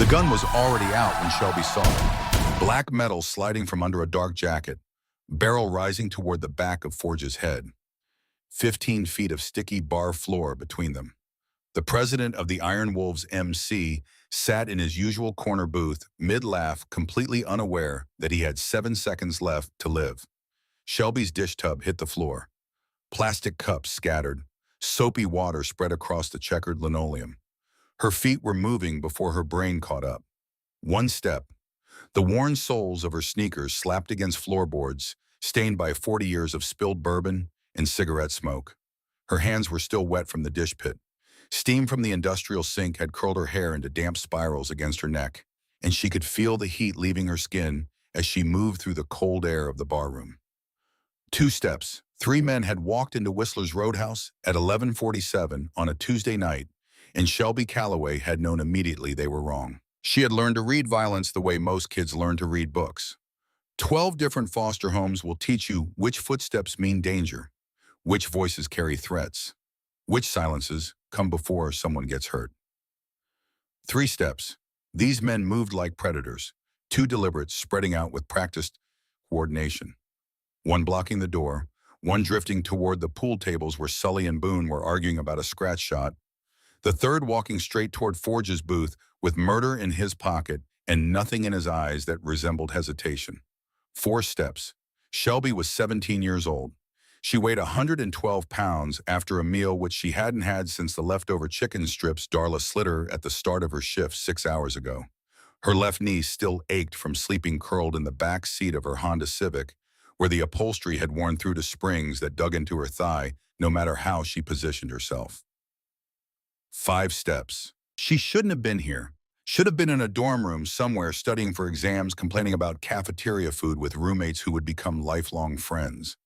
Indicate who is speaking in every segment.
Speaker 1: The gun was already out when Shelby saw it. Black metal sliding from under a dark jacket, barrel rising toward the back of Forge's head. 15 feet of sticky bar floor between them. The president of the Iron Wolves MC sat in his usual corner booth, mid-laugh, completely unaware that he had 7 seconds left to live. Shelby's dish tub hit the floor. Plastic cups scattered. Soapy water spread across the checkered linoleum. Her feet were moving before her brain caught up. One step. The worn soles of her sneakers slapped against floorboards, stained by 40 years of spilled bourbon and cigarette smoke. Her hands were still wet from the dish pit. Steam from the industrial sink had curled her hair into damp spirals against her neck, and she could feel the heat leaving her skin as she moved through the cold air of the barroom. 2 steps. 3 men had walked into Whistler's Roadhouse at 11:47 on a Tuesday night, and Shelby Calloway had known immediately they were wrong. She had learned to read violence the way most kids learn to read books. 12 different foster homes will teach you which footsteps mean danger, which voices carry threats, which silences come before someone gets hurt. 3 steps. These men moved like predators, 2 deliberate, spreading out with practiced coordination. 1 blocking the door, 1 drifting toward the pool tables where Sully and Boone were arguing about a scratch shot, the 3rd walking straight toward Forge's booth with murder in his pocket and nothing in his eyes that resembled hesitation. 4 steps. Shelby was 17 years old. She weighed 112 pounds after a meal which she hadn't had since the leftover chicken strips Darla slid her at the start of her shift 6 hours ago. Her left knee still ached from sleeping curled in the back seat of her Honda Civic, where the upholstery had worn through to springs that dug into her thigh no matter how she positioned herself. 5 steps. She shouldn't have been here. Should have been in a dorm room somewhere studying for exams, complaining about cafeteria food with roommates who would become lifelong friends.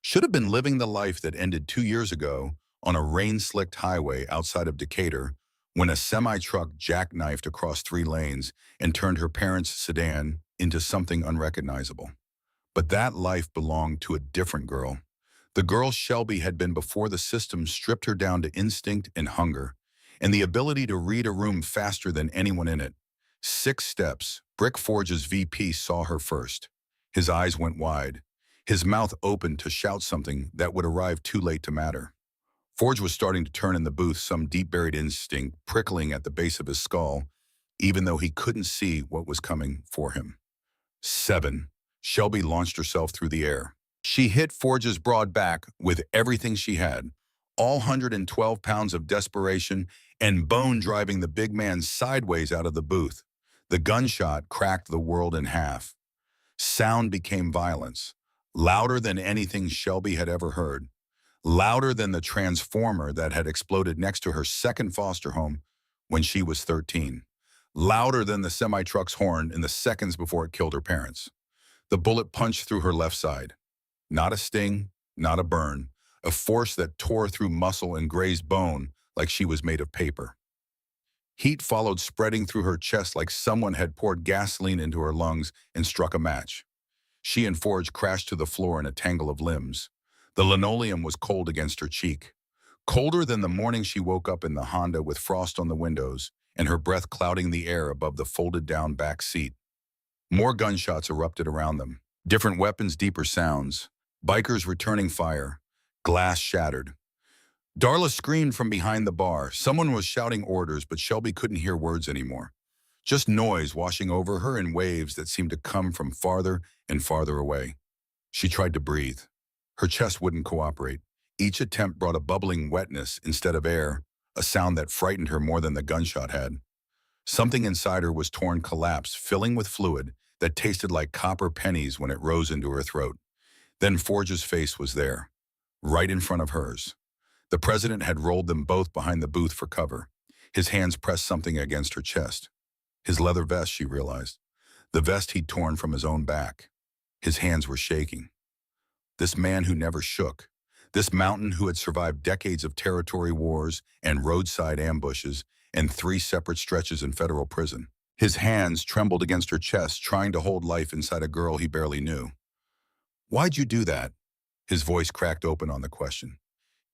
Speaker 1: Should have been living the life that ended 2 years ago on a rain-slicked highway outside of Decatur when a semi-truck jackknifed across 3 lanes and turned her parents' sedan into something unrecognizable. But that life belonged to a different girl. The girl Shelby had been before the system stripped her down to instinct and hunger, and the ability to read a room faster than anyone in it. 6 steps. Brick Forge's VP saw her first. His eyes went wide. His mouth opened to shout something that would arrive too late to matter. Forge was starting to turn in the booth, some deep-buried instinct prickling at the base of his skull, even though he couldn't see what was coming for him. 7. Shelby launched herself through the air. She hit Forge's broad back with everything she had, all 112 pounds of desperation and bone driving the big man sideways out of the booth. The gunshot cracked the world in half. Sound became violence, louder than anything Shelby had ever heard, louder than the transformer that had exploded next to her second foster home when she was 13, louder than the semi-truck's horn in the seconds before it killed her parents. The bullet punched through her left side. Not a sting, not a burn, a force that tore through muscle and grazed bone like she was made of paper. Heat followed, spreading through her chest like someone had poured gasoline into her lungs and struck a match. She and Forge crashed to the floor in a tangle of limbs. The linoleum was cold against her cheek, colder than the morning she woke up in the Honda with frost on the windows and her breath clouding the air above the folded-down back seat. More gunshots erupted around them. Different weapons, deeper sounds. Bikers returning fire. Glass shattered. Darla screamed from behind the bar. Someone was shouting orders, but Shelby couldn't hear words anymore. Just noise washing over her in waves that seemed to come from farther and farther away. She tried to breathe. Her chest wouldn't cooperate. Each attempt brought a bubbling wetness instead of air, a sound that frightened her more than the gunshot had. Something inside her was torn collapse, filling with fluid that tasted like copper pennies when it rose into her throat. Then Forge's face was there, right in front of hers. The president had rolled them both behind the booth for cover. His hands pressed something against her chest. His leather vest, she realized. The vest he'd torn from his own back. His hands were shaking. This man who never shook, this mountain who had survived decades of territory wars and roadside ambushes and 3 separate stretches in federal prison. His hands trembled against her chest, trying to hold life inside a girl he barely knew. "Why'd you do that?" His voice cracked open on the question.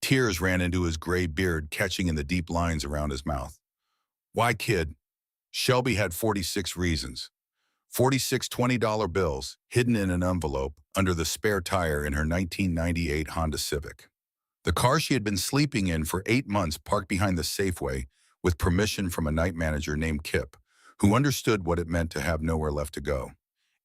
Speaker 1: Tears ran into his gray beard, catching in the deep lines around his mouth. "Why, kid?" Shelby had 46 reasons. 46 $20 bills hidden in an envelope under the spare tire in her 1998 Honda Civic. The car she had been sleeping in for 8 months parked behind the Safeway with permission from a night manager named Kip, who understood what it meant to have nowhere left to go.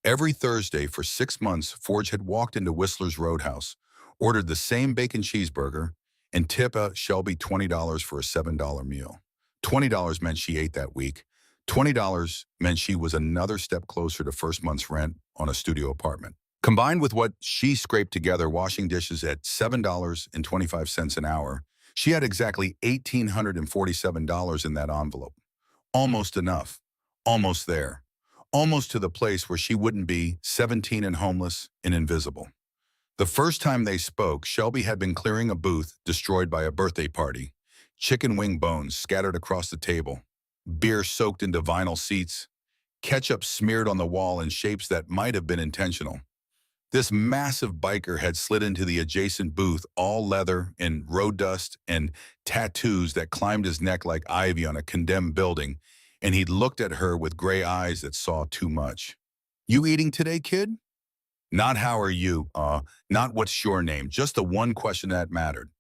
Speaker 1: Every Thursday for 6 months, Forge had walked into Whistler's Roadhouse, ordered the same bacon cheeseburger, and tipped Shelby $20 for a $7 meal. $20 meant she ate that week. $20 meant she was another step closer to first month's rent on a studio apartment. Combined with what she scraped together washing dishes at $7.25 an hour, she had exactly $1,847 in that envelope. Almost enough. Almost there. Almost to the place where she wouldn't be 17 and homeless and invisible. The first time they spoke, Shelby had been clearing a booth destroyed by a birthday party. Chicken wing bones scattered across the table, beer soaked into vinyl seats, ketchup smeared on the wall in shapes that might have been intentional. This massive biker had slid into the adjacent booth, all leather and road dust and tattoos that climbed his neck like ivy on a condemned building, and he'd looked at her with gray eyes that saw too much. "You eating today, kid?" Not "how are you," not "what's your name," just the one question that mattered.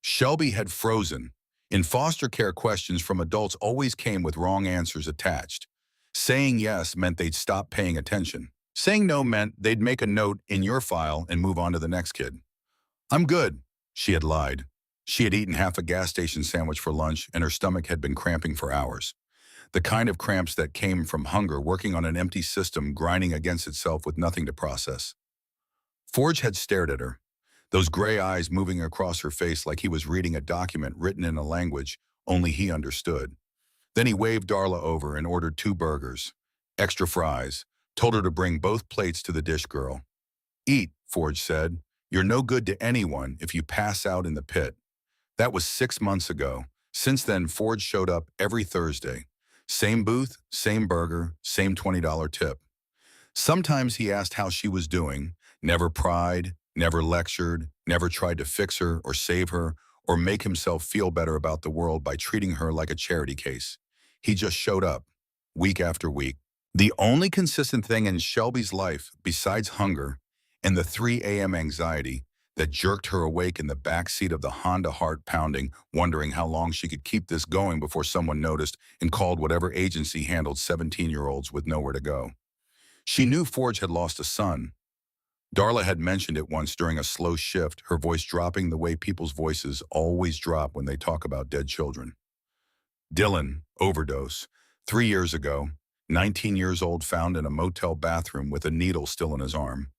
Speaker 1: Shelby had frozen. In foster care, questions from adults always came with wrong answers attached. Saying yes meant they'd stop paying attention. Saying no meant they'd make a note in your file and move on to the next kid. "I'm good," she had lied. She had eaten half a gas station sandwich for lunch, and her stomach had been cramping for hours. The kind of cramps that came from hunger working on an empty system grinding against itself with nothing to process. Forge had stared at her, those gray eyes moving across her face like he was reading a document written in a language only he understood. Then he waved Darla over and ordered 2 burgers, extra fries, told her to bring both plates to the dish girl. "Eat," Forge said. "You're no good to anyone if you pass out in the pit." That was 6 months ago. Since then, Forge showed up every Thursday. Same booth, same burger, same $20 tip. Sometimes he asked how she was doing, never pried, never lectured, never tried to fix her or save her or make himself feel better about the world by treating her like a charity case. He just showed up, week after week. The only consistent thing in Shelby's life, besides hunger and the 3 a.m. anxiety that jerked her awake in the back seat of the Honda, heart pounding, wondering how long she could keep this going before someone noticed and called whatever agency handled 17-year-olds with nowhere to go. She knew Forge had lost a son. Darla had mentioned it once during a slow shift, her voice dropping the way people's voices always drop when they talk about dead children. Dylan, overdose, 3 years ago, 19 years old, found in a motel bathroom with a needle still in his arm.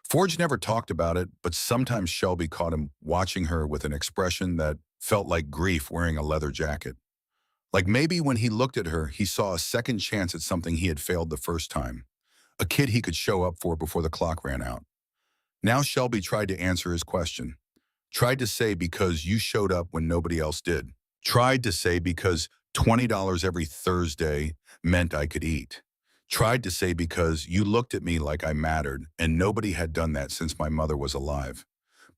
Speaker 1: Forge never talked about it, but sometimes Shelby caught him watching her with an expression that felt like grief wearing a leather jacket. Like maybe when he looked at her, he saw a second chance at something he had failed the first time. A kid he could show up for before the clock ran out. Now Shelby tried to answer his question. Tried to say because you showed up when nobody else did. Tried to say because $20 every Thursday meant I could eat. Tried to say because you looked at me like I mattered, and nobody had done that since my mother was alive.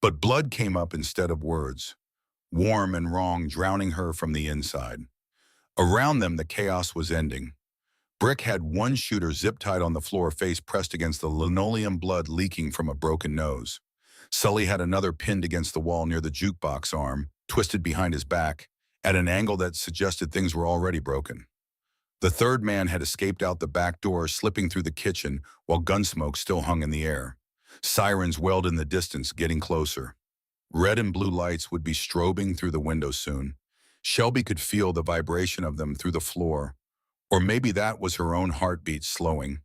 Speaker 1: But blood came up instead of words. Warm and wrong, drowning her from the inside. Around them, the chaos was ending. Brick had one shooter zip-tied on the floor, face pressed against the linoleum, blood leaking from a broken nose. Sully had another pinned against the wall near the jukebox arm, twisted behind his back, at an angle that suggested things were already broken. The third man had escaped out the back door, slipping through the kitchen while gunsmoke still hung in the air. Sirens wailed in the distance, getting closer. Red and blue lights would be strobing through the window soon. Shelby could feel the vibration of them through the floor. Or maybe that was her own heartbeat slowing,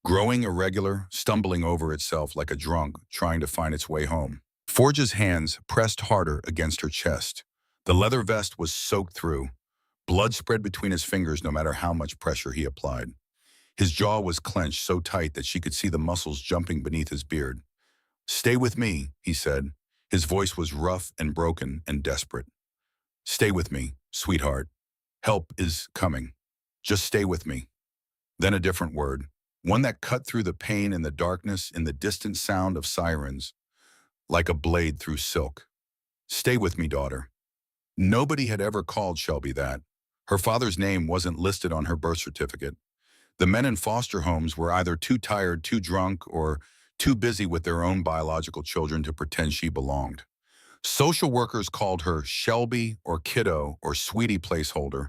Speaker 1: growing irregular, stumbling over itself like a drunk trying to find its way home. Forge's hands pressed harder against her chest. The leather vest was soaked through. Blood spread between his fingers no matter how much pressure he applied. His jaw was clenched so tight that she could see the muscles jumping beneath his beard. "Stay with me," he said. His voice was rough and broken and desperate. "Stay with me, sweetheart. Help is coming. Just stay with me." Then a different word, one that cut through the pain and the darkness in the distant sound of sirens, like a blade through silk. "Stay with me, daughter." Nobody had ever called Shelby that. Her father's name wasn't listed on her birth certificate. The men in foster homes were either too tired, too drunk, or too busy with their own biological children to pretend she belonged. Social workers called her Shelby or kiddo or sweetie placeholder,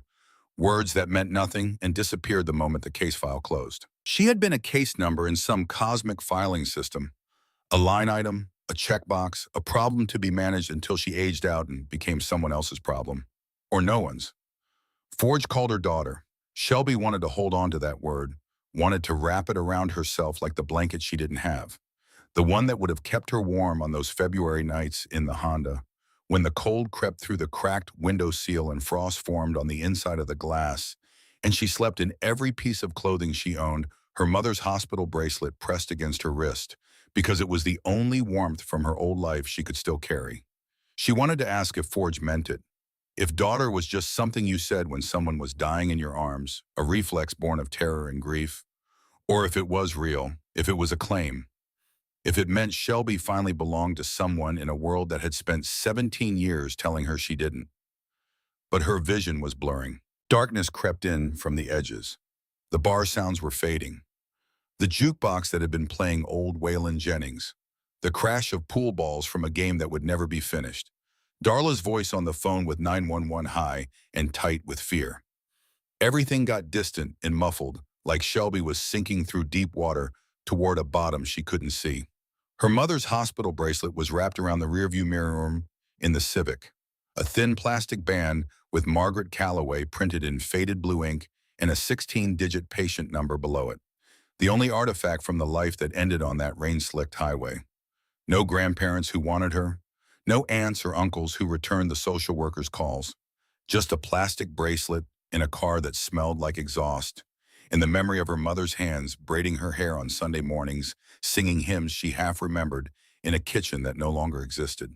Speaker 1: words that meant nothing and disappeared the moment the case file closed. She had been a case number in some cosmic filing system, a line item, a checkbox, a problem to be managed until she aged out and became someone else's problem, or no one's. Forge called her daughter. Shelby wanted to hold on to that word, wanted to wrap it around herself like the blanket she didn't have, the one that would have kept her warm on those February nights in the Honda, when the cold crept through the cracked window seal and frost formed on the inside of the glass, and she slept in every piece of clothing she owned, her mother's hospital bracelet pressed against her wrist, because it was the only warmth from her old life she could still carry. She wanted to ask if Forge meant it. If daughter was just something you said when someone was dying in your arms, a reflex born of terror and grief, or if it was real, if it was a claim, if it meant Shelby finally belonged to someone in a world that had spent 17 years telling her she didn't. But her vision was blurring. Darkness crept in from the edges. The bar sounds were fading. The jukebox that had been playing old Waylon Jennings. The crash of pool balls from a game that would never be finished. Darla's voice on the phone with 911 high and tight with fear. Everything got distant and muffled, like Shelby was sinking through deep water toward a bottom she couldn't see. Her mother's hospital bracelet was wrapped around the rearview mirror in the Civic, a thin plastic band with Margaret Calloway printed in faded blue ink and a 16-digit patient number below it. The only artifact from the life that ended on that rain-slicked highway. No grandparents who wanted her, no aunts or uncles who returned the social worker's calls. Just a plastic bracelet in a car that smelled like exhaust, and the memory of her mother's hands braiding her hair on Sunday mornings, singing hymns she half remembered in a kitchen that no longer existed.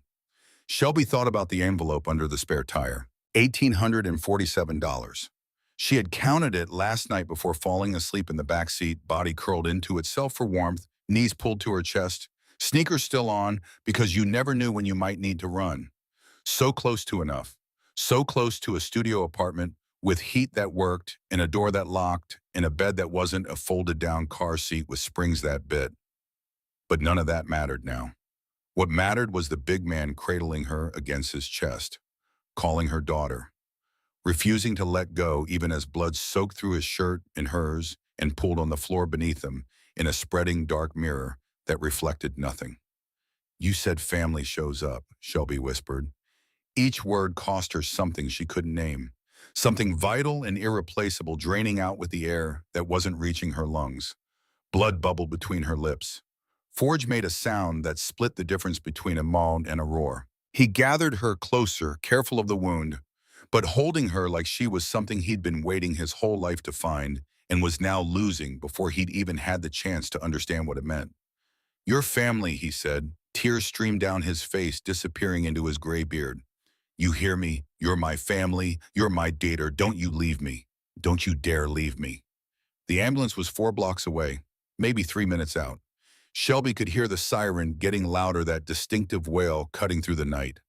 Speaker 1: Shelby thought about the envelope under the spare tire. $1,847. She had counted it last night before falling asleep in the back seat, body curled into itself for warmth, knees pulled to her chest, sneakers still on because you never knew when you might need to run. So close to enough. So close to a studio apartment with heat that worked, and a door that locked, and a bed that wasn't a folded-down car seat with springs that bit. But none of that mattered now. What mattered was the big man cradling her against his chest, calling her daughter, refusing to let go even as blood soaked through his shirt and hers and pooled on the floor beneath him in a spreading dark mirror that reflected nothing. "You said family shows up," Shelby whispered. Each word cost her something she couldn't name, something vital and irreplaceable draining out with the air that wasn't reaching her lungs. Blood bubbled between her lips. Forge made a sound that split the difference between a moan and a roar. He gathered her closer, careful of the wound, but holding her like she was something he'd been waiting his whole life to find and was now losing before he'd even had the chance to understand what it meant. "Your family," he said. Tears streamed down his face, disappearing into his gray beard. "You hear me? You're my family. You're my dater. Don't you leave me. Don't you dare leave me." The ambulance was 4 blocks away, maybe 3 minutes out. Shelby could hear the siren getting louder, that distinctive wail cutting through the night.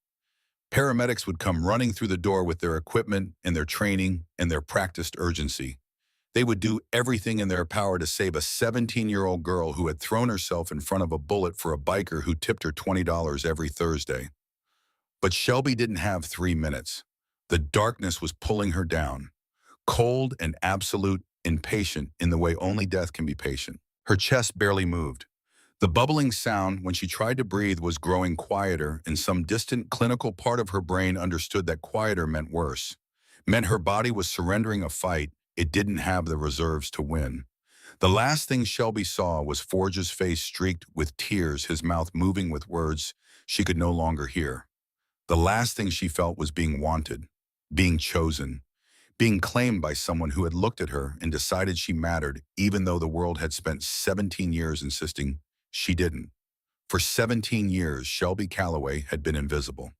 Speaker 1: Paramedics would come running through the door with their equipment and their training and their practiced urgency. They would do everything in their power to save a 17-year-old girl who had thrown herself in front of a bullet for a biker who tipped her $20 every Thursday. But Shelby didn't have 3 minutes. The darkness was pulling her down, cold and absolute, impatient in the way only death can be patient. Her chest barely moved. The bubbling sound when she tried to breathe was growing quieter, and some distant clinical part of her brain understood that quieter meant worse, meant her body was surrendering a fight it didn't have the reserves to win. The last thing Shelby saw was Forge's face streaked with tears, his mouth moving with words she could no longer hear. The last thing she felt was being wanted, being chosen, being claimed by someone who had looked at her and decided she mattered, even though the world had spent 17 years insisting she didn't. For 17 years, Shelby Calloway had been invisible.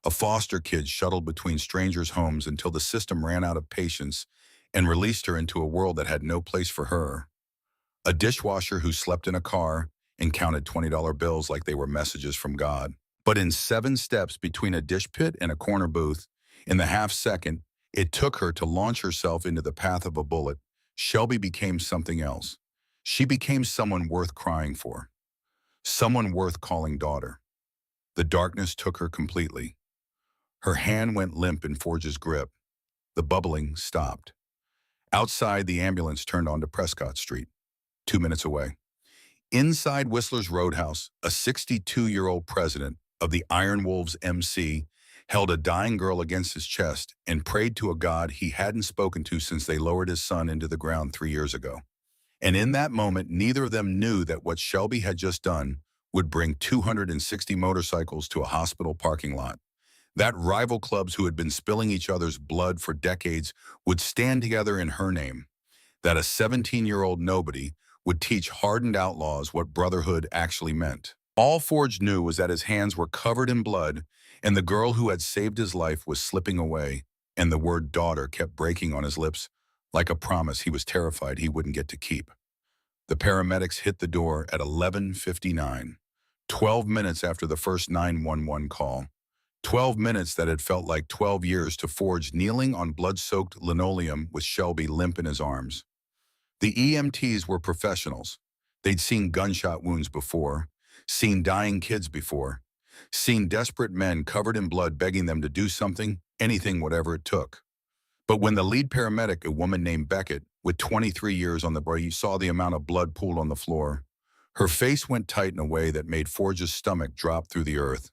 Speaker 1: A foster kid shuttled between strangers' homes until the system ran out of patience and released her into a world that had no place for her. A dishwasher who slept in a car and counted $20 bills like they were messages from God. But in 7 steps between a dish pit and a corner booth, in the half second, It took her to launch herself into the path of a bullet. Shelby became something else. She became someone worth crying for, someone worth calling daughter. The darkness took her completely. Her hand went limp in Forge's grip. The bubbling stopped. Outside, the ambulance turned onto Prescott Street, 2 minutes away. Inside Whistler's Roadhouse, a 62-year-old president of the Iron Wolves MC held a dying girl against his chest and prayed to a God he hadn't spoken to since they lowered his son into the ground 3 years ago. And in that moment, neither of them knew that what Shelby had just done would bring 260 motorcycles to a hospital parking lot. That rival clubs who had been spilling each other's blood for decades would stand together in her name. That a 17-year-old nobody would teach hardened outlaws what brotherhood actually meant. All Forge knew was that his hands were covered in blood, and the girl who had saved his life was slipping away, and the word daughter kept breaking on his lips like a promise he was terrified he wouldn't get to keep. The paramedics hit the door at 11:59, 12 minutes after the first 911 call. 12 minutes that had felt like 12 years to Forge kneeling on blood-soaked linoleum with Shelby limp in his arms. The EMTs were professionals. They'd seen gunshot wounds before, seen dying kids before, seen desperate men covered in blood begging them to do something, anything, whatever it took. But when the lead paramedic, a woman named Beckett, with 23 years on the brain, saw the amount of blood pooled on the floor, her face went tight in a way that made Forge's stomach drop through the earth.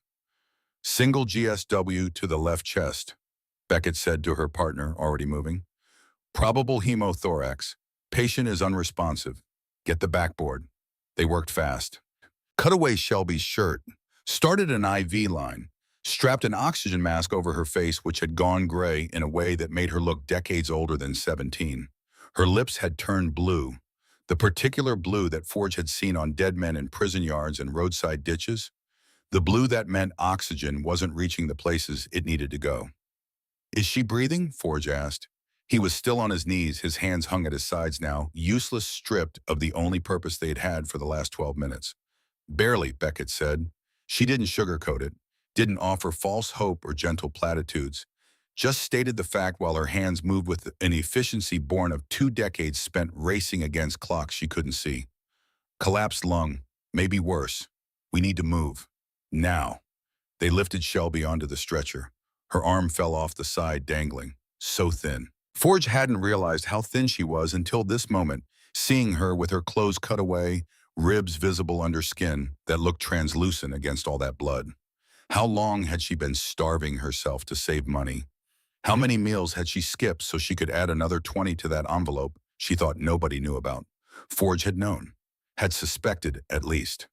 Speaker 1: "Single GSW to the left chest," Beckett said to her partner, already moving. "Probable hemothorax. Patient is unresponsive. Get the backboard." They worked fast. Cut away Shelby's shirt, started an IV line, strapped an oxygen mask over her face, which had gone gray in a way that made her look decades older than 17. Her lips had turned blue, the particular blue that Forge had seen on dead men in prison yards and roadside ditches, the blue that meant oxygen wasn't reaching the places it needed to go. "Is she breathing?" Forge asked. He was still on his knees, his hands hung at his sides now, useless, stripped of the only purpose they'd had for the last 12 minutes. "Barely," Beckett said. She didn't sugarcoat it, didn't offer false hope or gentle platitudes, just stated the fact while her hands moved with an efficiency born of 2 decades spent racing against clocks she couldn't see. "Collapsed lung, maybe worse. We need to move. Now." They lifted Shelby onto the stretcher. Her arm fell off the side, dangling, so thin. Forge hadn't realized how thin she was until this moment, seeing her with her clothes cut away, ribs visible under skin that looked translucent against all that blood. How long had she been starving herself to save money? How many meals had she skipped so she could add another 20 to that envelope she thought nobody knew about? Forge had known, had suspected at least.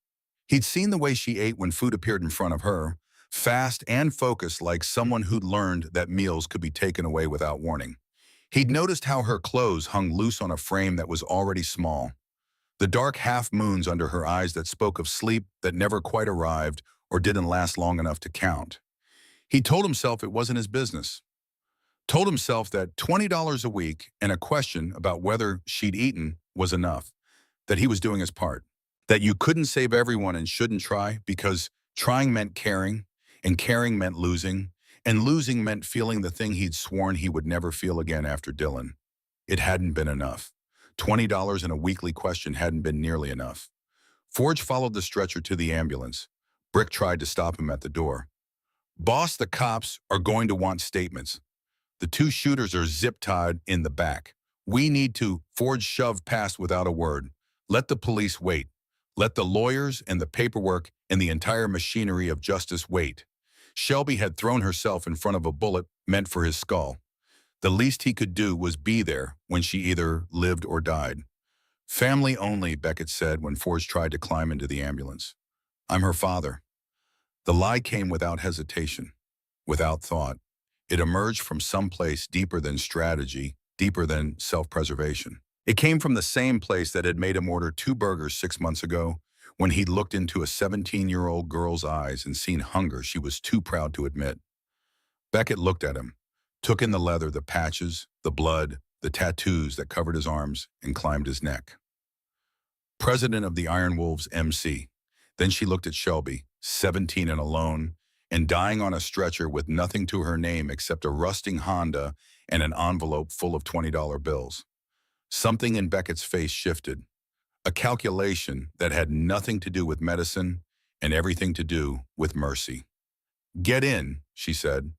Speaker 1: He'd seen the way she ate when food appeared in front of her, fast and focused like someone who'd learned that meals could be taken away without warning. He'd noticed how her clothes hung loose on a frame that was already small. The dark half-moons under her eyes that spoke of sleep that never quite arrived or didn't last long enough to count. He told himself it wasn't his business. Told himself that $20 a week and a question about whether she'd eaten was enough, that he was doing his part, that you couldn't save everyone and shouldn't try because trying meant caring, and caring meant losing, and losing meant feeling the thing he'd sworn he would never feel again after Dylan. It hadn't been enough. $20 and a weekly question hadn't been nearly enough. Forge followed the stretcher to the ambulance. Brick tried to stop him at the door. "Boss, the cops are going to want statements. The 2 shooters are zip-tied in the back. We need to." Forge shoved past without a word. "Let the police wait. Let the lawyers and the paperwork and the entire machinery of justice wait." Shelby had thrown herself in front of a bullet meant for his skull. The least he could do was be there when she either lived or died. "Family only," Beckett said when Forge tried to climb into the ambulance. "I'm her father." The lie came without hesitation, without thought. It emerged from someplace deeper than strategy, deeper than self-preservation. It came from the same place that had made him order 2 burgers 6 months ago, when he'd looked into a 17-year-old girl's eyes and seen hunger she was too proud to admit. Beckett looked at him, took in the leather, the patches, the blood, the tattoos that covered his arms, and climbed his neck. "President of the Iron Wolves MC." Then she looked at Shelby, 17 and alone, and dying on a stretcher with nothing to her name except a rusting Honda and an envelope full of $20 bills. Something in Beckett's face shifted. A calculation that had nothing to do with medicine and everything to do with mercy. "Get in," she said.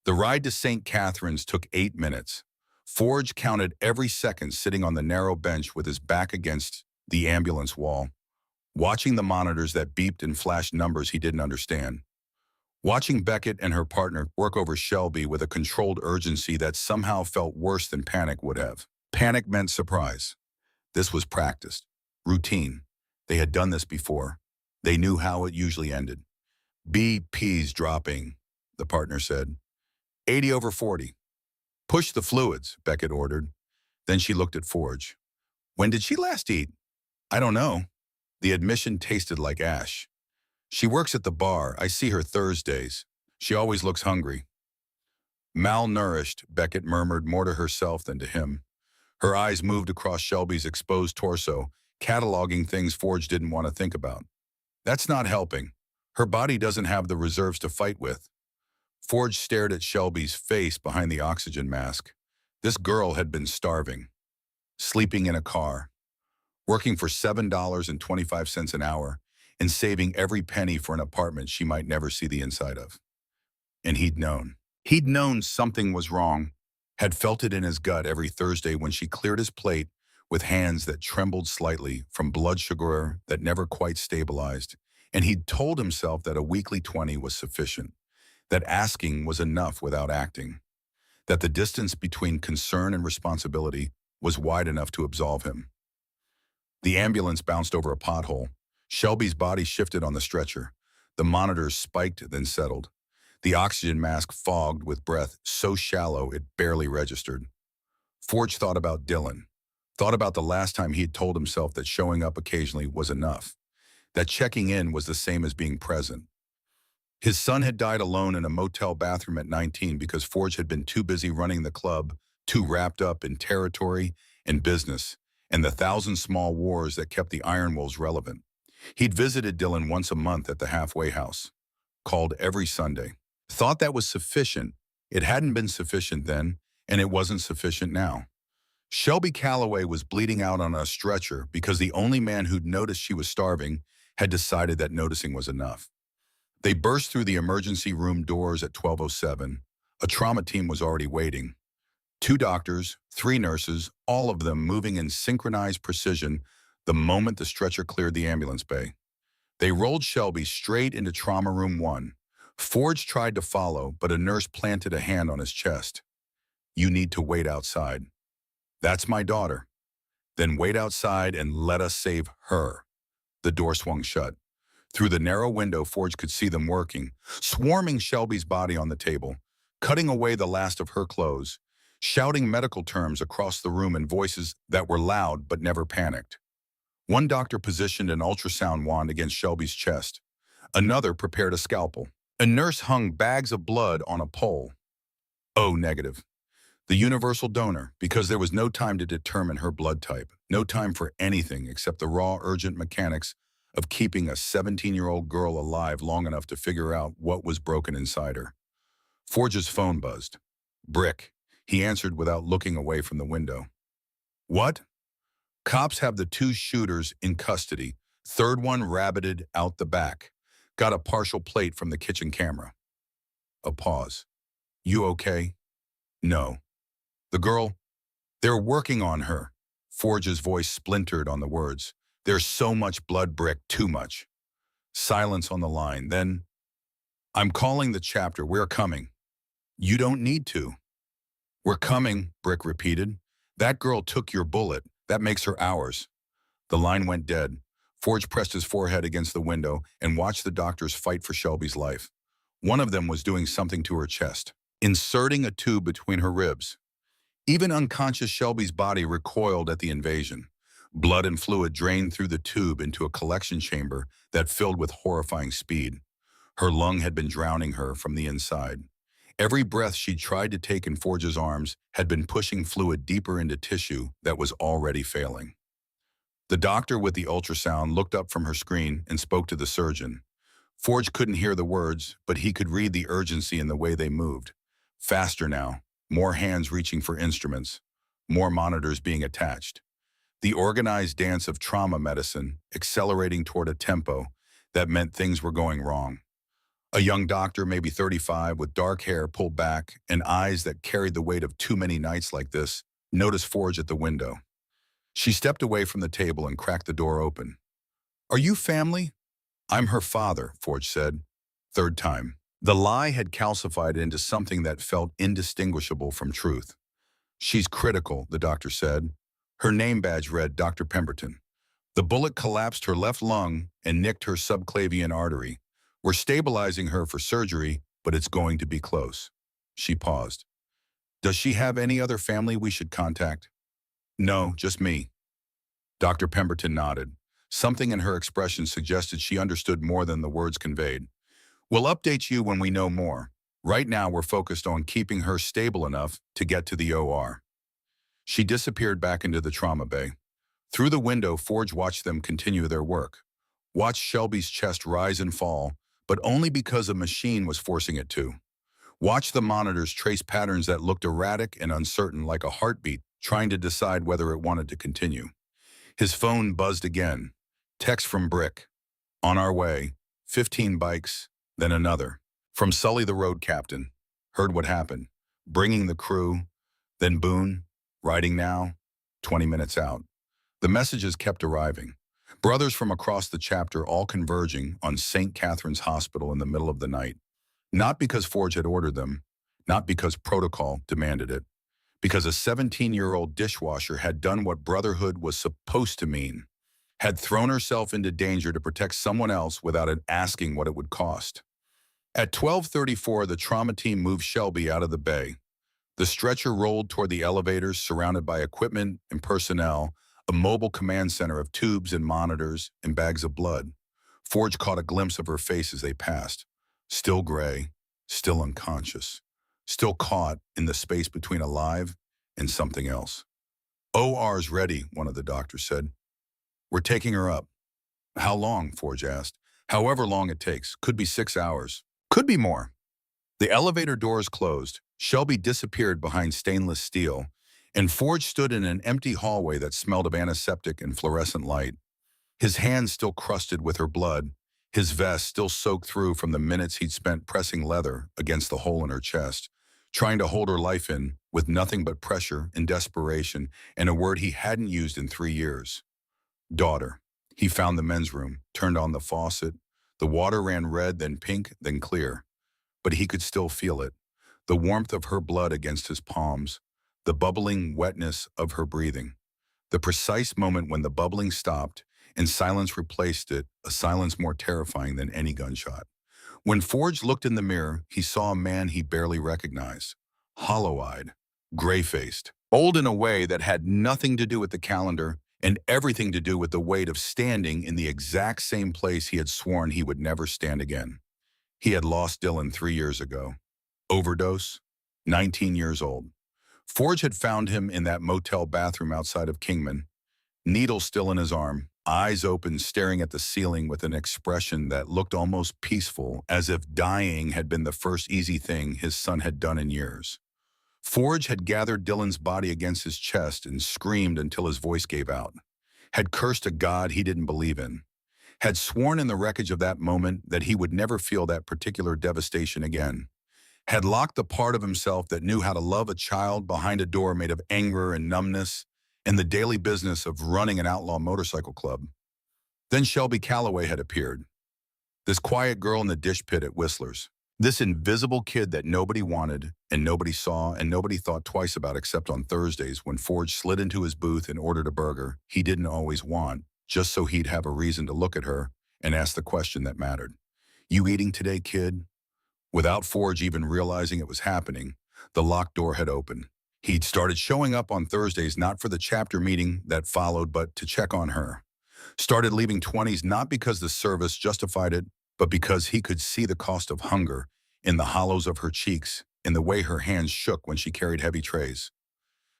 Speaker 1: The ride to St. Catherine's took 8 minutes. Forge counted every second sitting on the narrow bench with his back against the ambulance wall, watching the monitors that beeped and flashed numbers he didn't understand. Watching Beckett and her partner work over Shelby with a controlled urgency that somehow felt worse than panic would have. Panic meant surprise. This was practiced, routine. They had done this before. They knew how it usually ended. "BP's dropping," the partner said. 80/40. "Push the fluids," Beckett ordered. Then she looked at Forge. "When did she last eat?" "I don't know." The admission tasted like ash. "She works at the bar. I see her Thursdays. She always looks hungry." "Malnourished," Beckett murmured more to herself than to him. Her eyes moved across Shelby's exposed torso, cataloging things Forge didn't want to think about. "That's not helping. Her body doesn't have the reserves to fight with." Forge stared at Shelby's face behind the oxygen mask. This girl had been starving, sleeping in a car, working for $7.25 an hour, and saving every penny for an apartment she might never see the inside of. And he'd known. He'd known something was wrong, had felt it in his gut every Thursday when she cleared his plate with hands that trembled slightly from blood sugar that never quite stabilized. And he'd told himself that a weekly 20 was sufficient, that asking was enough without acting, that the distance between concern and responsibility was wide enough to absolve him. The ambulance bounced over a pothole. Shelby's body shifted on the stretcher. The monitors spiked, then settled. The oxygen mask fogged with breath so shallow it barely registered. Forge thought about Dylan, thought about the last time he had told himself that showing up occasionally was enough, that checking in was the same as being present. His son had died alone in a motel bathroom at 19 because Forge had been too busy running the club, too wrapped up in territory and business, and the 1,000 small wars that kept the Iron Wolves relevant. He'd visited Dylan once a month at the halfway house, called every Sunday. Thought that was sufficient. It hadn't been sufficient then, and it wasn't sufficient now. Shelby Calloway was bleeding out on a stretcher because the only man who'd noticed she was starving had decided that noticing was enough. They burst through the emergency room doors at 12:07. A trauma team was already waiting. 2 doctors, 3 nurses, all of them moving in synchronized precision the moment the stretcher cleared the ambulance bay. They rolled Shelby straight into trauma room 1. Forge tried to follow, but a nurse planted a hand on his chest. "You need to wait outside." "That's my daughter." "Then wait outside and let us save her." The door swung shut. Through the narrow window, Forge could see them working, swarming Shelby's body on the table, cutting away the last of her clothes, shouting medical terms across the room in voices that were loud but never panicked. One doctor positioned an ultrasound wand against Shelby's chest. Another prepared a scalpel. A nurse hung bags of blood on a pole. O negative. The universal donor, because there was no time to determine her blood type, no time for anything except the raw, urgent mechanics of keeping a 17-year-old girl alive long enough to figure out what was broken inside her. Forge's phone buzzed. "Brick," he answered without looking away from the window. "What?" "Cops have the 2 shooters in custody. Third one rabbited out the back. Got a partial plate from the kitchen camera." A pause. "You okay?" "No." "The girl?" "They're working on her." Forge's voice splintered on the words. "There's so much blood, Brick, too much." Silence on the line. Then, "I'm calling the chapter. We're coming." "You don't need to." "We're coming," Brick repeated. "That girl took your bullet. That makes her ours." The line went dead. Forge pressed his forehead against the window and watched the doctors fight for Shelby's life. One of them was doing something to her chest, inserting a tube between her ribs. Even unconscious Shelby's body recoiled at the invasion. Blood and fluid drained through the tube into a collection chamber that filled with horrifying speed. Her lung had been drowning her from the inside. Every breath she tried to take in Forge's arms had been pushing fluid deeper into tissue that was already failing. The doctor with the ultrasound looked up from her screen and spoke to the surgeon. Forge couldn't hear the words, but he could read the urgency in the way they moved. Faster now, more hands reaching for instruments, more monitors being attached. The organized dance of trauma medicine accelerating toward a tempo that meant things were going wrong. A young doctor, maybe 35, with dark hair pulled back and eyes that carried the weight of too many nights like this, noticed Forge at the window. She stepped away from the table and cracked the door open. "Are you family?" "I'm her father," Forge said. Third time. The lie had calcified into something that felt indistinguishable from truth. "She's critical," the doctor said. Her name badge read Dr. Pemberton. "The bullet collapsed her left lung and nicked her subclavian artery. We're stabilizing her for surgery, but it's going to be close." She paused. "Does she have any other family we should contact?" "No, just me." Dr. Pemberton nodded. Something in her expression suggested she understood more than the words conveyed. "We'll update you when we know more. Right now we're focused on keeping her stable enough to get to the OR." She disappeared back into the trauma bay. Through the window, Forge watched them continue their work. Watched Shelby's chest rise and fall, but only because a machine was forcing it to. Watched the monitors trace patterns that looked erratic and uncertain, like a heartbeat, trying to decide whether it wanted to continue. His phone buzzed again. Text from Brick. "On our way. 15 bikes, then another." From Sully, the road captain. "Heard what happened. Bringing the crew. Then Boone. Riding now. 20 minutes out." The messages kept arriving. Brothers from across the chapter all converging on St. Catherine's Hospital in the middle of the night. Not because Forge had ordered them, not because protocol demanded it, because a 17-year-old dishwasher had done what brotherhood was supposed to mean, had thrown herself into danger to protect someone else without asking what it would cost. At 12:34, the trauma team moved Shelby out of the bay. The stretcher rolled toward the elevators, surrounded by equipment and personnel, a mobile command center of tubes and monitors and bags of blood. Forge caught a glimpse of her face as they passed. Still gray, still unconscious, still caught in the space between alive and something else. "OR's ready," one of the doctors said. "We're taking her up." "How long?" Forge asked. "However long it takes. Could be 6 hours. Could be more." The elevator doors closed. Shelby disappeared behind stainless steel, and Forge stood in an empty hallway that smelled of antiseptic and fluorescent light. His hands still crusted with her blood, his vest still soaked through from the minutes he'd spent pressing leather against the hole in her chest, trying to hold her life in with nothing but pressure and desperation and a word he hadn't used in 3 years. "Daughter." He found the men's room, turned on the faucet. The water ran red, then pink, then clear. But he could still feel it. The warmth of her blood against his palms, the bubbling wetness of her breathing. The precise moment when the bubbling stopped and silence replaced it, a silence more terrifying than any gunshot. When Forge looked in the mirror, he saw a man he barely recognized. Hollow-eyed, gray-faced, old in a way that had nothing to do with the calendar and everything to do with the weight of standing in the exact same place he had sworn he would never stand again. He had lost Dylan 3 years ago. Overdose, 19 years old. Forge had found him in that motel bathroom outside of Kingman, needle still in his arm, eyes open, staring at the ceiling with an expression that looked almost peaceful, as if dying had been the first easy thing his son had done in years. Forge had gathered Dylan's body against his chest and screamed until his voice gave out. Had cursed a God he didn't believe in. Had sworn in the wreckage of that moment that he would never feel that particular devastation again. Had locked the part of himself that knew how to love a child behind a door made of anger and numbness and the daily business of running an outlaw motorcycle club. Then Shelby Calloway had appeared. This quiet girl in the dish pit at Whistler's. This invisible kid that nobody wanted and nobody saw and nobody thought twice about except on Thursdays when Forge slid into his booth and ordered a burger he didn't always want, just so he'd have a reason to look at her and ask the question that mattered. "You eating today, kid?" Without Forge even realizing it was happening, the locked door had opened. He'd started showing up on Thursdays not for the chapter meeting that followed, but to check on her. Started leaving 20s not because the service justified it, but because he could see the cost of hunger in the hollows of her cheeks, in the way her hands shook when she carried heavy trays.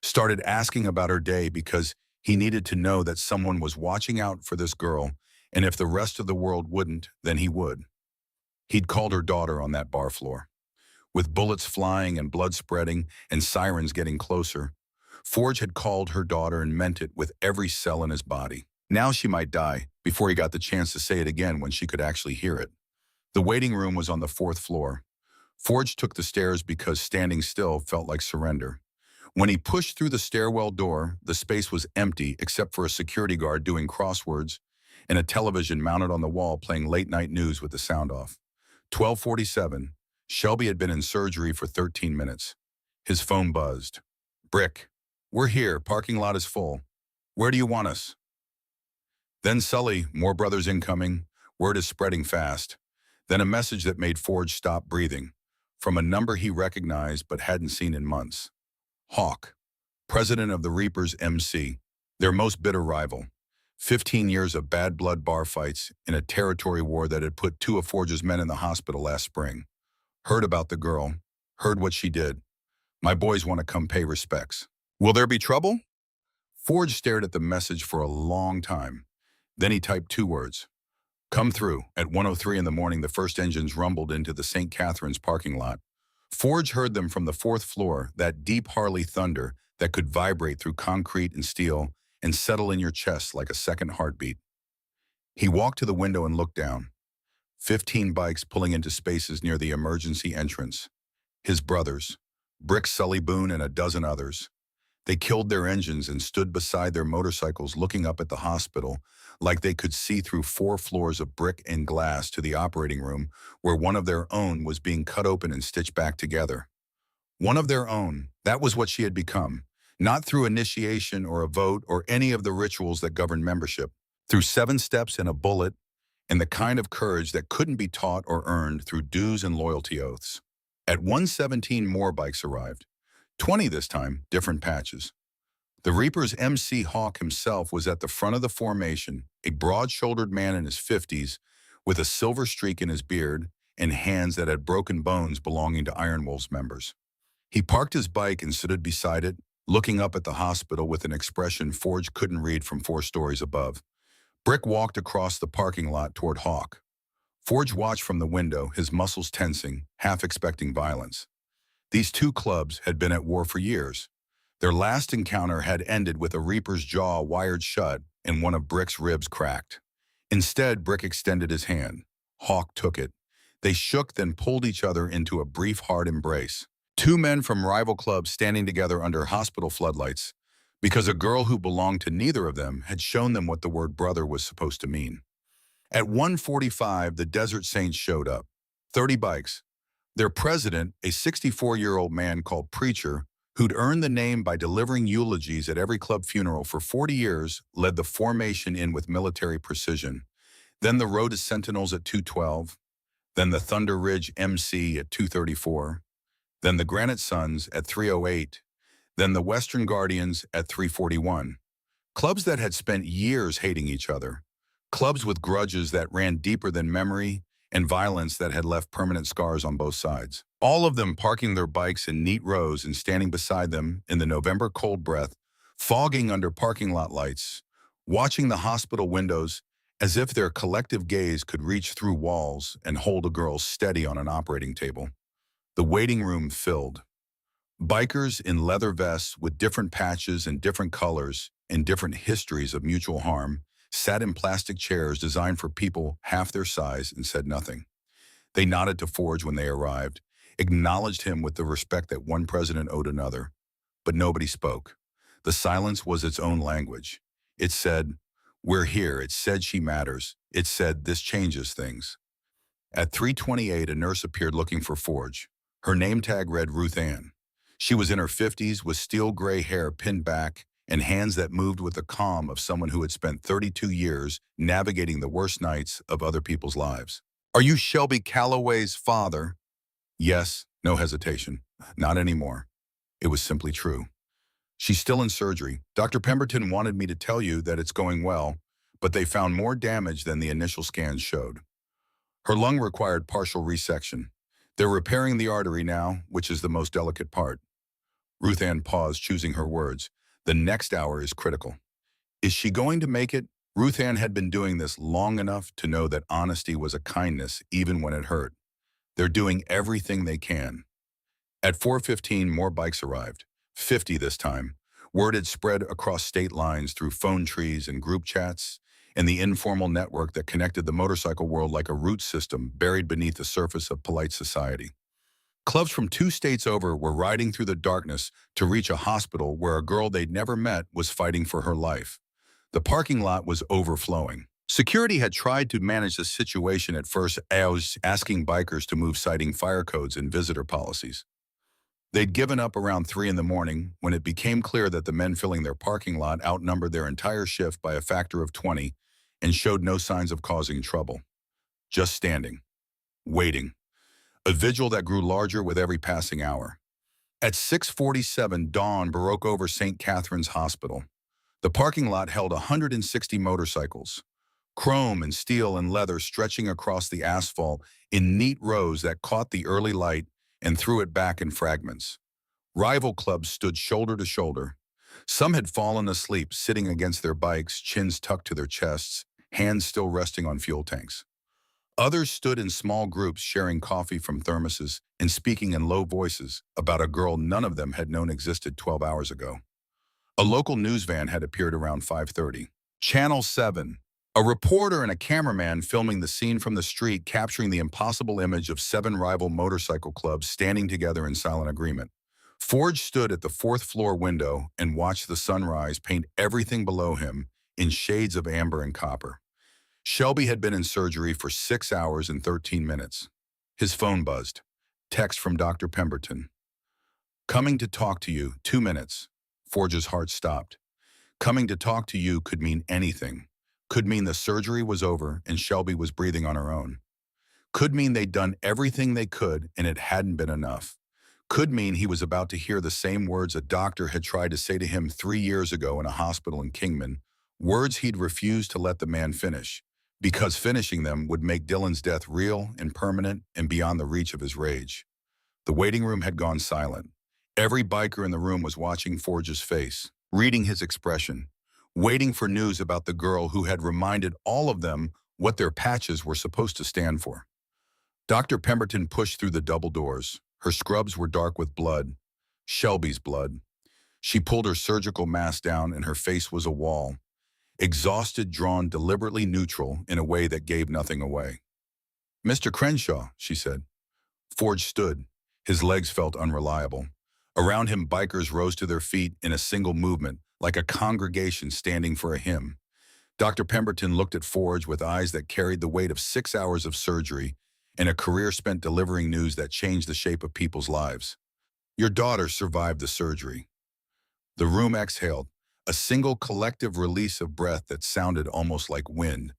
Speaker 1: Started asking about her day because he needed to know that someone was watching out for this girl, and if the rest of the world wouldn't, then he would. He'd called her daughter on that bar floor. With bullets flying and blood spreading and sirens getting closer, Forge had called her daughter and meant it with every cell in his body. Now she might die before he got the chance to say it again when she could actually hear it. The waiting room was on the 4th floor. Forge took the stairs because standing still felt like surrender. When he pushed through the stairwell door, the space was empty except for a security guard doing crosswords and a television mounted on the wall playing late-night news with the sound off. 12:47. Shelby had been in surgery for 13 minutes. His phone buzzed. "Brick, we're here. Parking lot is full. Where do you want us?" Then Sully, "More brothers incoming. Word is spreading fast." Then a message that made Forge stop breathing, from a number he recognized but hadn't seen in months. Hawk, president of the Reapers MC, their most bitter rival. 15 years of bad blood bar fights in a territory war that had put 2 of Forge's men in the hospital last spring. Heard about the girl, heard what she did. "My boys want to come pay respects." "Will there be trouble?" Forge stared at the message for a long time. Then he typed 2 words. "Come through." At 1:03 in the morning, the first engines rumbled into the St. Catherine's parking lot. Forge heard them from the 4th floor, that deep Harley thunder that could vibrate through concrete and steel and settle in your chest like a second heartbeat. He walked to the window and looked down. 15 bikes pulling into spaces near the emergency entrance. His brothers, Brick, Sully Boone, and a dozen others. They killed their engines and stood beside their motorcycles looking up at the hospital like they could see through 4 floors of brick and glass to the operating room where one of their own was being cut open and stitched back together. One of their own, that was what she had become, not through initiation or a vote or any of the rituals that govern membership, through 7 steps and a bullet, and the kind of courage that couldn't be taught or earned through dues and loyalty oaths. At 1:17, more bikes arrived. 20 this time, different patches. The Reaper's MC Hawk himself was at the front of the formation, a broad-shouldered man in his 50s, with a silver streak in his beard and hands that had broken bones belonging to Iron Wolves members. He parked his bike and stood beside it, looking up at the hospital with an expression Forge couldn't read from 4 stories above. Brick walked across the parking lot toward Hawk. Forge watched from the window, his muscles tensing, half expecting violence. These 2 clubs had been at war for years. Their last encounter had ended with a Reaper's jaw wired shut and one of Brick's ribs cracked. Instead, Brick extended his hand. Hawk took it. They shook, then pulled each other into a brief, hard embrace. 2 men from rival clubs standing together under hospital floodlights, because a girl who belonged to neither of them had shown them what the word brother was supposed to mean. At 1:45, the Desert Saints showed up. 30 bikes. Their president, a 64-year-old man called Preacher, who'd earned the name by delivering eulogies at every club funeral for 40 years, led the formation in with military precision. Then the Road to Sentinels at 2:12, then the Thunder Ridge MC at 2:34, then the Granite Suns at 3:08, then the Western Guardians at 3:41. Clubs that had spent years hating each other. Clubs with grudges that ran deeper than memory and violence that had left permanent scars on both sides. All of them parking their bikes in neat rows and standing beside them in the November cold breath, fogging under parking lot lights, watching the hospital windows as if their collective gaze could reach through walls and hold a girl steady on an operating table. The waiting room filled. Bikers in leather vests with different patches and different colors and different histories of mutual harm sat in plastic chairs designed for people half their size and said nothing. They nodded to Forge when they arrived, acknowledged him with the respect that one president owed another. But nobody spoke. The silence was its own language. It said, "We're here." It said, "She matters." It said, "This changes things." At 3:28, a nurse appeared looking for Forge. Her name tag read Ruth Anne. She was in her 50s with steel gray hair pinned back and hands that moved with the calm of someone who had spent 32 years navigating the worst nights of other people's lives. "Are you Shelby Calloway's father?" Yes, no hesitation. Not anymore. It was simply true. "She's still in surgery. Dr. Pemberton wanted me to tell you that it's going well, but they found more damage than the initial scans showed. Her lung required partial resection. They're repairing the artery now, which is the most delicate part." Ruth Anne paused, choosing her words. "The next hour is critical." Is she going to make it? Ruth Anne had been doing this long enough to know that honesty was a kindness even when it hurt. They're doing everything they can. At 4:15, more bikes arrived, 50 this time. Word had spread across state lines through phone trees and group chats, and the informal network that connected the motorcycle world like a root system buried beneath the surface of polite society. Clubs from 2 states over were riding through the darkness to reach a hospital where a girl they'd never met was fighting for her life. The parking lot was overflowing. Security had tried to manage the situation at first, asking bikers to move, citing fire codes and visitor policies. They'd given up around 3 in the morning when it became clear that the men filling their parking lot outnumbered their entire shift by a factor of 20 and showed no signs of causing trouble. Just standing, waiting. A vigil that grew larger with every passing hour. At 6:47, dawn broke over St. Catherine's Hospital. The parking lot held 160 motorcycles, chrome and steel and leather stretching across the asphalt in neat rows that caught the early light and threw it back in fragments. Rival clubs stood shoulder to shoulder. Some had fallen asleep, sitting against their bikes, chins tucked to their chests, hands still resting on fuel tanks. Others stood in small groups sharing coffee from thermoses and speaking in low voices about a girl none of them had known existed 12 hours ago. A local news van had appeared around 5:30. Channel 7. A reporter and a cameraman filming the scene from the street, capturing the impossible image of 7 rival motorcycle clubs standing together in silent agreement. Forge stood at the 4th-floor window and watched the sunrise paint everything below him in shades of amber and copper. Shelby had been in surgery for 6 hours and 13 minutes. His phone buzzed. Text from Dr. Pemberton. Coming to talk to you, 2 minutes. Forge's heart stopped. Coming to talk to you could mean anything. Could mean the surgery was over and Shelby was breathing on her own. Could mean they'd done everything they could and it hadn't been enough. Could mean he was about to hear the same words a doctor had tried to say to him 3 years ago in a hospital in Kingman, words he'd refused to let the man finish, because finishing them would make Dylan's death real and permanent and beyond the reach of his rage. The waiting room had gone silent. Every biker in the room was watching Forge's face, reading his expression, waiting for news about the girl who had reminded all of them what their patches were supposed to stand for. Dr. Pemberton pushed through the double doors. Her scrubs were dark with blood, Shelby's blood. She pulled her surgical mask down and her face was a wall, exhausted, drawn, deliberately neutral in a way that gave nothing away. "Mr. Crenshaw," she said. Forge stood. His legs felt unreliable. Around him, bikers rose to their feet in a single movement, like a congregation standing for a hymn. Dr. Pemberton looked at Forge with eyes that carried the weight of 6 hours of surgery and a career spent delivering news that changed the shape of people's lives. "Your daughter survived the surgery." The room exhaled, a single collective release of breath that sounded almost like wind.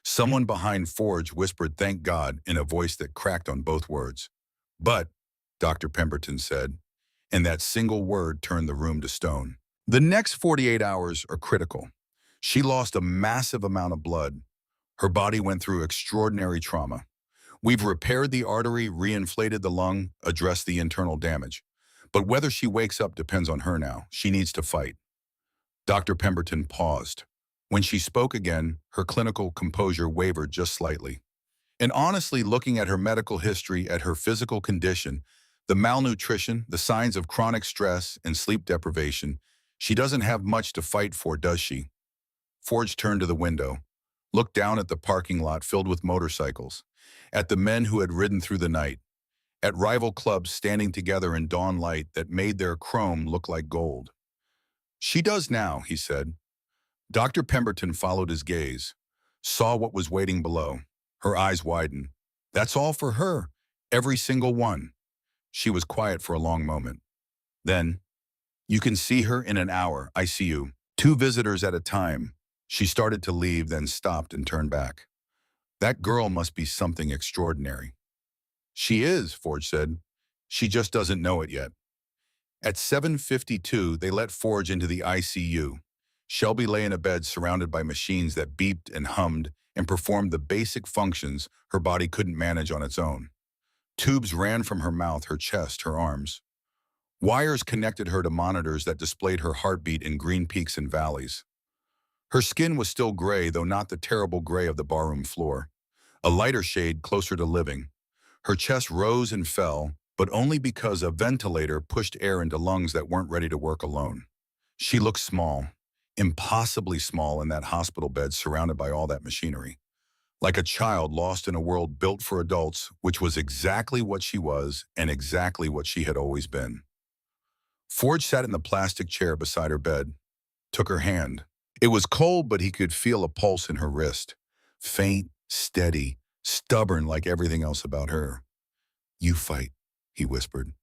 Speaker 1: Someone behind Forge whispered, "Thank God," in a voice that cracked on both words. "But," Dr. Pemberton said, and that single word turned the room to stone. The next 48 hours are critical. She lost a massive amount of blood. Her body went through extraordinary trauma. We've repaired the artery, reinflated the lung, addressed the internal damage. But whether she wakes up depends on her now. She needs to fight. Dr. Pemberton paused. When she spoke again, her clinical composure wavered just slightly. And honestly, looking at her medical history, at her physical condition, the malnutrition, the signs of chronic stress and sleep deprivation, she doesn't have much to fight for, does she? Forge turned to the window, looked down at the parking lot filled with motorcycles, at the men who had ridden through the night, at rival clubs standing together in dawn light that made their chrome look like gold. "She does now," he said. Dr. Pemberton followed his gaze, saw what was waiting below. Her eyes widened. "That's all for her, every single one." She was quiet for a long moment. Then, "You can see her in an hour, ICU. 2 visitors at a time." She started to leave, then stopped and turned back. "That girl must be something extraordinary." "She is," Forge said. "She just doesn't know it yet." At 7:52, they let Forge into the ICU. Shelby lay in a bed surrounded by machines that beeped and hummed and performed the basic functions her body couldn't manage on its own. Tubes ran from her mouth, her chest, her arms. Wires connected her to monitors that displayed her heartbeat in green peaks and valleys. Her skin was still gray, though not the terrible gray of the barroom floor. A lighter shade closer to living. Her chest rose and fell, but only because a ventilator pushed air into lungs that weren't ready to work alone. She looked small, impossibly small in that hospital bed surrounded by all that machinery. Like a child lost in a world built for adults, which was exactly what she was and exactly what she had always been. Forge sat in the plastic chair beside her bed, took her hand. It was cold, but he could feel a pulse in her wrist. Faint, steady, stubborn like everything else about her. "You fight," he whispered.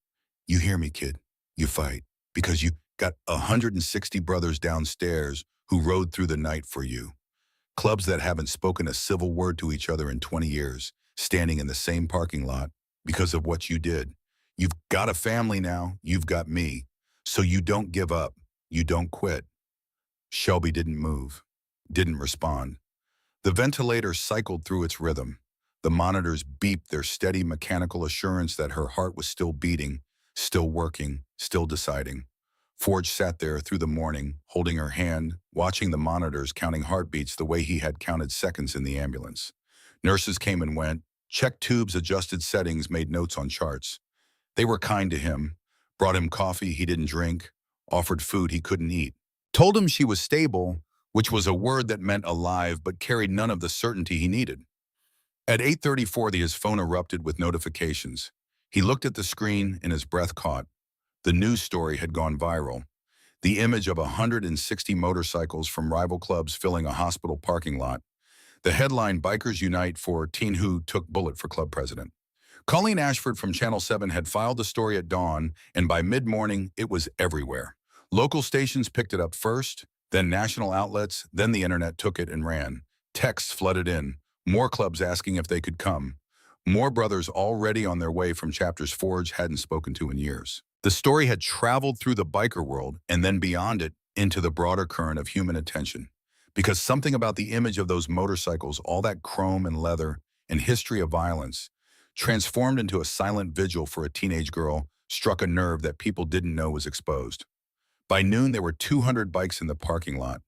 Speaker 1: "You hear me, kid? You fight. Because you got 160 brothers downstairs who rode through the night for you. Clubs that haven't spoken a civil word to each other in 20 years, standing in the same parking lot because of what you did. You've got a family now, you've got me. So you don't give up, you don't quit." Shelby didn't move, didn't respond. The ventilator cycled through its rhythm. The monitors beeped their steady mechanical assurance that her heart was still beating, still working, still deciding. Forge sat there through the morning, holding her hand, watching the monitors, counting heartbeats the way he had counted seconds in the ambulance. Nurses came and went, checked tubes, adjusted settings, made notes on charts. They were kind to him, brought him coffee he didn't drink, offered food he couldn't eat, told him she was stable, which was a word that meant alive but carried none of the certainty he needed. At 8:34, his phone erupted with notifications. He looked at the screen and his breath caught. The news story had gone viral. The image of 160 motorcycles from rival clubs filling a hospital parking lot. The headline, "Bikers Unite for Teen Who Took Bullet for Club President." Colleen Ashford from Channel 7 had filed the story at dawn, and by mid-morning, it was everywhere. Local stations picked it up first, then national outlets, then the internet took it and ran. Texts flooded in, more clubs asking if they could come. More brothers already on their way from chapters Forge hadn't spoken to in years. The story had traveled through the biker world and then beyond it into the broader current of human attention. Because something about the image of those motorcycles, all that chrome and leather and history of violence, transformed into a silent vigil for a teenage girl, struck a nerve that people didn't know was exposed. By noon, there were 200 bikes in the parking lot.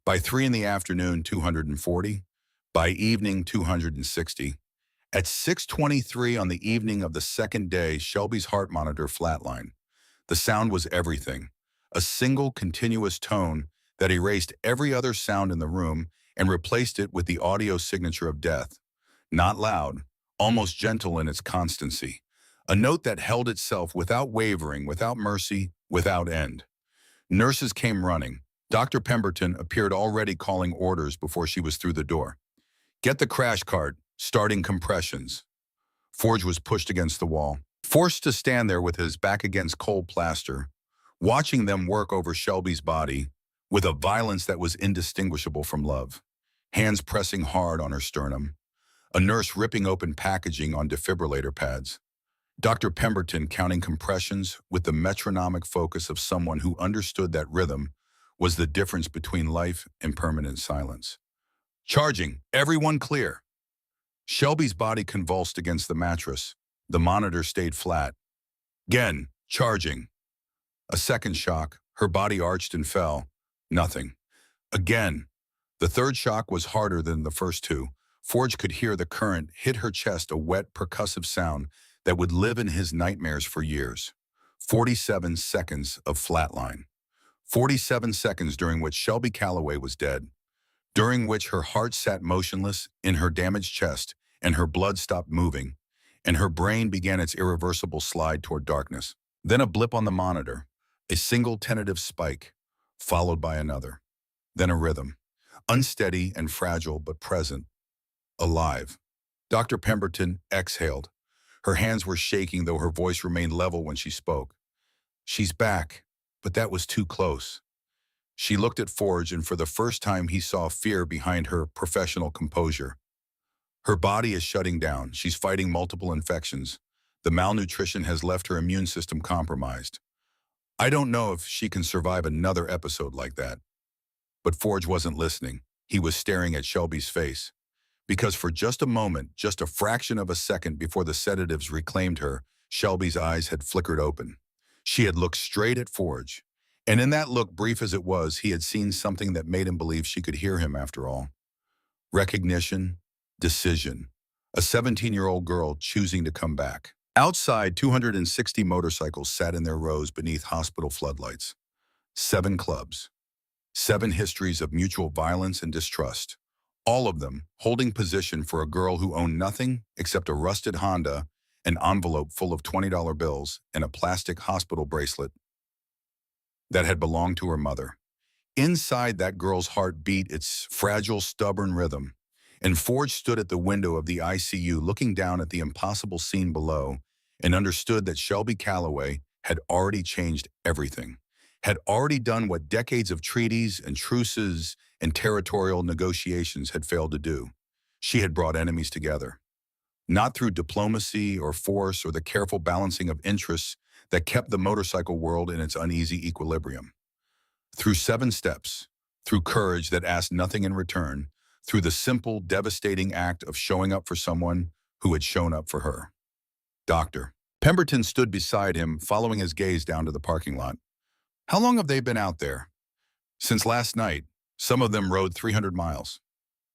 Speaker 1: By 3 in the afternoon, 240. By evening, 260. At 6:23 on the evening of the second day, Shelby's heart monitor flatlined. The sound was everything. A single continuous tone that erased every other sound in the room and replaced it with the audio signature of death. Not loud, almost gentle in its constancy. A note that held itself without wavering, without mercy, without end. Nurses came running. Dr. Pemberton appeared already calling orders before she was through the door. "Get the crash cart, starting compressions." Forge was pushed against the wall, forced to stand there with his back against cold plaster, watching them work over Shelby's body with a violence that was indistinguishable from love. Hands pressing hard on her sternum. A nurse ripping open packaging on defibrillator pads. Dr. Pemberton counting compressions with the metronomic focus of someone who understood that rhythm was the difference between life and permanent silence. "Charging, everyone clear." Shelby's body convulsed against the mattress. The monitor stayed flat. Again, charging. A second shock, her body arched and fell. Nothing. Again. The third shock was harder than the first two. Forge could hear the current hit her chest, a wet, percussive sound that would live in his nightmares for years. 47 seconds of flatline. 47 seconds during which Shelby Calloway was dead. During which her heart sat motionless in her damaged chest and her blood stopped moving, and her brain began its irreversible slide toward darkness. Then a blip on the monitor, a single tentative spike, followed by another. Then a rhythm, unsteady and fragile but present, alive. Dr. Pemberton exhaled. Her hands were shaking, though her voice remained level when she spoke. "She's back, but that was too close." She looked at Forge, and for the first time he saw fear behind her professional composure. Her body is shutting down. She's fighting multiple infections. The malnutrition has left her immune system compromised. "I don't know if she can survive another episode like that." But Forge wasn't listening. He was staring at Shelby's face. Because for just a moment, just a fraction of a second before the sedatives reclaimed her, Shelby's eyes had flickered open. She had looked straight at Forge. And in that look, brief as it was, he had seen something that made him believe she could hear him after all. Recognition, decision, a 17-year-old girl choosing to come back. Outside, 260 motorcycles sat in their rows beneath hospital floodlights. 7 clubs. 7 histories of mutual violence and distrust. All of them holding position for a girl who owned nothing except a rusted Honda, an envelope full of $20 bills, and a plastic hospital bracelet that had belonged to her mother. Inside, that girl's heart beat its fragile, stubborn rhythm, and Forge stood at the window of the ICU looking down at the impossible scene below and understood that Shelby Calloway had already changed everything, had already done what decades of treaties and truces and territorial negotiations had failed to do. She had brought enemies together, not through diplomacy or force or the careful balancing of interests that kept the motorcycle world in its uneasy equilibrium. Through 7 steps, through courage that asked nothing in return, through the simple, devastating act of showing up for someone who had shown up for her. Doctor Pemberton stood beside him, following his gaze down to the parking lot. How long have they been out there? Since last night. Some of them rode 300 miles.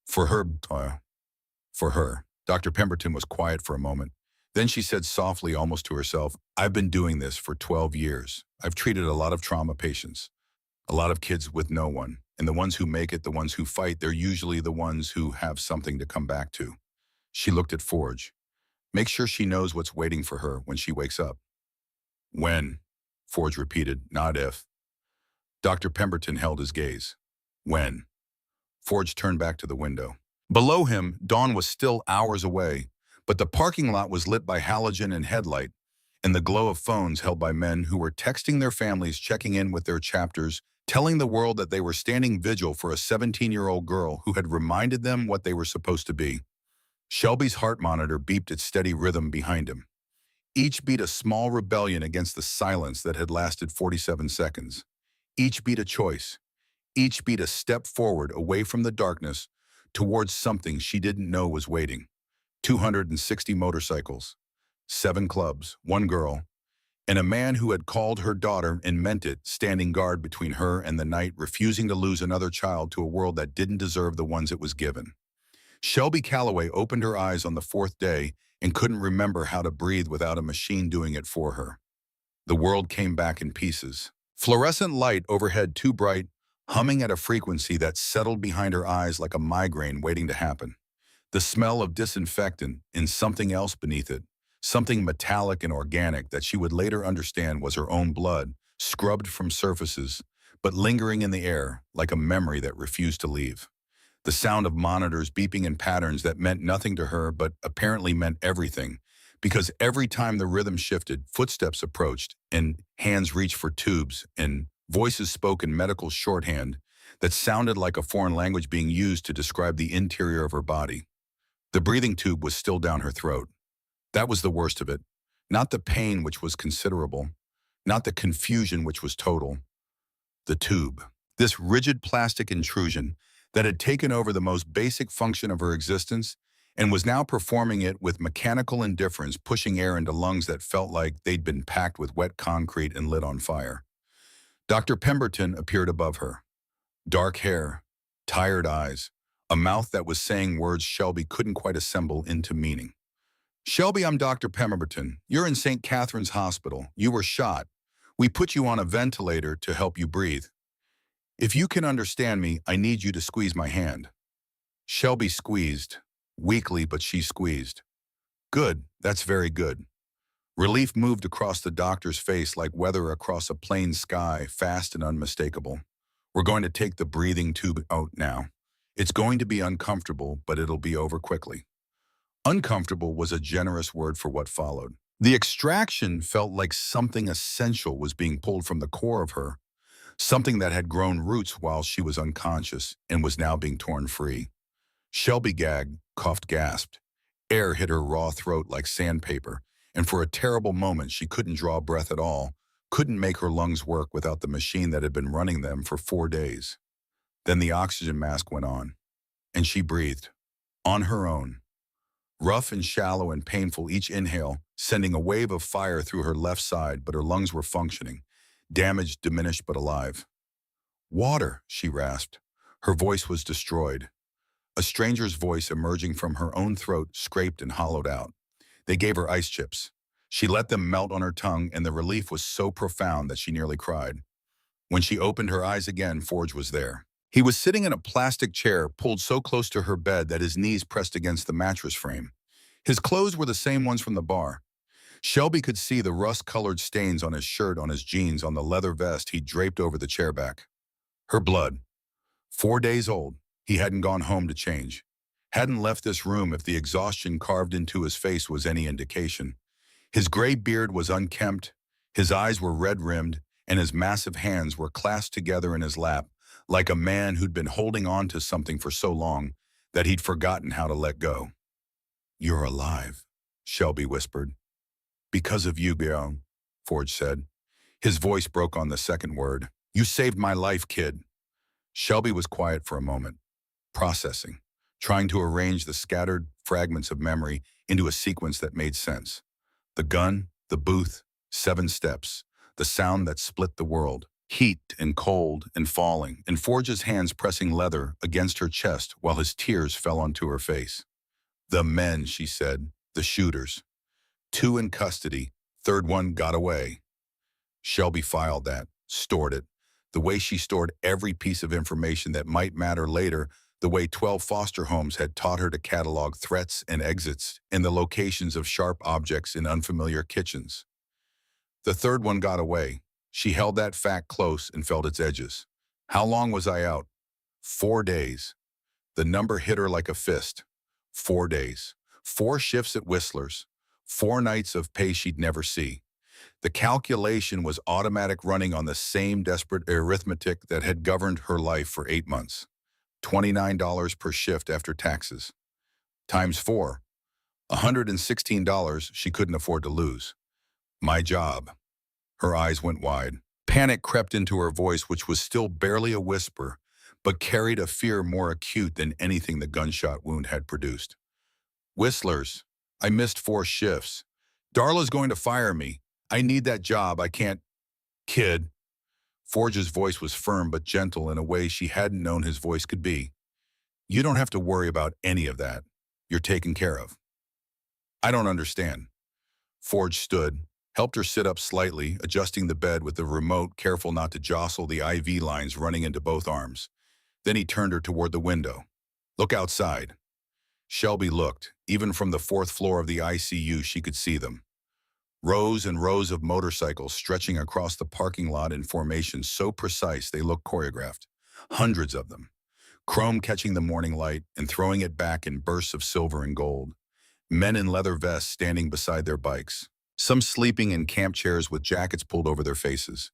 Speaker 1: For her. Dr. Pemberton was quiet for a moment. Then she said softly, almost to herself, I've been doing this for 12 years. I've treated a lot of trauma patients. A lot of kids with no one, and the ones who make it, the ones who fight, they're usually the ones who have something to come back to. She looked at Forge. Make sure she knows what's waiting for her when she wakes up. When? Forge repeated, not if. Dr. Pemberton held his gaze. When? Forge turned back to the window. Below him, dawn was still hours away, but the parking lot was lit by halogen and headlight, and the glow of phones held by men who were texting their families, checking in with their chapters, telling the world that they were standing vigil for a 17-year-old girl who had reminded them what they were supposed to be. Shelby's heart monitor beeped its steady rhythm behind him. Each beat a small rebellion against the silence that had lasted 47 seconds. Each beat a choice. Each beat a step forward away from the darkness towards something she didn't know was waiting. 260 motorcycles, 7 clubs, 1 girl, and a man who had called her daughter and meant it, standing guard between her and the night, refusing to lose another child to a world that didn't deserve the ones it was given. Shelby Calloway opened her eyes on the 4th day and couldn't remember how to breathe without a machine doing it for her. The world came back in pieces. Fluorescent light overhead too bright, humming at a frequency that settled behind her eyes like a migraine waiting to happen. The smell of disinfectant and something else beneath it, something metallic and organic that she would later understand was her own blood, scrubbed from surfaces, but lingering in the air like a memory that refused to leave. The sound of monitors beeping in patterns that meant nothing to her but apparently meant everything, because every time the rhythm shifted, footsteps approached and hands reached for tubes and voices spoke in medical shorthand that sounded like a foreign language being used to describe the interior of her body. The breathing tube was still down her throat. That was the worst of it. Not the pain, which was considerable. Not the confusion, which was total. The tube. This rigid plastic intrusion that had taken over the most basic function of her existence and was now performing it with mechanical indifference, pushing air into lungs that felt like they'd been packed with wet concrete and lit on fire. Dr. Pemberton appeared above her. Dark hair, tired eyes, a mouth that was saying words Shelby couldn't quite assemble into meaning. Shelby, I'm Dr. Pemberton. You're in St. Catherine's Hospital. You were shot. We put you on a ventilator to help you breathe. If you can understand me, I need you to squeeze my hand. Shelby squeezed. Weakly, but she squeezed. Good, that's very good. Relief moved across the doctor's face like weather across a plain sky, fast and unmistakable. We're going to take the breathing tube out now. It's going to be uncomfortable, but it'll be over quickly. Uncomfortable was a generous word for what followed. The extraction felt like something essential was being pulled from the core of her, something that had grown roots while she was unconscious and was now being torn free. Shelby gagged, coughed, gasped. Air hit her raw throat like sandpaper, and for a terrible moment she couldn't draw breath at all, couldn't make her lungs work without the machine that had been running them for 4 days. Then the oxygen mask went on, and she breathed, on her own. Rough and shallow and painful each inhale, sending a wave of fire through her left side, but her lungs were functioning, damaged, diminished, but alive. Water, she rasped. Her voice was destroyed. A stranger's voice emerging from her own throat scraped and hollowed out. They gave her ice chips. She let them melt on her tongue, and the relief was so profound that she nearly cried. When she opened her eyes again, Forge was there. He was sitting in a plastic chair pulled so close to her bed that his knees pressed against the mattress frame. His clothes were the same ones from the bar. Shelby could see the rust-colored stains on his shirt, on his jeans, on the leather vest he draped over the chair back. Her blood. 4 days old. He hadn't gone home to change. Hadn't left this room if the exhaustion carved into his face was any indication. His gray beard was unkempt, his eyes were red-rimmed, and his massive hands were clasped together in his lap, like a man who'd been holding on to something for so long that he'd forgotten how to let go. "You're alive," Shelby whispered. "Because of you, Bion," Forge said. His voice broke on the second word. "You saved my life, kid." Shelby was quiet for a moment, processing, trying to arrange the scattered fragments of memory into a sequence that made sense. The gun, the booth, 7 steps, the sound that split the world, heat and cold and falling, and Forge's hands pressing leather against her chest while his tears fell onto her face. "The men," she said, "the shooters. 2 in custody, third one got away." Shelby filed that, stored it, the way she stored every piece of information that might matter later, the way 12 foster homes had taught her to catalog threats and exits and the locations of sharp objects in unfamiliar kitchens. The third one got away. She held that fact close and felt its edges. "How long was I out?" 4 days. The number hit her like a fist. 4 days. 4 shifts at Whistler's. 4 nights of pay she'd never see. The calculation was automatic, running on the same desperate arithmetic that had governed her life for 8 months. $29 per shift after taxes. Times 4. $116 she couldn't afford to lose. My job. Her eyes went wide. Panic crept into her voice, which was still barely a whisper, but carried a fear more acute than anything the gunshot wound had produced. "Whistler's. I missed 4 shifts. Darla's going to fire me. I need that job. I can't." "Kid." Forge's voice was firm but gentle in a way she hadn't known his voice could be. "You don't have to worry about any of that. You're taken care of." "I don't understand." Forge stood, helped her sit up slightly, adjusting the bed with the remote, careful not to jostle the IV lines running into both arms. Then he turned her toward the window. "Look outside." Shelby looked. Even from the 4th floor of the ICU, she could see them. Rows and rows of motorcycles stretching across the parking lot in formation so precise they looked choreographed. Hundreds of them. Chrome catching the morning light and throwing it back in bursts of silver and gold. Men in leather vests standing beside their bikes. Some sleeping in camp chairs with jackets pulled over their faces.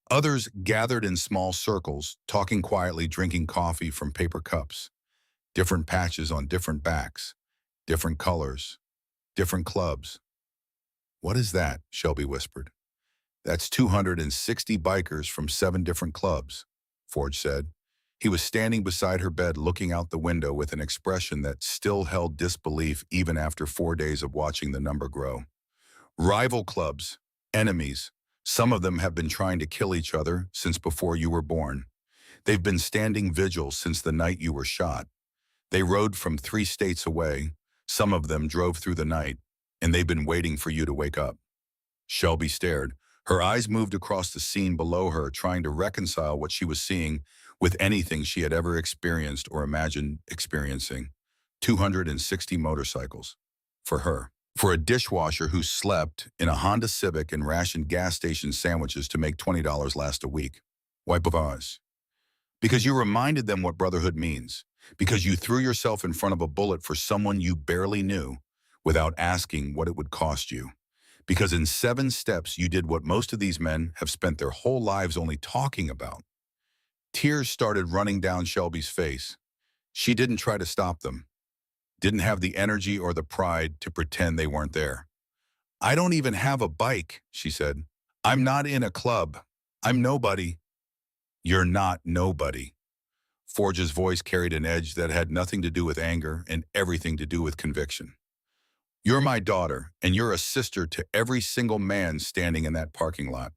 Speaker 1: Others gathered in small circles, talking quietly, drinking coffee from paper cups. Different patches on different backs. Different colors. Different clubs. "What is that?" Shelby whispered. "That's 260 bikers from 7 different clubs," Forge said. He was standing beside her bed, looking out the window with an expression that still held disbelief even after 4 days of watching the number grow. "Rival clubs, enemies. Some of them have been trying to kill each other since before you were born. They've been standing vigil since the night you were shot. They rode from 3 states away. Some of them drove through the night, and they've been waiting for you to wake up." Shelby stared. Her eyes moved across the scene below her, trying to reconcile what she was seeing with anything she had ever experienced or imagined experiencing. 260 motorcycles. For her. For a dishwasher who slept in a Honda Civic and rationed gas station sandwiches to make $20 last a week. Why because? Because you reminded them what brotherhood means. Because you threw yourself in front of a bullet for someone you barely knew without asking what it would cost you. Because in 7 steps you did what most of these men have spent their whole lives only talking about. Tears started running down Shelby's face. She didn't try to stop them. Didn't have the energy or the pride to pretend they weren't there. "I don't even have a bike," she said. "I'm not in a club. I'm nobody." "You're not nobody." Forge's voice carried an edge that had nothing to do with anger and everything to do with conviction. "You're my daughter, and you're a sister to every single man standing in that parking lot."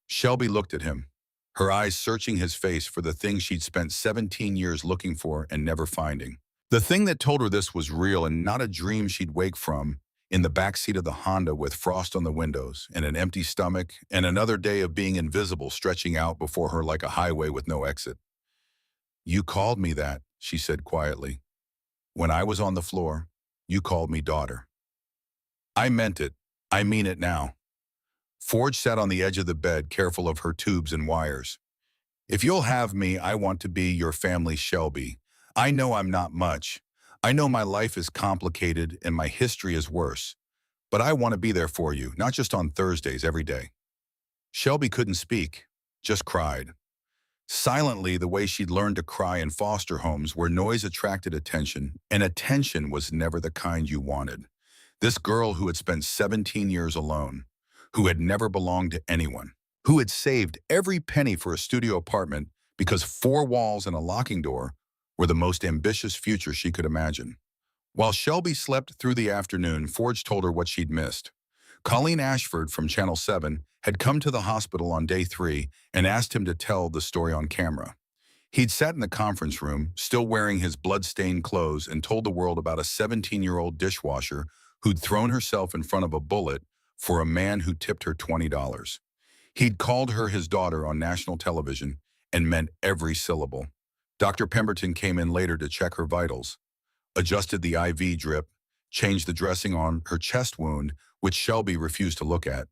Speaker 1: Shelby looked at him, her eyes searching his face for the thing she'd spent 17 years looking for and never finding. The thing that told her this was real and not a dream she'd wake from, in the backseat of the Honda with frost on the windows and an empty stomach and another day of being invisible stretching out before her like a highway with no exit. "You called me that," she said quietly. "When I was on the floor, you called me daughter." "I meant it. I mean it now." Forge sat on the edge of the bed, careful of her tubes and wires. "If you'll have me, I want to be your family Shelby. I know I'm not much. I know my life is complicated and my history is worse. But I want to be there for you, not just on Thursdays, every day." Shelby couldn't speak, just cried. Silently, the way she'd learned to cry in foster homes where noise attracted attention, and attention was never the kind you wanted. This girl who had spent 17 years alone, who had never belonged to anyone, who had saved every penny for a studio apartment because 4 walls and a locking door were the most ambitious future she could imagine. While Shelby slept through the afternoon, Forge told her what she'd missed. Colleen Ashford from Channel 7 had come to the hospital on day 3 and asked him to tell the story on camera. He'd sat in the conference room, still wearing his blood-stained clothes, and told the world about a 17-year-old dishwasher who'd thrown herself in front of a bullet for a man who tipped her $20. He'd called her his daughter on national television and meant every syllable. Dr. Pemberton came in later to check her vitals, adjusted the IV drip, changed the dressing on her chest wound, which Shelby refused to look at,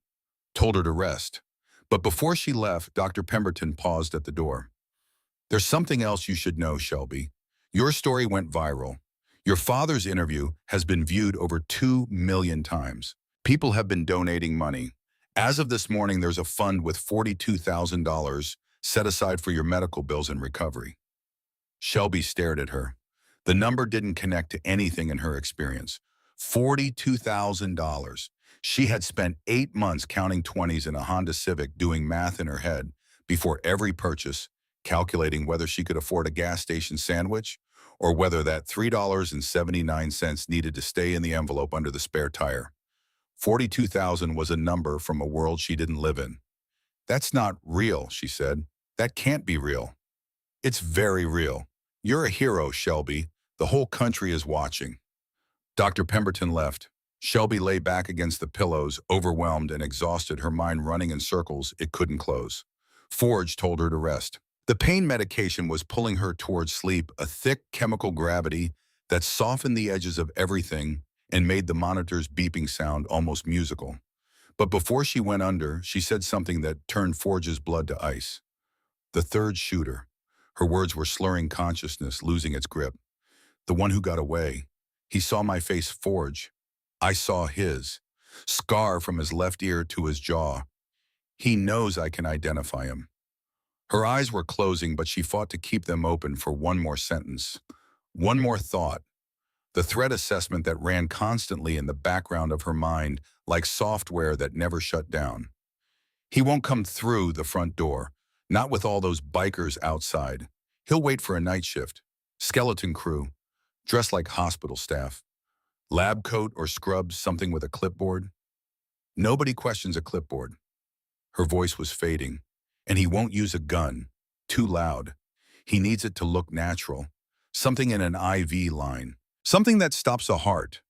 Speaker 1: told her to rest. But before she left, Dr. Pemberton paused at the door. "There's something else you should know, Shelby. Your story went viral. Your father's interview has been viewed over 2 million times. People have been donating money. As of this morning, there's a fund with $42,000 set aside for your medical bills and recovery." Shelby stared at her. The number didn't connect to anything in her experience. $42,000. She had spent 8 months counting 20s in a Honda Civic, doing math in her head before every purchase, calculating whether she could afford a gas station sandwich or whether that $3.79 needed to stay in the envelope under the spare tire. 42,000 was a number from a world she didn't live in. "That's not real," she said. "That can't be real." "It's very real. You're a hero, Shelby. The whole country is watching." Dr. Pemberton left. Shelby lay back against the pillows, overwhelmed and exhausted, her mind running in circles it couldn't close. Forge told her to rest. The pain medication was pulling her towards sleep, a thick chemical gravity that softened the edges of everything and made the monitor's beeping sound almost musical. But before she went under, she said something that turned Forge's blood to ice. "The third shooter." Her words were slurring consciousness, losing its grip. "The one who got away. He saw my face, Forge. I saw his. Scar from his left ear to his jaw. He knows I can identify him." Her eyes were closing, but she fought to keep them open for one more sentence. One more thought. The threat assessment that ran constantly in the background of her mind, like software that never shut down. "He won't come through the front door. Not with all those bikers outside. He'll wait for a night shift. Skeleton crew. Dressed like hospital staff. Lab coat or scrubs, something with a clipboard. Nobody questions a clipboard." Her voice was fading. "And he won't use a gun. Too loud. He needs it to look natural. Something in an IV line. Something that stops a heart."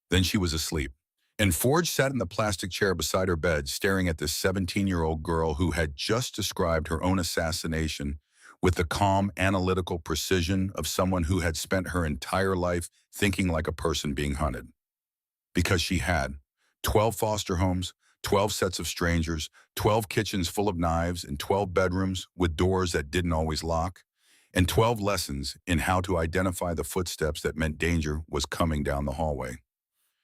Speaker 1: Then she was asleep. And Forge sat in the plastic chair beside her bed, staring at this 17-year-old girl who had just described her own assassination with the calm, analytical precision of someone who had spent her entire life thinking like a person being hunted. Because she had 12 foster homes, 12 sets of strangers, 12 kitchens full of knives, and 12 bedrooms with doors that didn't always lock, and 12 lessons in how to identify the footsteps that meant danger was coming down the hallway.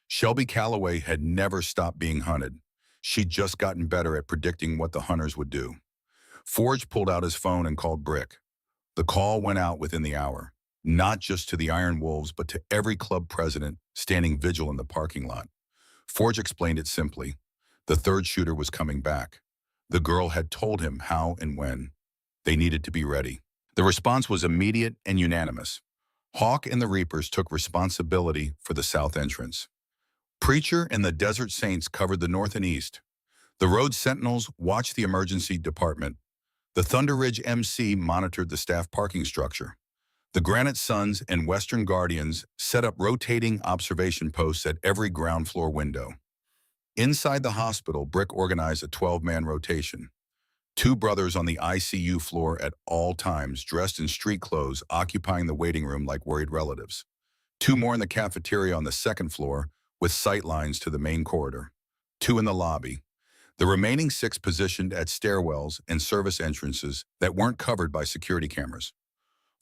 Speaker 1: Shelby Calloway had never stopped being hunted. She'd just gotten better at predicting what the hunters would do. Forge pulled out his phone and called Brick. The call went out within the hour, not just to the Iron Wolves, but to every club president standing vigil in the parking lot. Forge explained it simply. The third shooter was coming back. The girl had told him how and when. They needed to be ready. The response was immediate and unanimous. Hawk and the Reapers took responsibility for the south entrance. Preacher and the Desert Saints covered the north and east. The Road Sentinels watched the emergency department. The Thunder Ridge MC monitored the staff parking structure. The Granite Suns and Western Guardians set up rotating observation posts at every ground floor window. Inside the hospital, Brick organized a 12-man rotation. Two brothers on the ICU floor at all times, dressed in street clothes, occupying the waiting room like worried relatives. Two more in the cafeteria on the second floor, with sight lines to the main corridor. Two in the lobby. The remaining 6 positioned at stairwells and service entrances that weren't covered by security cameras.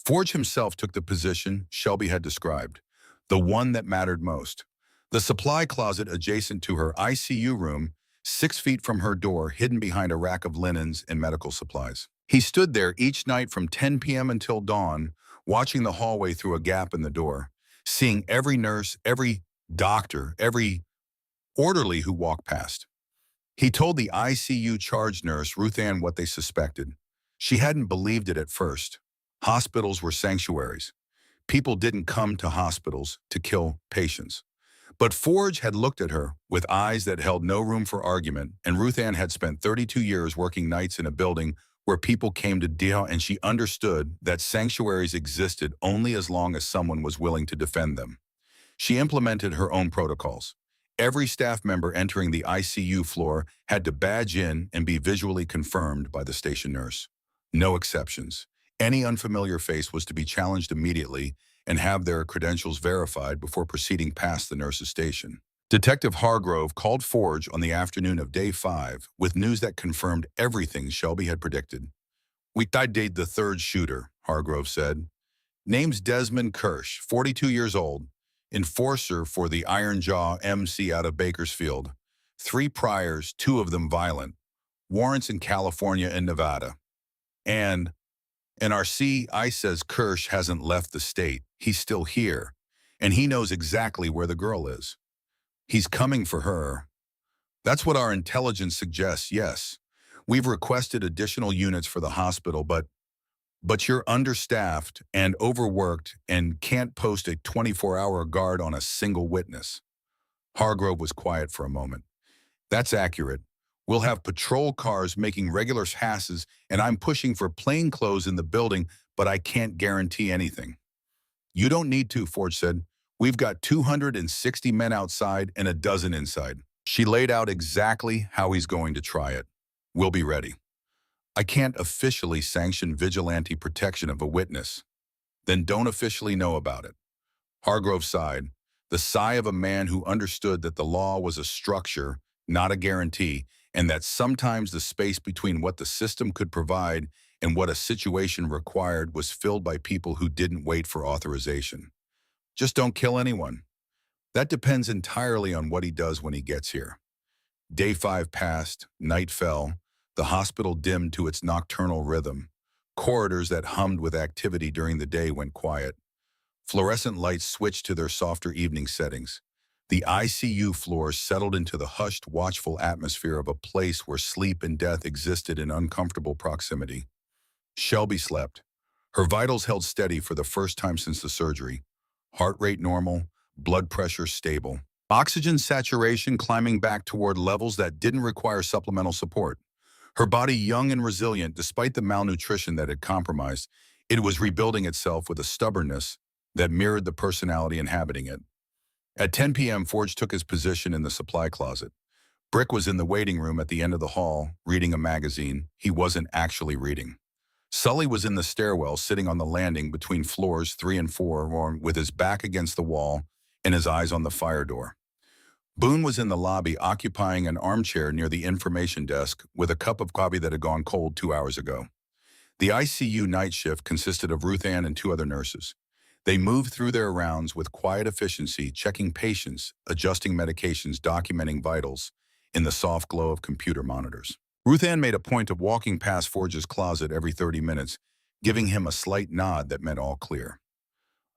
Speaker 1: Forge himself took the position Shelby had described, the one that mattered most. The supply closet adjacent to her ICU room, 6 feet from her door, hidden behind a rack of linens and medical supplies. He stood there each night from 10 p.m. until dawn, watching the hallway through a gap in the door, seeing every nurse, every doctor, every orderly who walked past. He told the ICU charge nurse, Ruth Anne, what they suspected. She hadn't believed it at first. Hospitals were sanctuaries. People didn't come to hospitals to kill patients. But Forge had looked at her with eyes that held no room for argument, and Ruth Anne had spent 32 years working nights in a building where people came to deal, and she understood that sanctuaries existed only as long as someone was willing to defend them. She implemented her own protocols. Every staff member entering the ICU floor had to badge in and be visually confirmed by the station nurse. No exceptions. Any unfamiliar face was to be challenged immediately and have their credentials verified before proceeding past the nurse's station. Detective Hargrove called Forge on the afternoon of day 5 with news that confirmed everything Shelby had predicted. "We identified the third shooter," Hargrove said. "Name's Desmond Kersh, 42 years old, enforcer for the Iron Jaw MC out of Bakersfield. 3 priors, 2 of them violent. Warrants in California and Nevada. And NRC, I says Kersh hasn't left the state. He's still here. And he knows exactly where the girl is. He's coming for her. That's what our intelligence suggests, yes. We've requested additional units for the hospital, but you're understaffed and overworked and can't post a 24-hour guard on a single witness." Hargrove was quiet for a moment. "That's accurate. We'll have patrol cars making regular passes, and I'm pushing for plainclothes in the building, but I can't guarantee anything." "You don't need to," Forge said. "We've got 260 men outside and a dozen inside." She laid out exactly how he's going to try it. "We'll be ready." "I can't officially sanction vigilante protection of a witness." "Then don't officially know about it." Hargrove sighed, the sigh of a man who understood that the law was a structure, not a guarantee, and that sometimes the space between what the system could provide and what a situation required was filled by people who didn't wait for authorization. "Just don't kill anyone." "That depends entirely on what he does when he gets here." Day 5 passed, night fell, the hospital dimmed to its nocturnal rhythm. Corridors that hummed with activity during the day went quiet. Fluorescent lights switched to their softer evening settings. The ICU floor settled into the hushed, watchful atmosphere of a place where sleep and death existed in uncomfortable proximity. Shelby slept. Her vitals held steady for the first time since the surgery. Heart rate normal, blood pressure stable. Oxygen saturation climbing back toward levels that didn't require supplemental support. Her body young and resilient despite the malnutrition that had compromised, it was rebuilding itself with a stubbornness that mirrored the personality inhabiting it. At 10 p.m., Forge took his position in the supply closet. Brick was in the waiting room at the end of the hall, reading a magazine. He wasn't actually reading. Sully was in the stairwell, sitting on the landing between floors 3 and 4, with his back against the wall and his eyes on the fire door. Boone was in the lobby, occupying an armchair near the information desk with a cup of coffee that had gone cold 2 hours ago. The ICU night shift consisted of Ruth Anne and 2 other nurses. They moved through their rounds with quiet efficiency, checking patients, adjusting medications, documenting vitals in the soft glow of computer monitors. Ruth Anne made a point of walking past Forge's closet every 30 minutes, giving him a slight nod that meant all clear.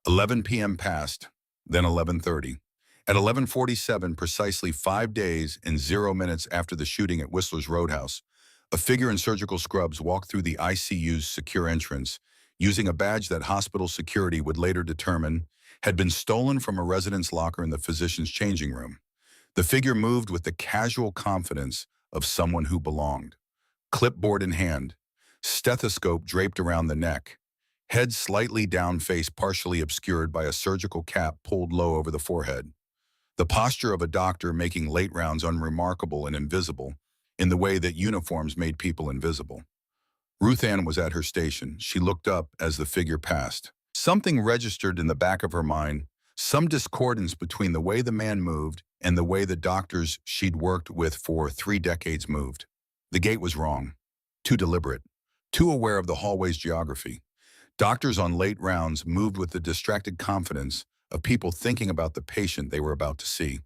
Speaker 1: 11 p.m. passed, then 11:30. At 11:47, precisely 5 days and 0 minutes after the shooting at Whistler's Roadhouse, a figure in surgical scrubs walked through the ICU's secure entrance, using a badge that hospital security would later determine had been stolen from a resident's locker in the physician's changing room. The figure moved with the casual confidence of someone who belonged. Clipboard in hand, stethoscope draped around the neck, Head slightly down, face partially obscured by a surgical cap pulled low over the forehead. The posture of a doctor making late rounds unremarkable and invisible, in the way that uniforms made people invisible. Ruth Anne was at her station. She looked up as the figure passed. Something registered in the back of her mind, some discordance between the way the man moved and the way the doctors she'd worked with for 3 decades moved. The gait was wrong, too deliberate, too aware of the hallway's geography. Doctors on late rounds moved with the distracted confidence of people thinking about the patient they were about to see.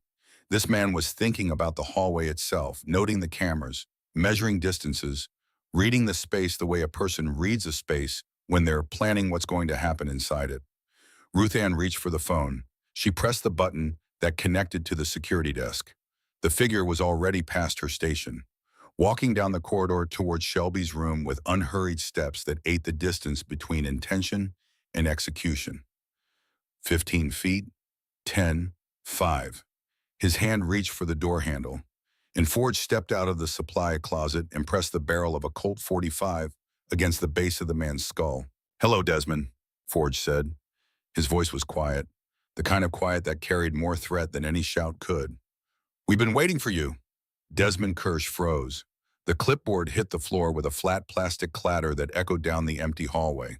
Speaker 1: This man was thinking about the hallway itself, noting the cameras, measuring distances, reading the space the way a person reads a space when they're planning what's going to happen inside it. Ruth Anne reached for the phone. She pressed the button that connected to the security desk. The figure was already past her station, walking down the corridor towards Shelby's room with unhurried steps that ate the distance between intention and execution. 15 feet, 10, 5. His hand reached for the door handle, and Forge stepped out of the supply closet and pressed the barrel of a Colt 45 against the base of the man's skull. "Hello, Desmond," Forge said. His voice was quiet, the kind of quiet that carried more threat than any shout could. "We've been waiting for you." Desmond Kersh froze. The clipboard hit the floor with a flat plastic clatter that echoed down the empty hallway.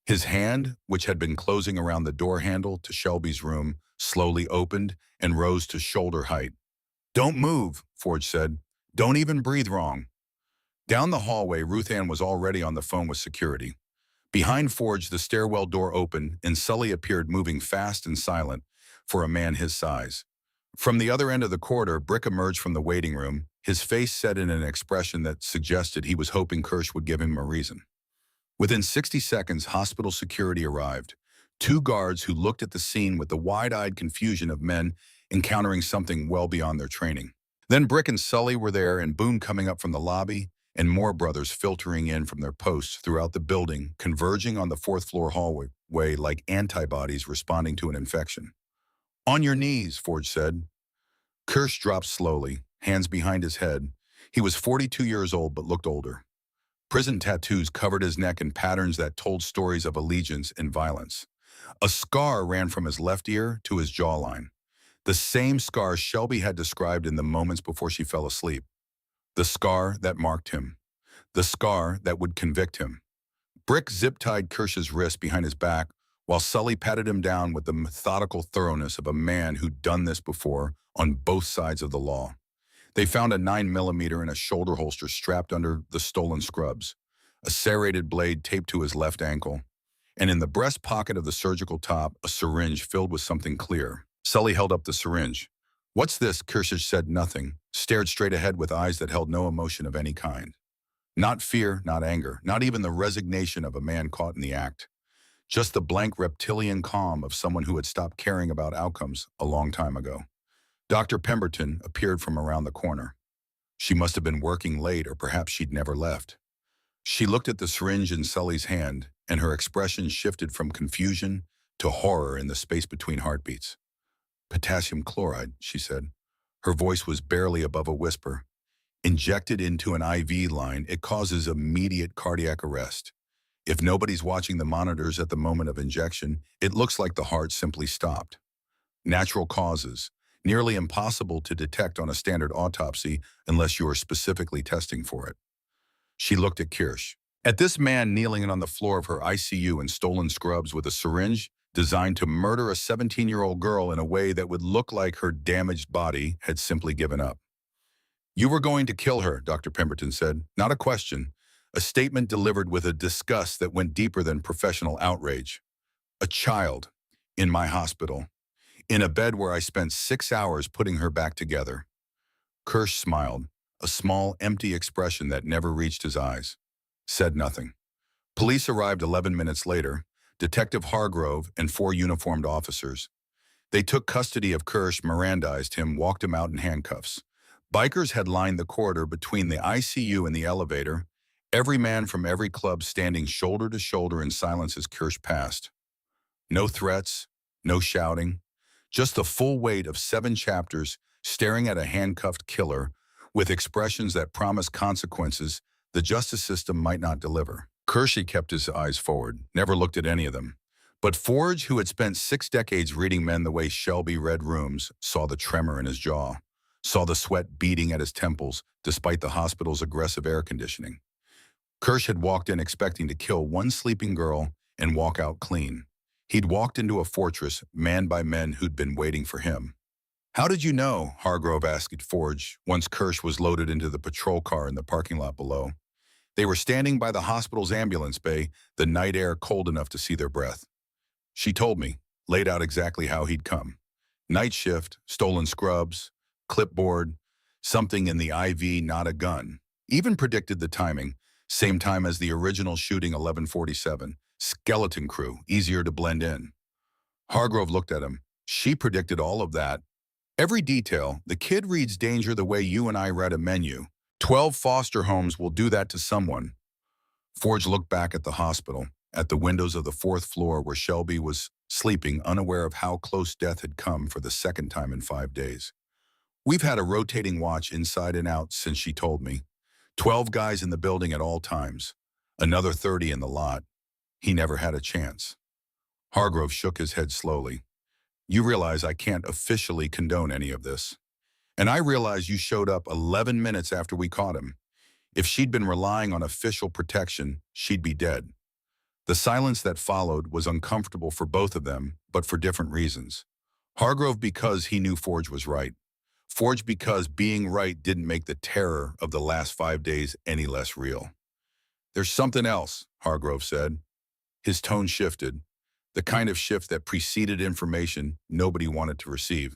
Speaker 1: His hand, which had been closing around the door handle to Shelby's room, slowly opened and rose to shoulder height. "Don't move," Forge said. "Don't even breathe wrong." Down the hallway, Ruth Anne was already on the phone with security. Behind Forge, the stairwell door opened, and Sully appeared, moving fast and silent for a man his size. From the other end of the corridor, Brick emerged from the waiting room, his face set in an expression that suggested he was hoping Kersh would give him a reason. Within 60 seconds, hospital security arrived. 2 guards who looked at the scene with the wide-eyed confusion of men encountering something well beyond their training. Then Brick and Sully were there, and Boone coming up from the lobby, and more brothers filtering in from their posts throughout the building, converging on the 4th-floor hallway like antibodies responding to an infection. "On your knees," Forge said. Kersh dropped slowly, hands behind his head. He was 42 years old but looked older. Prison tattoos covered his neck in patterns that told stories of allegiance and violence. A scar ran from his left ear to his jawline, the same scar Shelby had described in the moments before she fell asleep. The scar that marked him. The scar that would convict him. Brick zip-tied Kersh's wrist behind his back, while Sully patted him down with the methodical thoroughness of a man who'd done this before on both sides of the law. They found a 9mm in a shoulder holster strapped under the stolen scrubs, a serrated blade taped to his left ankle, and in the breast pocket of the surgical top, a syringe filled with something clear. Sully held up the syringe. "What's this?" Kersh said nothing, stared straight ahead with eyes that held no emotion of any kind. Not fear, not anger, not even the resignation of a man caught in the act. Just the blank reptilian calm of someone who had stopped caring about outcomes a long time ago. Dr. Pemberton appeared from around the corner. She must have been working late, or perhaps she'd never left. She looked at the syringe in Sully's hand, and her expression shifted from confusion to horror in the space between heartbeats. "Potassium chloride," she said. Her voice was barely above a whisper. "Injected into an IV line, it causes immediate cardiac arrest. If nobody's watching the monitors at the moment of injection, it looks like the heart simply stopped. Natural causes, nearly impossible to detect on a standard autopsy unless you are specifically testing for it." She looked at Kersh. At this man kneeling on the floor of her ICU in stolen scrubs with a syringe designed to murder a 17-year-old girl in a way that would look like her damaged body had simply given up. "You were going to kill her," Dr. Pemberton said. Not a question. A statement delivered with a disgust that went deeper than professional outrage. "A child. In my hospital. In a bed where I spent 6 hours putting her back together." Kersh smiled, a small, empty expression that never reached his eyes. Said nothing. Police arrived 11 minutes later, Detective Hargrove and 4 uniformed officers. They took custody of Kersh, Mirandized him, walked him out in handcuffs. Bikers had lined the corridor between the ICU and the elevator, every man from every club standing shoulder to shoulder in silence as Kersh passed. No threats, no shouting, just the full weight of 7 chapters staring at a handcuffed killer with expressions that promised consequences the justice system might not deliver. Kersh kept his eyes forward, never looked at any of them. But Forge, who had spent 6 decades reading men the way Shelby read rooms, saw the tremor in his jaw, saw the sweat beating at his temples despite the hospital's aggressive air conditioning. Kersh had walked in expecting to kill one sleeping girl and walk out clean. He'd walked into a fortress manned by men who'd been waiting for him. "How did you know?" Hargrove asked Forge once Kersh was loaded into the patrol car in the parking lot below. They were standing by the hospital's ambulance bay, the night air cold enough to see their breath. "She told me," laid out exactly how he'd come. Night shift, stolen scrubs, clipboard, something in the IV, not a gun. Even predicted the timing, same time as the original shooting 11:47. Skeleton crew, easier to blend in. Hargrove looked at him. "She predicted all of that. Every detail. The kid reads danger the way you and I read a menu. 12 foster homes will do that to someone." Forge looked back at the hospital, at the windows of the 4th floor where Shelby was sleeping, unaware of how close death had come for the second time in 5 days. "We've had a rotating watch inside and out since she told me. 12 guys in the building at all times. Another 30 in the lot. He never had a chance." Hargrove shook his head slowly. "You realize I can't officially condone any of this. And I realize you showed up 11 minutes after we caught him. If she'd been relying on official protection, she'd be dead." The silence that followed was uncomfortable for both of them, but for different reasons. Hargrove because he knew Forge was right. Forge because being right didn't make the terror of the last 5 days any less real. "There's something else," Hargrove said. His tone shifted, the kind of shift that preceded information nobody wanted to receive.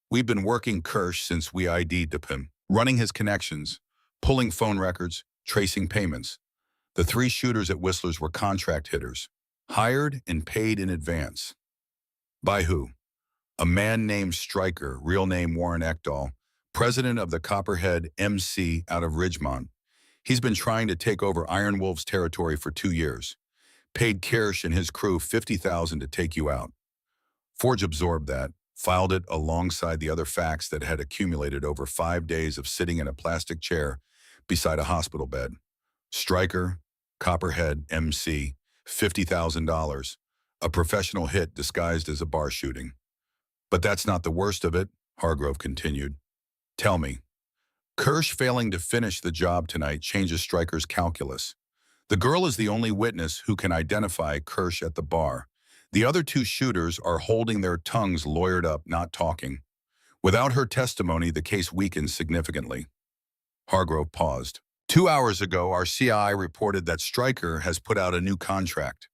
Speaker 1: "We've been working Kersh since we ID'd him, running his connections, pulling phone records, tracing payments. The 3 shooters at Whistler's were contract hitters, hired and paid in advance." "By who?" "A man named Stryker, real name Warren Ekdahl, president of the Copperhead MC out of Ridgemont. He's been trying to take over Iron Wolf's territory for 2 years. Paid Kersh and his crew $50,000 to take you out." Forge absorbed that, filed it alongside the other facts that had accumulated over 5 days of sitting in a plastic chair beside a hospital bed. Stryker, Copperhead, MC, $50,000, a professional hit disguised as a bar shooting. "But that's not the worst of it," Hargrove continued. "Tell me." "Kersh failing to finish the job tonight changes Stryker's calculus. The girl is the only witness who can identify Kersh at the bar. The other 2 shooters are holding their tongues lawyered up, not talking. Without her testimony, the case weakens significantly." Hargrove paused. 2 hours ago, our CI reported that Stryker has put out a new contract.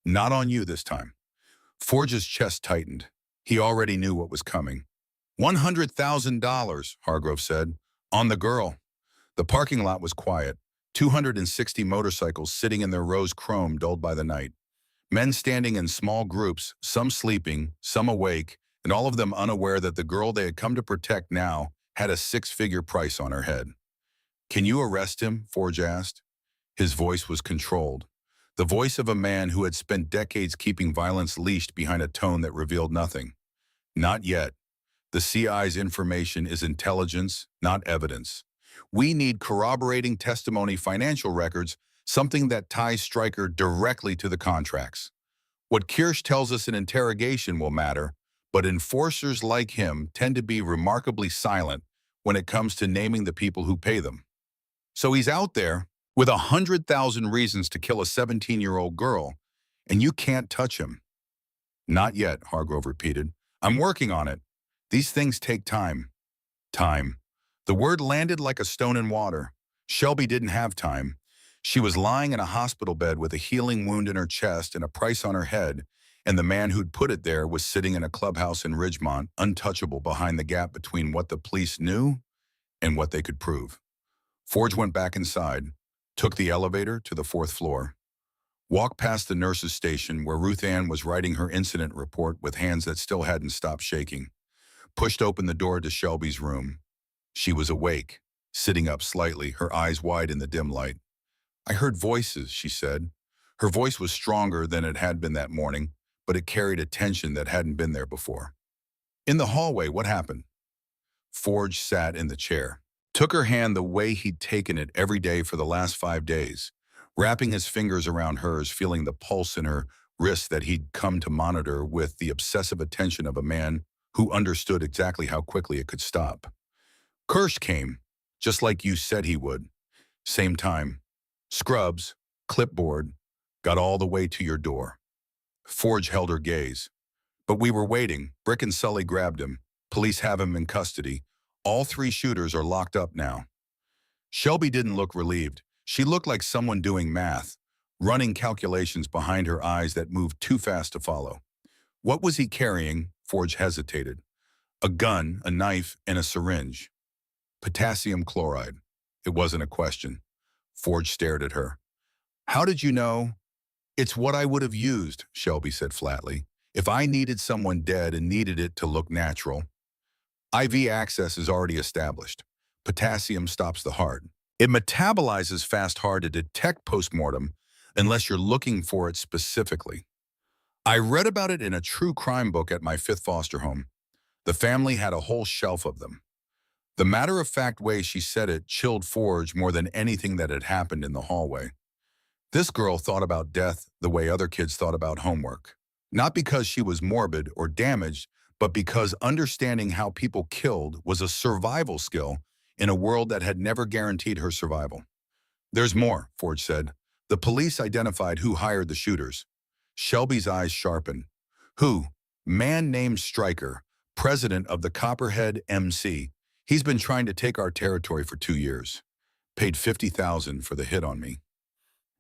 Speaker 1: Not on you this time." Forge's chest tightened. He already knew what was coming. $100,000, Hargrove said, on the girl. The parking lot was quiet. 260 motorcycles sitting in their rose chrome dulled by the night. Men standing in small groups, some sleeping, some awake, and all of them unaware that the girl they had come to protect now had a 6-figure price on her head. "Can you arrest him?" Forge asked. His voice was controlled. The voice of a man who had spent decades keeping violence leashed behind a tone that revealed nothing. "Not yet. The CI's information is intelligence, not evidence. We need corroborating testimony, financial records, something that ties Stryker directly to the contracts. What Kersh tells us in interrogation will matter, but enforcers like him tend to be remarkably silent when it comes to naming the people who pay them. So he's out there with 100,000 reasons to kill a 17-year-old girl, and you can't touch him." "Not yet," Hargrove repeated. "I'm working on it. These things take time." Time. The word landed like a stone in water. Shelby didn't have time. She was lying in a hospital bed with a healing wound in her chest and a price on her head, and the man who'd put it there was sitting in a clubhouse in Ridgemont, untouchable behind the gap between what the police knew and what they could prove. Forge went back inside, took the elevator to the 4th floor, walked past the nurse's station where Ruth Anne was writing her incident report with hands that still hadn't stopped shaking, pushed open the door to Shelby's room. She was awake, sitting up slightly, her eyes wide in the dim light. "I heard voices," she said. Her voice was stronger than it had been that morning, but it carried a tension that hadn't been there before. "In the hallway, what happened?" Forge sat in the chair, took her hand the way he'd taken it every day for the last 5 days. wrapping his fingers around hers, feeling the pulse in her wrist that he'd come to monitor with the obsessive attention of a man who understood exactly how quickly it could stop. Kersh came, just like you said he would. Same time. Scrubs, clipboard, got all the way to your door. Forge held her gaze. But we were waiting. Brick and Sully grabbed him. Police have him in custody. All three shooters are locked up now. Shelby didn't look relieved. She looked like someone doing math, running calculations behind her eyes that moved too fast to follow. What was he carrying? Forge hesitated. A gun, a knife, and a syringe. Potassium chloride. It wasn't a question. Forge stared at her. How did you know? It's what I would have used, Shelby said flatly. If I needed someone dead and needed it to look natural. IV access is already established. Potassium stops the heart. It metabolizes fast hard to detect postmortem unless you're looking for it specifically. I read about it in a true crime book at my 5th foster home. The family had a whole shelf of them. The matter-of-fact way she said it chilled Forge more than anything that had happened in the hallway. This girl thought about death the way other kids thought about homework. Not because she was morbid or damaged, but because understanding how people killed was a survival skill in a world that had never guaranteed her survival. There's more, Forge said. The police identified who hired the shooters. Shelby's eyes sharpened. Who? Man named Stryker, president of the Copperhead MC. He's been trying to take our territory for 2 years. Paid $50,000 for the hit on me.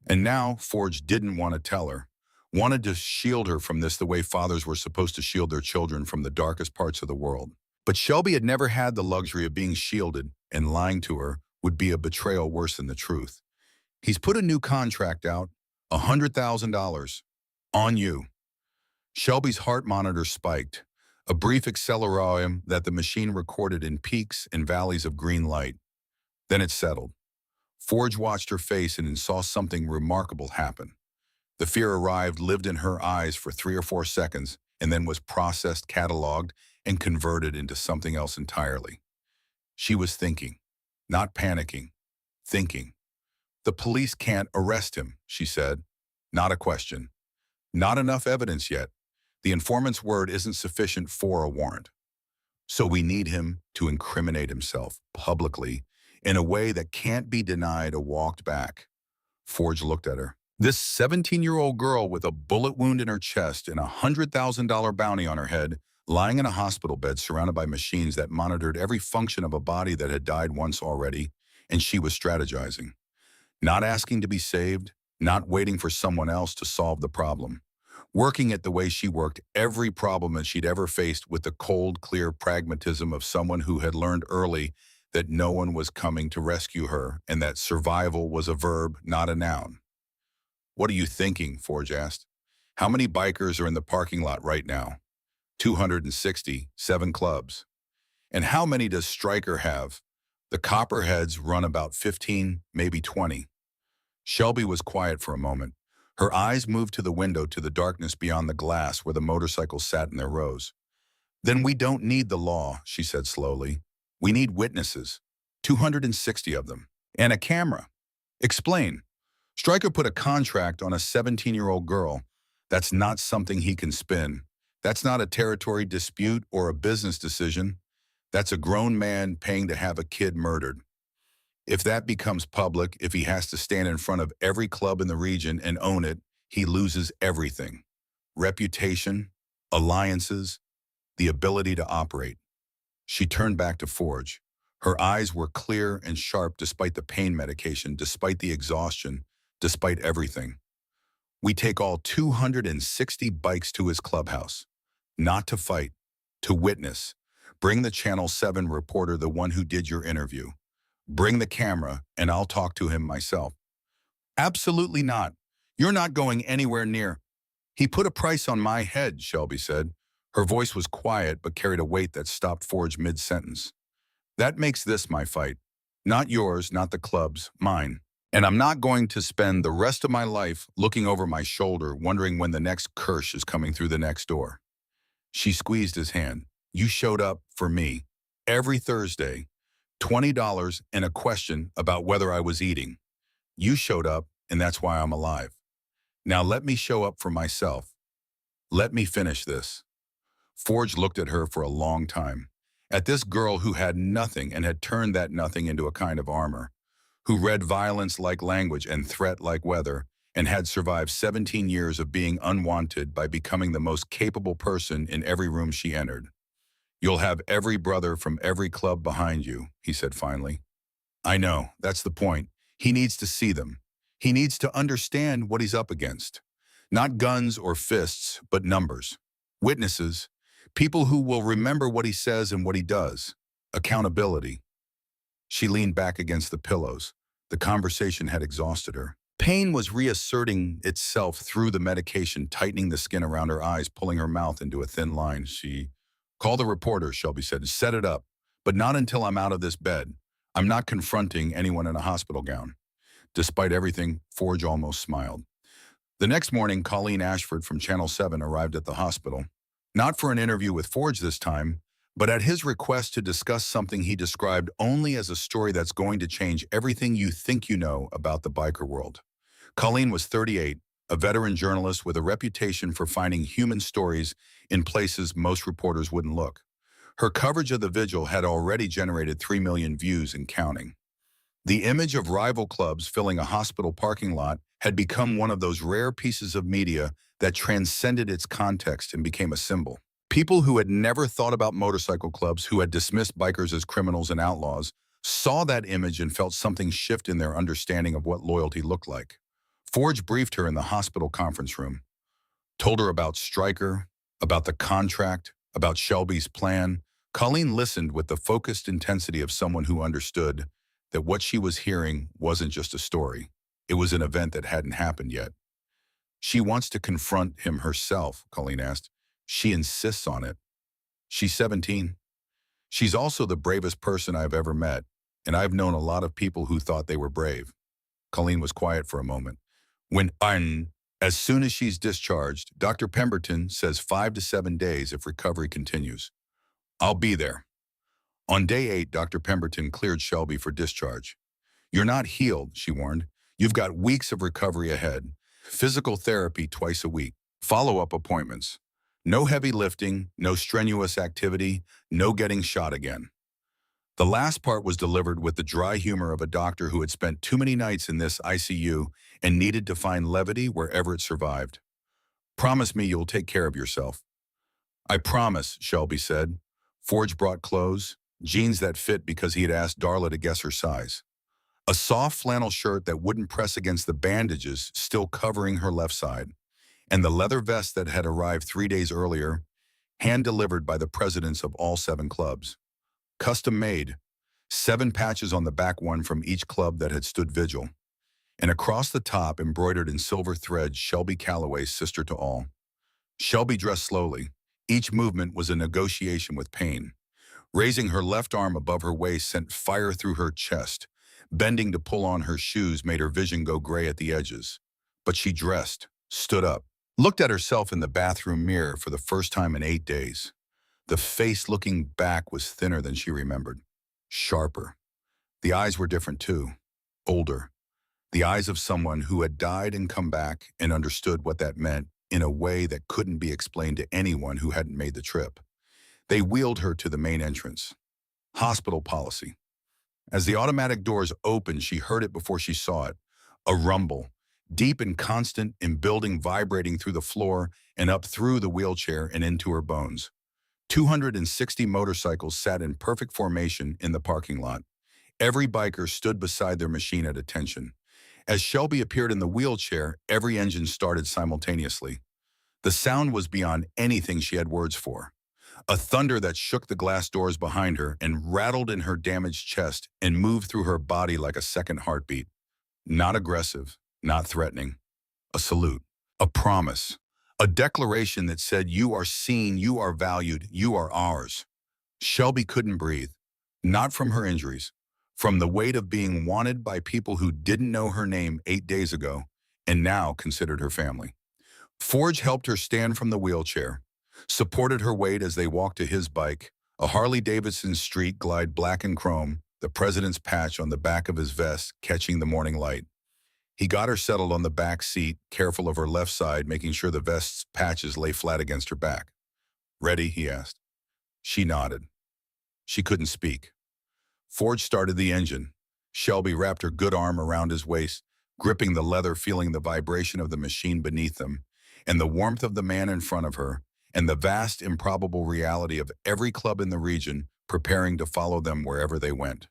Speaker 1: And now Forge didn't want to tell her. Wanted to shield her from this the way fathers were supposed to shield their children from the darkest parts of the world. But Shelby had never had the luxury of being shielded, and lying to her would be a betrayal worse than the truth. He's put a new contract out, $100,000. On you. Shelby's heart monitor spiked, a brief acceleration that the machine recorded in peaks and valleys of green light. Then it settled. Forge watched her face and saw something remarkable happen. The fear arrived, lived in her eyes for 3 or 4 seconds, and then was processed, cataloged, and converted into something else entirely. She was thinking, not panicking, thinking. The police can't arrest him, she said. Not a question. Not enough evidence yet. The informant's word isn't sufficient for a warrant. So we need him to incriminate himself publicly in a way that can't be denied or walked back. Forge looked at her. This 17-year-old girl with a bullet wound in her chest and a $100,000 bounty on her head, lying in a hospital bed surrounded by machines that monitored every function of a body that had died once already, and she was strategizing. Not asking to be saved, not waiting for someone else to solve the problem. Working it the way she worked every problem that she'd ever faced with the cold, clear pragmatism of someone who had learned early that no one was coming to rescue her and that survival was a verb, not a noun. What are you thinking? Forge asked. How many bikers are in the parking lot right now? 260, 7 clubs. And how many does Stryker have? The Copperheads run about 15, maybe 20. Shelby was quiet for a moment. Her eyes moved to the window, to the darkness beyond the glass where the motorcycles sat in their rows. Then we don't need the law, she said slowly. We need witnesses, 260 of them, and a camera. Explain. Stryker put a contract on a 17-year-old girl. That's not something he can spin. That's not a territory dispute or a business decision. That's a grown man paying to have a kid murdered. If that becomes public, if he has to stand in front of every club in the region and own it, he loses everything. Reputation, alliances, the ability to operate. She turned back to Forge. Her eyes were clear and sharp despite the pain medication, despite the exhaustion, despite everything. We take all 260 bikes to his clubhouse. Not to fight, to witness. Bring the Channel 7 reporter, the one who did your interview. Bring the camera, and I'll talk to him myself. Absolutely not. You're not going anywhere near. He put a price on my head, Shelby said. Her voice was quiet, but carried a weight that stopped Forge mid-sentence. That makes this my fight. Not yours, not the club's, mine. And I'm not going to spend the rest of my life looking over my shoulder, wondering when the next Kersh is coming through the next door. She squeezed his hand. You showed up for me. Every Thursday. $20 and a question about whether I was eating. You showed up, and that's why I'm alive. Now let me show up for myself. Let me finish this." Forge looked at her for a long time. At this girl who had nothing and had turned that nothing into a kind of armor, who read violence like language and threat like weather, and had survived 17 years of being unwanted by becoming the most capable person in every room she entered. "You'll have every brother from every club behind you," he said finally. "I know, that's the point. He needs to see them. He needs to understand what he's up against. Not guns or fists, but numbers. Witnesses. People who will remember what he says and what he does. Accountability." She leaned back against the pillows. The conversation had exhausted her. Pain was reasserting itself through the medication, tightening the skin around her eyes, pulling her mouth into a thin line. "Call the reporter," Shelby said. "Set it up. But not until I'm out of this bed. I'm not confronting anyone in a hospital gown." Despite everything, Forge almost smiled. The next morning, Colleen Ashford from Channel 7 arrived at the hospital. Not for an interview with Forge this time, but at his request to discuss something he described only as a story that's going to change everything you think you know about the biker world. Colleen was 38, a veteran journalist with a reputation for finding human stories in places most reporters wouldn't look. Her coverage of the Vigil had already generated 3 million views and counting. The image of rival clubs filling a hospital parking lot had become one of those rare pieces of media that transcended its context and became a symbol. People who had never thought about motorcycle clubs, who had dismissed bikers as criminals and outlaws, saw that image and felt something shift in their understanding of what loyalty looked like. Forge briefed her in the hospital conference room, told her about Stryker, about the contract, about Shelby's plan. Colleen listened with the focused intensity of someone who understood that what she was hearing wasn't just a story. It was an event that hadn't happened yet. "She wants to confront him herself," Colleen asked. "She insists on it. She's 17. She's also the bravest person I've ever met, and I've known a lot of people who thought they were brave." Colleen was quiet for a moment. As soon as she's discharged, Dr. Pemberton says 5 to 7 days if recovery continues. I'll be there." On day 8, Dr. Pemberton cleared Shelby for discharge. "You're not healed," she warned. "You've got weeks of recovery ahead. Physical therapy twice a week. Follow-up appointments. No heavy lifting, no strenuous activity, no getting shot again." The last part was delivered with the dry humor of a doctor who had spent too many nights in this ICU and needed to find levity wherever it survived. "Promise me you'll take care of yourself." "I promise," Shelby said. Forge brought clothes, jeans that fit because he had asked Darla to guess her size. A soft flannel shirt that wouldn't press against the bandages still covering her left side, and the leather vest that had arrived 3 days earlier, hand-delivered by the presidents of all 7 clubs. Custom made, 7 patches on the back, one from each club that had stood vigil. And across the top, embroidered in silver thread, Shelby Calloway's sister to all. Shelby dressed slowly. Each movement was a negotiation with pain. Raising her left arm above her waist sent fire through her chest. Bending to pull on her shoes made her vision go gray at the edges. But she dressed, stood up, looked at herself in the bathroom mirror for the first time in 8 days. The face looking back was thinner than she remembered, sharper. The eyes were different too, older. The eyes of someone who had died and come back and understood what that meant in a way that couldn't be explained to anyone who hadn't made the trip. They wheeled her to the main entrance. Hospital policy. As the automatic doors opened, she heard it before she saw it. A rumble, deep and constant, in building, vibrating through the floor and up through the wheelchair and into her bones. 260 motorcycles sat in perfect formation in the parking lot. Every biker stood beside their machine at attention. As Shelby appeared in the wheelchair, every engine started simultaneously. The sound was beyond anything she had words for. A thunder that shook the glass doors behind her and rattled in her damaged chest and moved through her body like a second heartbeat. Not aggressive, not threatening. A salute, a promise, a declaration that said, "You are seen, you are valued, you are ours." Shelby couldn't breathe, not from her injuries, from the weight of being wanted by people who didn't know her name 8 days ago and now considered her family. Forge helped her stand from the wheelchair, supported her weight as they walked to his bike, a Harley-Davidson Street Glide black and chrome, the president's patch on the back of his vest catching the morning light. He got her settled on the back seat, careful of her left side, making sure the vest's patches lay flat against her back. "Ready?" he asked. She nodded. She couldn't speak. Forge started the engine. Shelby wrapped her good arm around his waist, gripping the leather, feeling the vibration of the machine beneath them, and the warmth of the man in front of her, and the vast, improbable reality of every club in the region preparing to follow them wherever they went.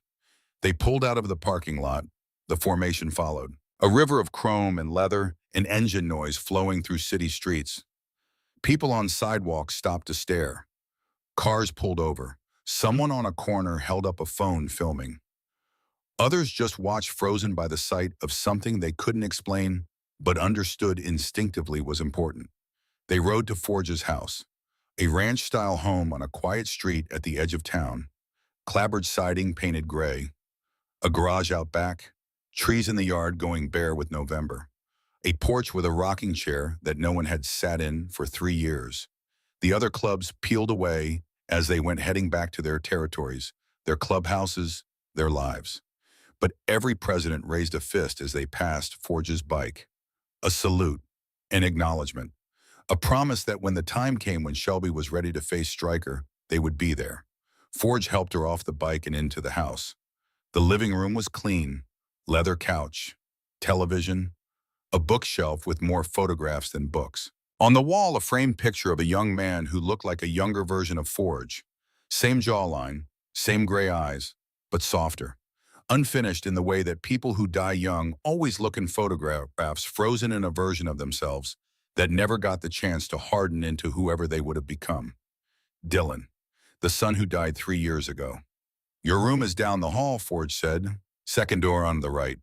Speaker 1: They pulled out of the parking lot. The formation followed. A river of chrome and leather and engine noise flowing through city streets. People on sidewalks stopped to stare. Cars pulled over. Someone on a corner held up a phone filming. Others just watched, frozen by the sight of something they couldn't explain but understood instinctively was important. They rode to Forge's house, a ranch-style home on a quiet street at the edge of town. Clapboard siding painted gray, a garage out back, trees in the yard going bare with November, a porch with a rocking chair that no one had sat in for 3 years. The other clubs peeled away as they went heading back to their territories, their clubhouses, their lives. But every president raised a fist as they passed Forge's bike. A salute, an acknowledgement, a promise that when the time came when Shelby was ready to face Stryker, they would be there. Forge helped her off the bike and into the house. The living room was clean, leather couch, television, a bookshelf with more photographs than books. On the wall, a framed picture of a young man who looked like a younger version of Forge. Same jawline, same gray eyes, but softer. Unfinished in the way that people who die young always look in photographs, frozen in a version of themselves that never got the chance to harden into whoever they would have become. Dylan, the son who died 3 years ago. "Your room is down the hall," Forge said. "Second door on the right."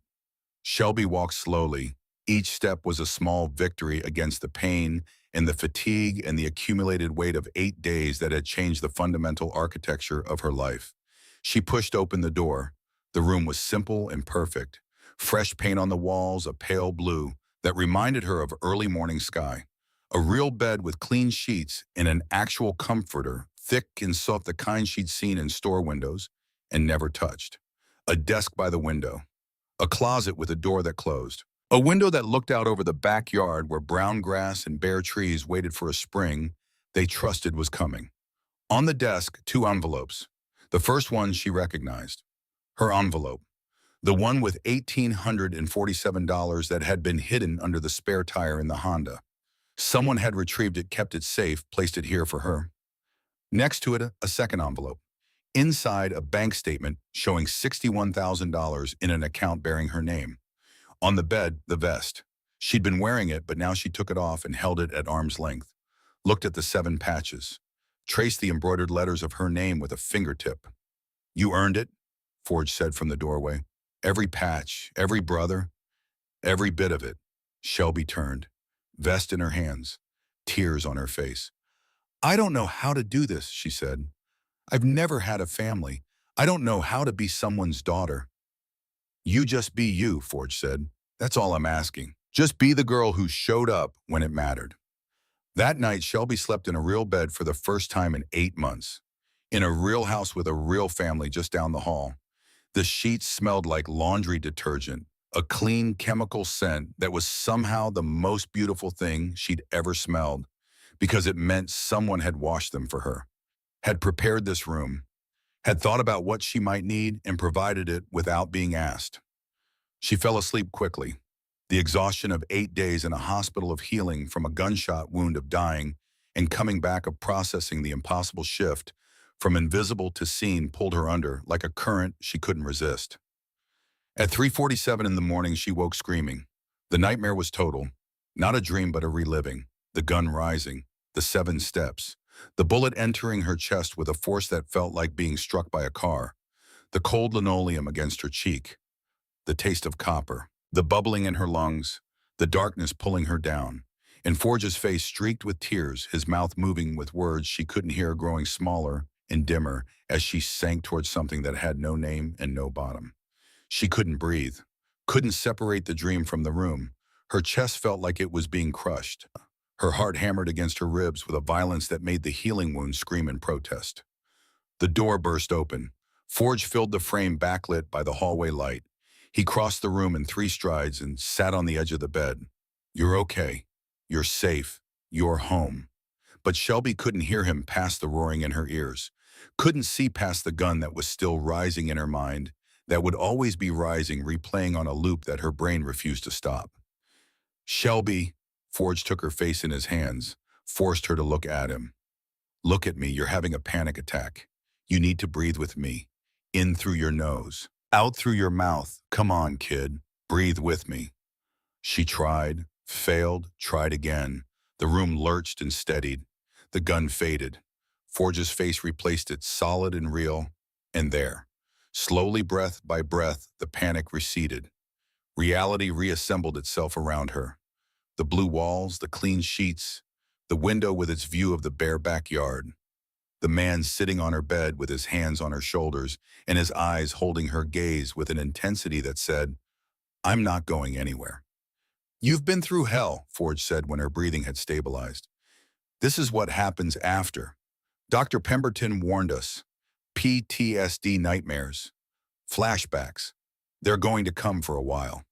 Speaker 1: Shelby walked slowly. Each step was a small victory against the pain and the fatigue and the accumulated weight of 8 days that had changed the fundamental architecture of her life. She pushed open the door. The room was simple and perfect. Fresh paint on the walls, a pale blue that reminded her of early morning sky. A real bed with clean sheets and an actual comforter, thick and soft, the kind she'd seen in store windows and never touched. A desk by the window. A closet with a door that closed. A window that looked out over the backyard where brown grass and bare trees waited for a spring they trusted was coming. On the desk, 2 envelopes. The first one she recognized. Her envelope. The one with $1,847 that had been hidden under the spare tire in the Honda. Someone had retrieved it, kept it safe, placed it here for her. Next to it, a second envelope. Inside, a bank statement showing $61,000 in an account bearing her name. On the bed, the vest. She'd been wearing it, but now she took it off and held it at arm's length. Looked at the 7 patches. Traced the embroidered letters of her name with a fingertip. "You earned it," Forge said from the doorway. "Every patch, every brother, every bit of it." Shelby turned, vest in her hands, tears on her face. "I don't know how to do this," she said. "I've never had a family. I don't know how to be someone's daughter." "You just be you," Forge said. "That's all I'm asking. Just be the girl who showed up when it mattered." That night, Shelby slept in a real bed for the first time in 8 months. In a real house with a real family just down the hall. The sheets smelled like laundry detergent, a clean chemical scent that was somehow the most beautiful thing she'd ever smelled, because it meant someone had washed them for her, had prepared this room, had thought about what she might need and provided it without being asked. She fell asleep quickly. The exhaustion of 8 days in a hospital, of healing from a gunshot wound, of dying and coming back, of processing the impossible shift from invisible to seen, pulled her under like a current she couldn't resist. At 3:47 in the morning, she woke screaming. The nightmare was total. Not a dream, but a reliving. The gun rising, the 7 steps, the bullet entering her chest with a force that felt like being struck by a car, the cold linoleum against her cheek, the taste of copper, the bubbling in her lungs, the darkness pulling her down, and Forge's face streaked with tears, his mouth moving with words she couldn't hear, growing smaller and dimmer as she sank towards something that had no name and no bottom. She couldn't breathe, couldn't separate the dream from the room. Her chest felt like it was being crushed. Her heart hammered against her ribs with a violence that made the healing wound scream in protest. The door burst open. Forge filled the frame, backlit by the hallway light. He crossed the room in 3 strides and sat on the edge of the bed. "You're okay. You're safe. You're home." But Shelby couldn't hear him past the roaring in her ears, couldn't see past the gun that was still rising in her mind, that would always be rising, replaying on a loop that her brain refused to stop. "Shelby," Forge took her face in his hands, forced her to look at him. "Look at me, you're having a panic attack. You need to breathe with me. In through your nose, out through your mouth. Come on, kid, breathe with me." She tried, failed, tried again. The room lurched and steadied. The gun faded. Forge's face replaced it, solid and real. And there, slowly, breath by breath, the panic receded. Reality reassembled itself around her. The blue walls, the clean sheets, the window with its view of the bare backyard. The man sitting on her bed with his hands on her shoulders and his eyes holding her gaze with an intensity that said, "I'm not going anywhere." "You've been through hell," Forge said when her breathing had stabilized. "This is what happens after. Dr. Pemberton warned us. PTSD nightmares. Flashbacks. They're going to come for a while.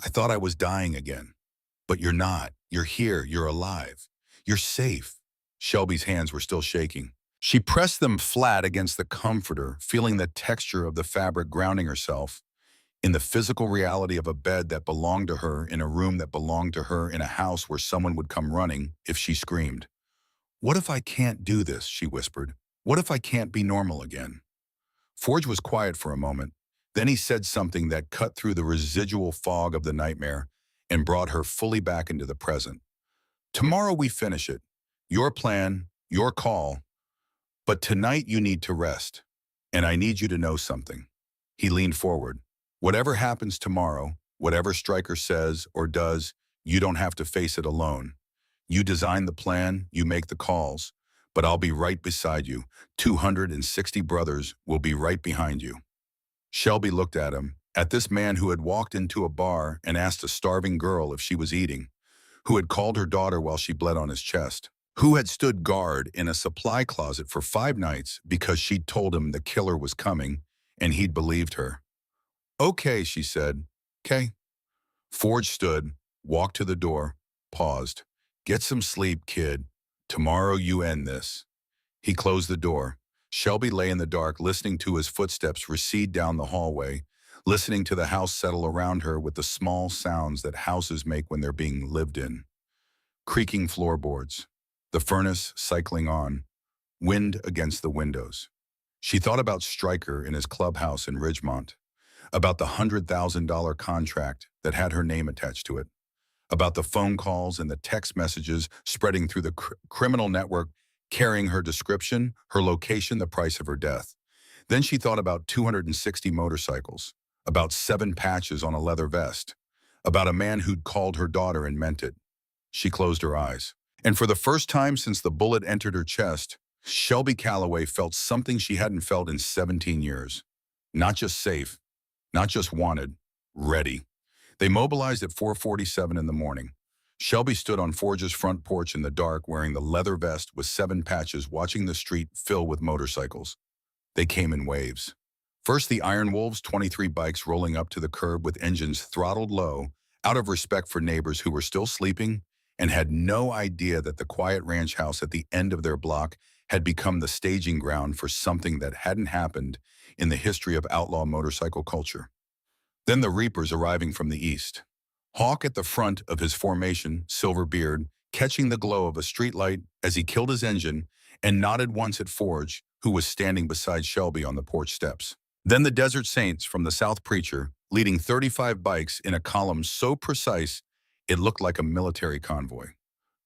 Speaker 1: I thought I was dying again. But you're not. You're here. You're alive. You're safe." Shelby's hands were still shaking. She pressed them flat against the comforter, feeling the texture of the fabric grounding herself in the physical reality of a bed that belonged to her, in a room that belonged to her, in a house where someone would come running if she screamed. "What if I can't do this?" she whispered. "What if I can't be normal again?" Forge was quiet for a moment. Then he said something that cut through the residual fog of the nightmare and brought her fully back into the present. "Tomorrow we finish it. Your plan, your call. But tonight you need to rest. And I need you to know something." He leaned forward. "Whatever happens tomorrow, whatever Stryker says or does, you don't have to face it alone. You design the plan, you make the calls, but I'll be right beside you. 260 brothers will be right behind you." Shelby looked at him, at this man who had walked into a bar and asked a starving girl if she was eating, who had called her daughter while she bled on his chest, who had stood guard in a supply closet for 5 nights because she'd told him the killer was coming, and he'd believed her. "Okay," she said. "'Kay." Forge stood, walked to the door, paused. "Get some sleep, kid. Tomorrow you end this." He closed the door. Shelby lay in the dark, listening to his footsteps recede down the hallway, listening to the house settle around her with the small sounds that houses make when they're being lived in. Creaking floorboards, the furnace cycling on, wind against the windows. She thought about Stryker in his clubhouse in Ridgemont, about the $100,000 contract that had her name attached to it, about the phone calls and the text messages spreading through the criminal network, carrying her description, her location, the price of her death. Then she thought about 260 motorcycles, about 7 patches on a leather vest, about a man who'd called her daughter and meant it. She closed her eyes. And for the first time since the bullet entered her chest, Shelby Calloway felt something she hadn't felt in 17 years. Not just safe, not just wanted, ready. They mobilized at 4:47 in the morning. Shelby stood on Forge's front porch in the dark, wearing the leather vest with 7 patches, watching the street fill with motorcycles. They came in waves. First, the Iron Wolves, 23 bikes rolling up to the curb with engines throttled low, out of respect for neighbors who were still sleeping and had no idea that the quiet ranch house at the end of their block had become the staging ground for something that hadn't happened in the history of outlaw motorcycle culture. Then the Reapers arriving from the east. Hawk at the front of his formation, silver beard, catching the glow of a streetlight as he killed his engine and nodded once at Forge, who was standing beside Shelby on the porch steps. Then the Desert Saints from the South Preacher, leading 35 bikes in a column so precise it looked like a military convoy.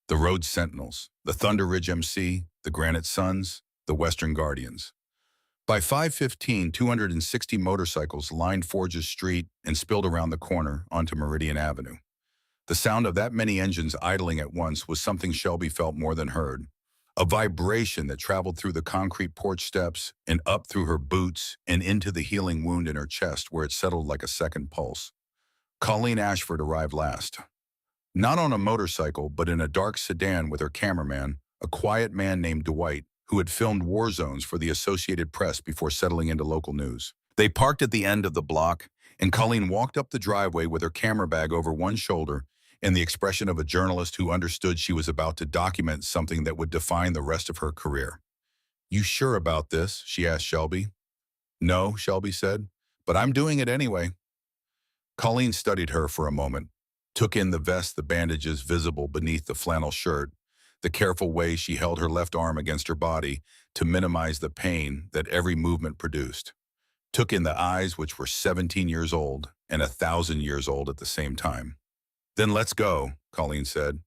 Speaker 1: The Rhodes Sentinels, the Thunder Ridge MC, the Granite Sons, the Western Guardians. By 5:15, 260 motorcycles lined Forge's street and spilled around the corner onto Meridian Avenue. The sound of that many engines idling at once was something Shelby felt more than heard. A vibration that traveled through the concrete porch steps and up through her boots and into the healing wound in her chest where it settled like a second pulse. Colleen Ashford arrived last. Not on a motorcycle, but in a dark sedan with her cameraman, a quiet man named Dwight, who had filmed war zones for the Associated Press before settling into local news. They parked at the end of the block, and Colleen walked up the driveway with her camera bag over one shoulder and the expression of a journalist who understood she was about to document something that would define the rest of her career. "You sure about this?" she asked Shelby. "No," Shelby said, "but I'm doing it anyway." Colleen studied her for a moment, took in the vest, the bandages visible beneath the flannel shirt, the careful way she held her left arm against her body to minimize the pain that every movement produced, took in the eyes which were 17 years old and 1,000 years old at the same time. "Then let's go," Colleen said.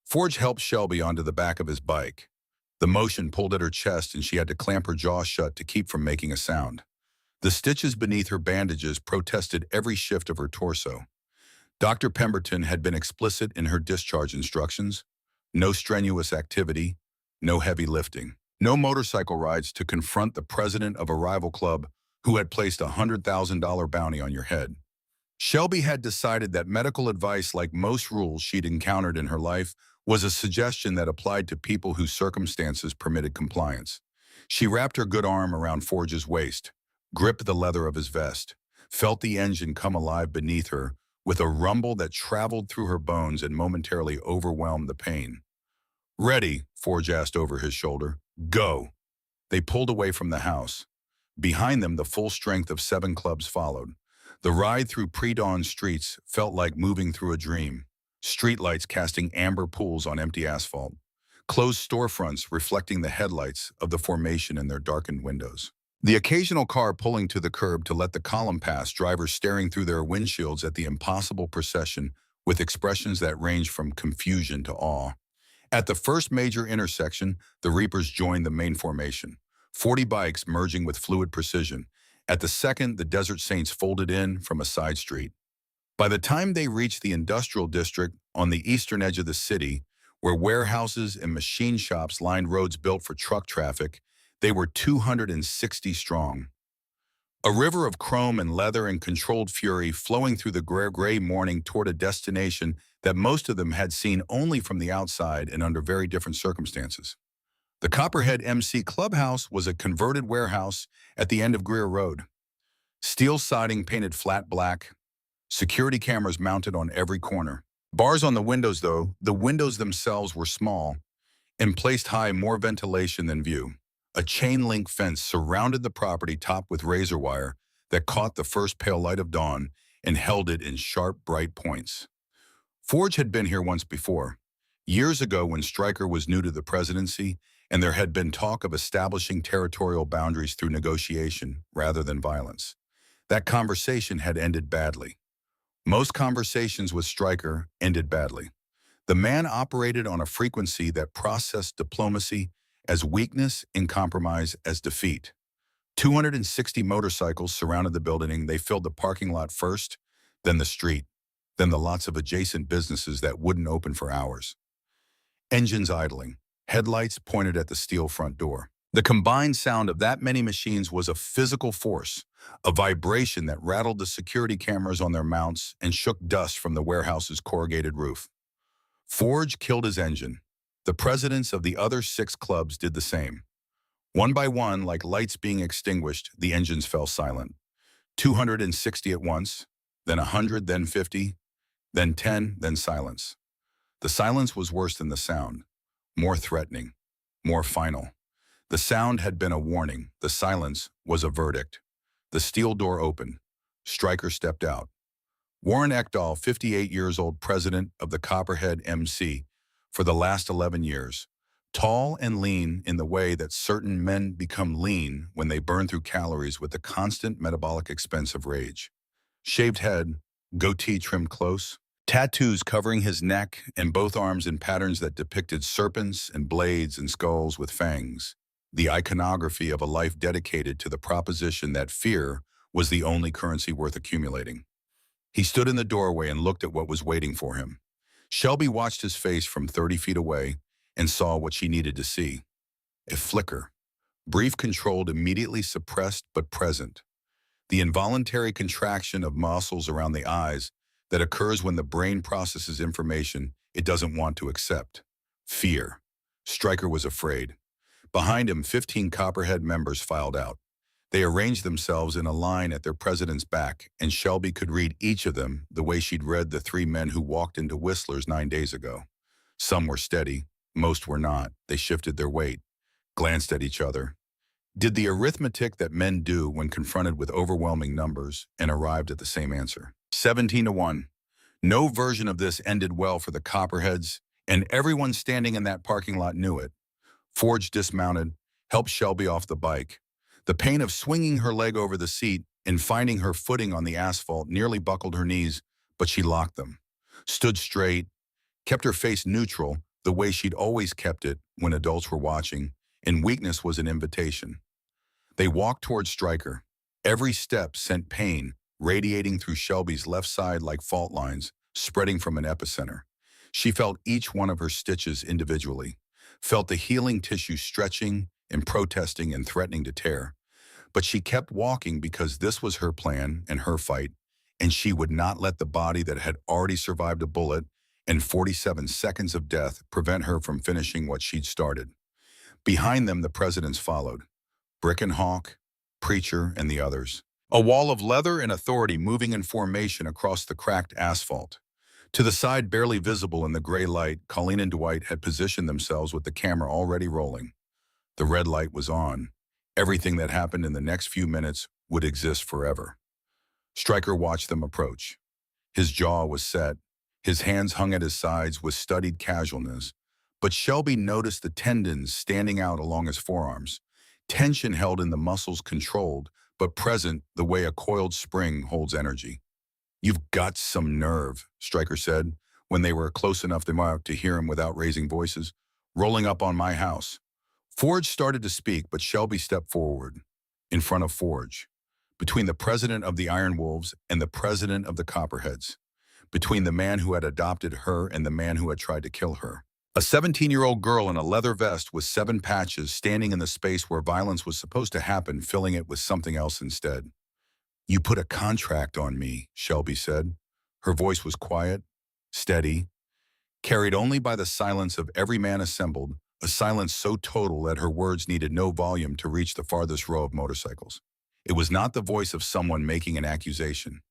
Speaker 1: Forge helped Shelby onto the back of his bike. The motion pulled at her chest and she had to clamp her jaw shut to keep from making a sound. The stitches beneath her bandages protested every shift of her torso. Dr. Pemberton had been explicit in her discharge instructions. No strenuous activity, no heavy lifting, no motorcycle rides to confront the president of a rival club who had placed a $100,000 bounty on your head. Shelby had decided that medical advice, like most rules she'd encountered in her life, was a suggestion that applied to people whose circumstances permitted compliance. She wrapped her good arm around Forge's waist, gripped the leather of his vest, felt the engine come alive beneath her with a rumble that traveled through her bones and momentarily overwhelmed the pain. "Ready?" Forge asked over his shoulder. "Go." They pulled away from the house. Behind them, the full strength of 7 clubs followed. The ride through pre-dawn streets felt like moving through a dream. Streetlights casting amber pools on empty asphalt. Closed storefronts reflecting the headlights of the formation in their darkened windows. The occasional car pulling to the curb to let the column pass, drivers staring through their windshields at the impossible procession with expressions that ranged from confusion to awe. At the first major intersection, the Reapers joined the main formation, 40 bikes merging with fluid precision. At the second, the Desert Saints folded in from a side street. By the time they reached the industrial district on the eastern edge of the city, where warehouses and machine shops lined roads built for truck traffic, they were 260 strong. A river of chrome and leather and controlled fury flowing through the gray morning toward a destination that most of them had seen only from the outside and under very different circumstances. The Copperhead MC Clubhouse was a converted warehouse at the end of Greer Road. Steel siding painted flat black, security cameras mounted on every corner. Bars on the windows, though, the windows themselves were small and placed high, more ventilation than view. A chain-link fence surrounded the property topped with razor wire that caught the first pale light of dawn and held it in sharp, bright points. Forge had been here once before, years ago when Stryker was new to the presidency, and there had been talk of establishing territorial boundaries through negotiation rather than violence. That conversation had ended badly. Most conversations with Stryker ended badly. The man operated on a frequency that processed diplomacy as weakness and compromise as defeat. 260 motorcycles surrounded the building. They filled the parking lot first, then the street, then the lots of adjacent businesses that wouldn't open for hours. Engines idling, headlights pointed at the steel front door. The combined sound of that many machines was a physical force, a vibration that rattled the security cameras on their mounts and shook dust from the warehouse's corrugated roof. Forge killed his engine. The presidents of the other 6 clubs did the same. One by one, like lights being extinguished, the engines fell silent. 260 at once, then 100, then 50, then 10, then silence. The silence was worse than the sound, more threatening, more final. The sound had been a warning. The silence was a verdict. The steel door opened. Stryker stepped out. Warren Ekdahl, 58 years old, president of the Copperhead MC for the last 11 years, tall and lean in the way that certain men become lean when they burn through calories with the constant metabolic expense of rage. Shaved head, goatee trimmed close, tattoos covering his neck and both arms in patterns that depicted serpents and blades and skulls with fangs. The iconography of a life dedicated to the proposition that fear was the only currency worth accumulating. He stood in the doorway and looked at what was waiting for him. Shelby watched his face from 30 feet away and saw what she needed to see. A flicker, brief, controlled, immediately suppressed but present. The involuntary contraction of muscles around the eyes that occurs when the brain processes information it doesn't want to accept. Fear. Stryker was afraid. Behind him, 15 Copperhead members filed out. They arranged themselves in a line at their president's back, and Shelby could read each of them the way she'd read the three men who walked into Whistler's 9 days ago. Some were steady, most were not. They shifted their weight, glanced at each other, did the arithmetic that men do when confronted with overwhelming numbers, and arrived at the same answer. 17-1. No version of this ended well for the Copperheads, and everyone standing in that parking lot knew it. Forge dismounted, helped Shelby off the bike. The pain of swinging her leg over the seat and finding her footing on the asphalt nearly buckled her knees, but she locked them, stood straight, kept her face neutral the way she'd always kept it when adults were watching, and weakness was an invitation. They walked toward Stryker. Every step sent pain, radiating through Shelby's left side like fault lines, spreading from an epicenter. She felt each one of her stitches individually, felt the healing tissue stretching and protesting and threatening to tear. But she kept walking because this was her plan and her fight, and she would not let the body that had already survived a bullet and 47 seconds of death prevent her from finishing what she'd started. Behind them, the presidents followed. Brick and Hawk, Preacher, and the others. A wall of leather and authority moving in formation across the cracked asphalt. To the side, barely visible in the gray light, Colleen and Dwight had positioned themselves with the camera already rolling. The red light was on. Everything that happened in the next few minutes would exist forever. Stryker watched them approach. His jaw was set. His hands hung at his sides with studied casualness. But Shelby noticed the tendons standing out along his forearms. Tension held in the muscles controlled, but present the way a coiled spring holds energy. "You've got some nerve," Stryker said, when they were close enough to hear him without raising voices. "Rolling up on my house." Forge started to speak, but Shelby stepped forward, in front of Forge, between the president of the Iron Wolves and the president of the Copperheads, between the man who had adopted her and the man who had tried to kill her. A 17-year-old girl in a leather vest with 7 patches standing in the space where violence was supposed to happen, filling it with something else instead. "You put a contract on me," Shelby said. Her voice was quiet, steady, carried only by the silence of every man assembled, a silence so total that her words needed no volume to reach the farthest row of motorcycles. It was not the voice of someone making an accusation.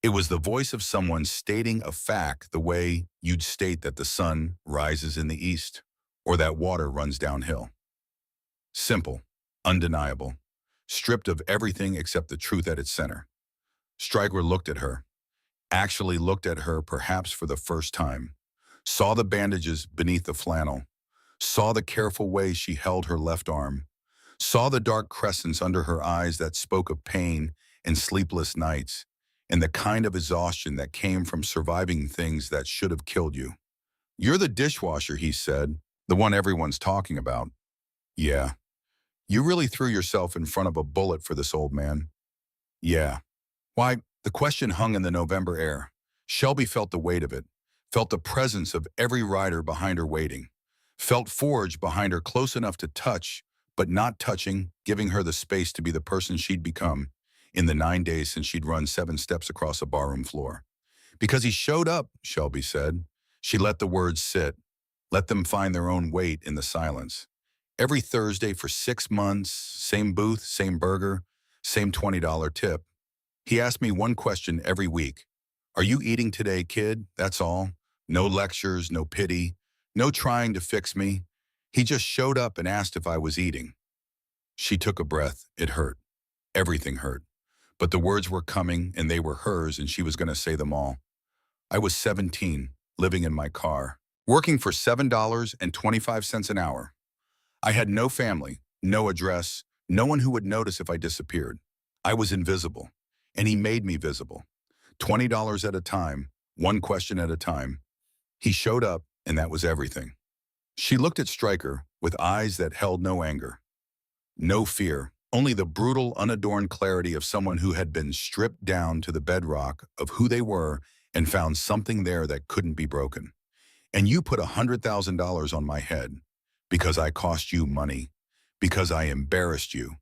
Speaker 1: It was the voice of someone stating a fact the way you'd state that the sun rises in the east or that water runs downhill. Simple, undeniable, stripped of everything except the truth at its center. Stryker looked at her, actually looked at her perhaps for the first time, saw the bandages beneath the flannel, saw the careful way she held her left arm, saw the dark crescents under her eyes that spoke of pain and sleepless nights, and the kind of exhaustion that came from surviving things that should have killed you. "You're the dishwasher," he said, "the one everyone's talking about." "Yeah." "You really threw yourself in front of a bullet for this old man." "Yeah." Why, the question hung in the November air. Shelby felt the weight of it, felt the presence of every rider behind her waiting, felt Forge behind her close enough to touch, but not touching, giving her the space to be the person she'd become in the 9 days since she'd run 7 steps across a barroom floor. "Because he showed up," Shelby said. She let the words sit, let them find their own weight in the silence. "Every Thursday for 6 months, same booth, same burger, same $20 tip. He asked me one question every week. 'Are you eating today, kid?' That's all. No lectures, no pity, no trying to fix me. He just showed up and asked if I was eating." She took a breath. It hurt. Everything hurt. But the words were coming, and they were hers, and she was going to say them all. "I was 17, living in my car, working for $7.25 an hour. I had no family, no address, no one who would notice if I disappeared. I was invisible, and he made me visible. $20 at a time, one question at a time. He showed up, and that was everything." She looked at Stryker with eyes that held no anger, no fear, only the brutal, unadorned clarity of someone who had been stripped down to the bedrock of who they were and found something there that couldn't be broken. "And you put $100,000 on my head because I cost you money, because I embarrassed you,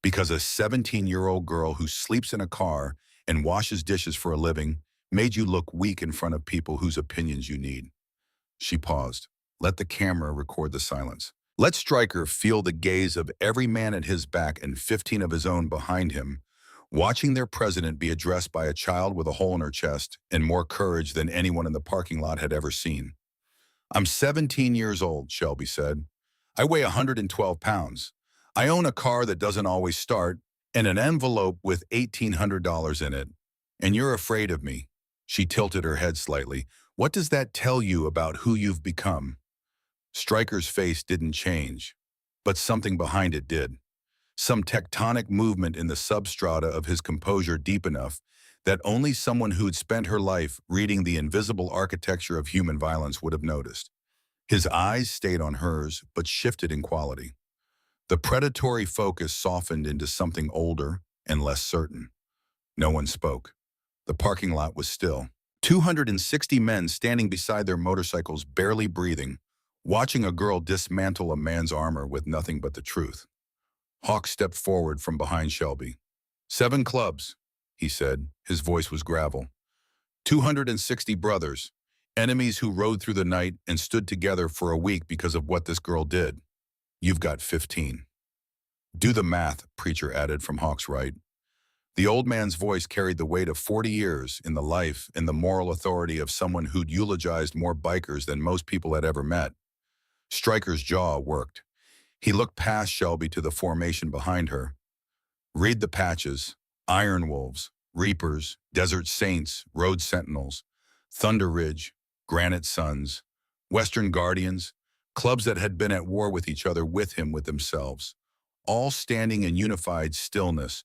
Speaker 1: because a 17-year-old girl who sleeps in a car and washes dishes for a living made you look weak in front of people whose opinions you need." She paused. Let the camera record the silence. Let Stryker feel the gaze of every man at his back and 15 of his own behind him, watching their president be addressed by a child with a hole in her chest and more courage than anyone in the parking lot had ever seen. "I'm 17 years old," Shelby said. "I weigh 112 pounds. I own a car that doesn't always start and an envelope with $1,800 in it. And you're afraid of me." She tilted her head slightly. "What does that tell you about who you've become?" Stryker's face didn't change, but something behind it did. Some tectonic movement in the substrata of his composure deep enough that only someone who'd spent her life reading the invisible architecture of human violence would have noticed. His eyes stayed on hers, but shifted in quality. The predatory focus softened into something older and less certain. No one spoke. The parking lot was still. 260 men standing beside their motorcycles, barely breathing, watching a girl dismantle a man's armor with nothing but the truth. Hawk stepped forward from behind Shelby. "7 clubs," he said. His voice was gravel. 260 brothers, enemies who rode through the night and stood together for a week because of what this girl did. You've got 15. "Do the math," Preacher added from Hawk's right. The old man's voice carried the weight of 40 years in the life and the moral authority of someone who'd eulogized more bikers than most people had ever met. Stryker's jaw worked. He looked past Shelby to the formation behind her. "Read the patches: Iron Wolves, Reapers, Desert Saints, Road Sentinels, Thunder Ridge, Granite Suns, Western Guardians, clubs that had been at war with each other, with him, with themselves, all standing in unified stillness,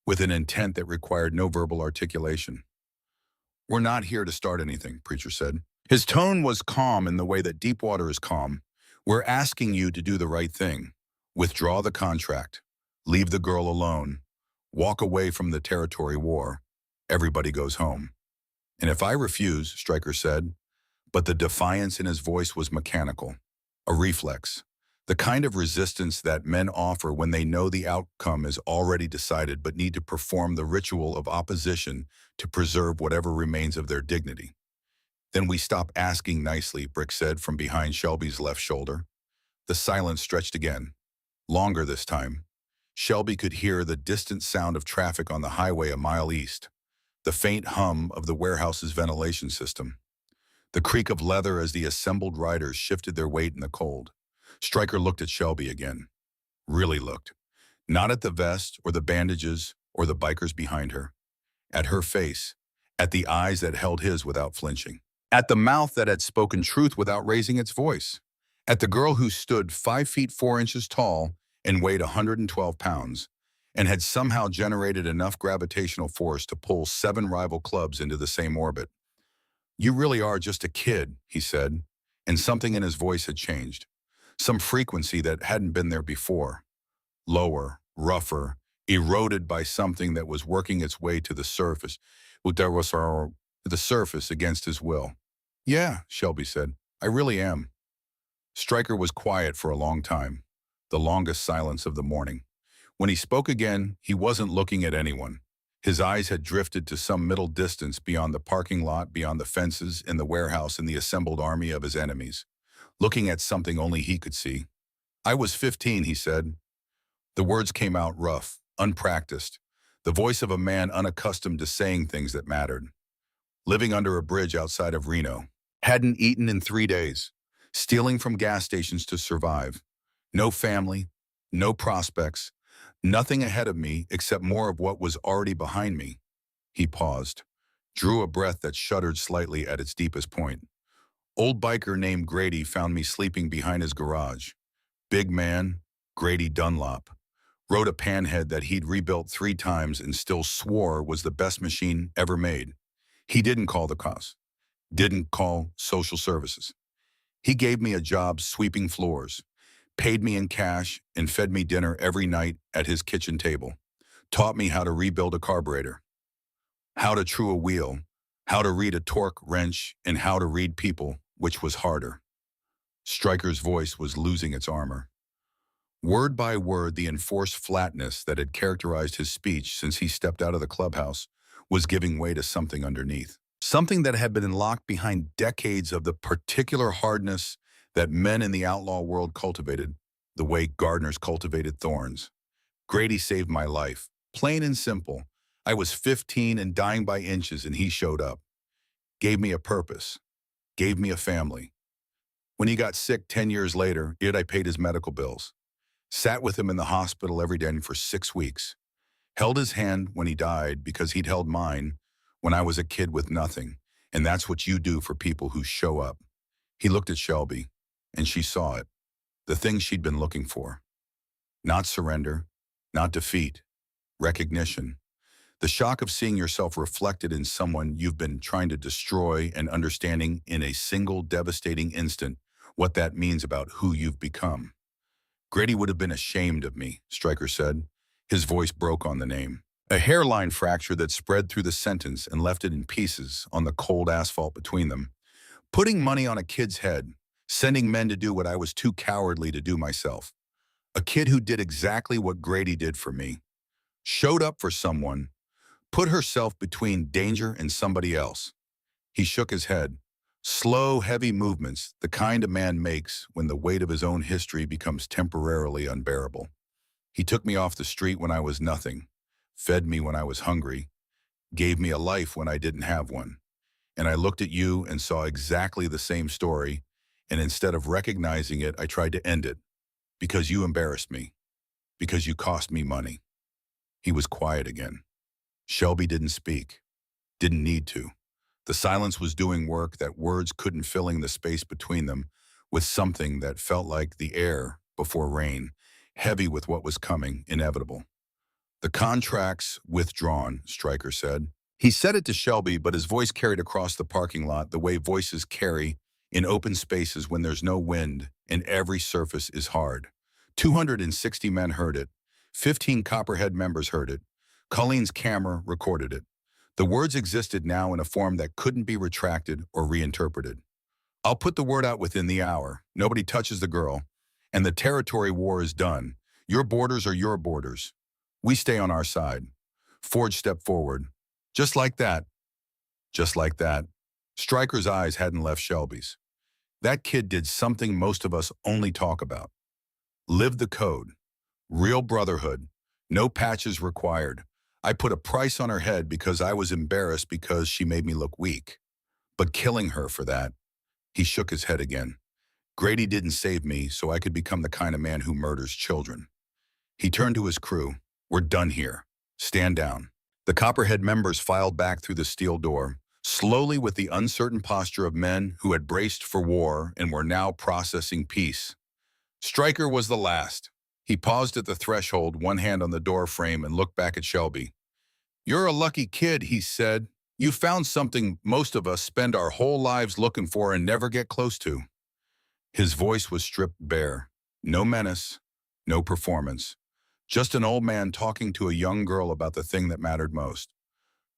Speaker 1: with an intent that required no verbal articulation. "We're not here to start anything," Preacher said. His tone was calm in the way that deep water is calm. "We're asking you to do the right thing. Withdraw the contract. Leave the girl alone. Walk away from the territory war. Everybody goes home." "And if I refuse," Stryker said, but the defiance in his voice was mechanical, a reflex, the kind of resistance that men offer when they know the outcome is already decided but need to perform the ritual of opposition to preserve whatever remains of their dignity. "Then we stop asking nicely," Brick said from behind Shelby's left shoulder. The silence stretched again, longer this time. Shelby could hear the distant sound of traffic on the highway a mile east, the faint hum of the warehouse's ventilation system, the creak of leather as the assembled riders shifted their weight in the cold. Stryker looked at Shelby again. Really looked. Not at the vest or the bandages or the bikers behind her. At her face. At the eyes that held his without flinching. At the mouth that had spoken truth without raising its voice. At the girl who stood 5 feet 4 inches tall and weighed 112 pounds and had somehow generated enough gravitational force to pull 7 rival clubs into the same orbit. "You really are just a kid," he said, and something in his voice had changed. Some frequency that hadn't been there before. Lower, rougher, eroded by something that was working its way to the surface. The surface against his will. "Yeah," Shelby said, "I really am." Stryker was quiet for a long time, the longest silence of the morning. When he spoke again, he wasn't looking at anyone. His eyes had drifted to some middle distance beyond the parking lot, beyond the fences, in the warehouse, and the assembled army of his enemies, looking at something only he could see. "I was 15, he said. The words came out rough, unpracticed, the voice of a man unaccustomed to saying things that mattered. Living under a bridge outside of Reno. Hadn't eaten in 3 days. Stealing from gas stations to survive. No family, no prospects, nothing ahead of me except more of what was already behind me." He paused, drew a breath that shuddered slightly at its deepest point. "Old biker named Grady found me sleeping behind his garage. Big man, Grady Dunlop. Rode a panhead that he'd rebuilt 3 times and still swore was the best machine ever made. He didn't call the cops. Didn't call social services. He gave me a job sweeping floors, paid me in cash, and fed me dinner every night at his kitchen table. Taught me how to rebuild a carburetor, how to true a wheel, how to read a torque wrench, and how to read people, which was harder." Stryker's voice was losing its armor. Word by word, the enforced flatness that had characterized his speech since he stepped out of the clubhouse was giving way to something underneath. Something that had been locked behind decades of the particular hardness that men in the outlaw world cultivated. the way gardeners cultivated thorns. Grady saved my life. Plain and simple. I was 15 and dying by inches, and he showed up. Gave me a purpose. Gave me a family. When he got sick 10 years later, I paid his medical bills. Sat with him in the hospital every day for 6 weeks. Held his hand when he died because he'd held mine when I was a kid with nothing. And that's what you do for people who show up. He looked at Shelby, and she saw it. The thing she'd been looking for. Not surrender, not defeat, recognition. The shock of seeing yourself reflected in someone you've been trying to destroy and understanding in a single devastating instant what that means about who you've become. Grady would have been ashamed of me, Stryker said. His voice broke on the name. A hairline fracture that spread through the sentence and left it in pieces on the cold asphalt between them. Putting money on a kid's head, sending men to do what I was too cowardly to do myself. A kid who did exactly what Grady did for me. Showed up for someone, put herself between danger and somebody else. He shook his head. Slow, heavy movements, the kind a man makes when the weight of his own history becomes temporarily unbearable. He took me off the street when I was nothing, fed me when I was hungry, gave me a life when I didn't have one. And I looked at you and saw exactly the same story, and instead of recognizing it, I tried to end it. Because you embarrassed me. Because you cost me money. He was quiet again. Shelby didn't speak. Didn't need to. The silence was doing work that words couldn't, filling the space between them with something that felt like the air before rain, heavy with what was coming, inevitable. The contract's withdrawn, Stryker said. He said it to Shelby, but his voice carried across the parking lot the way voices carry in open spaces when there's no wind and every surface is hard. 260 men heard it. 15 Copperhead members heard it. Colleen's camera recorded it. The words existed now in a form that couldn't be retracted or reinterpreted. I'll put the word out within the hour. Nobody touches the girl. And the territory war is done. Your borders are your borders. We stay on our side. Forge stepped forward. Just like that. Just like that. Stryker's eyes hadn't left Shelby's. That kid did something most of us only talk about. Lived the code. Real brotherhood. No patches required. I put a price on her head because I was embarrassed because she made me look weak. But killing her for that. He shook his head again. Grady didn't save me so I could become the kind of man who murders children. He turned to his crew. We're done here. Stand down. The Copperhead members filed back through the steel door, slowly with the uncertain posture of men who had braced for war and were now processing peace. Stryker was the last. He paused at the threshold, one hand on the door frame, and looked back at Shelby. You're a lucky kid, he said. You found something most of us spend our whole lives looking for and never get close to. His voice was stripped bare. No menace, no performance. Just an old man talking to a young girl about the thing that mattered most.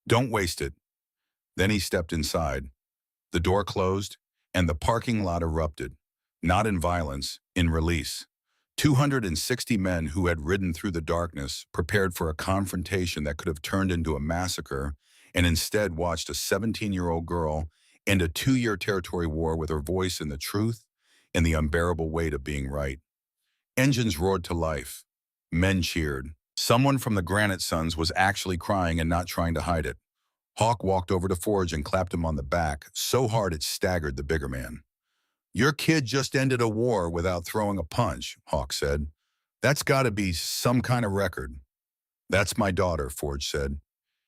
Speaker 1: Don't waste it. Then he stepped inside. The door closed, and the parking lot erupted. Not in violence, in release. 260 men who had ridden through the darkness, prepared for a confrontation that could have turned into a massacre, and instead watched a 17-year-old girl end a 2-year territory war with her voice in the truth and the unbearable weight of being right. Engines roared to life. Men cheered. Someone from the Granite Sons was actually crying and not trying to hide it. Hawk walked over to Forge and clapped him on the back, so hard it staggered the bigger man. Your kid just ended a war without throwing a punch, Hawk said. That's got to be some kind of record. That's my daughter, Forge said.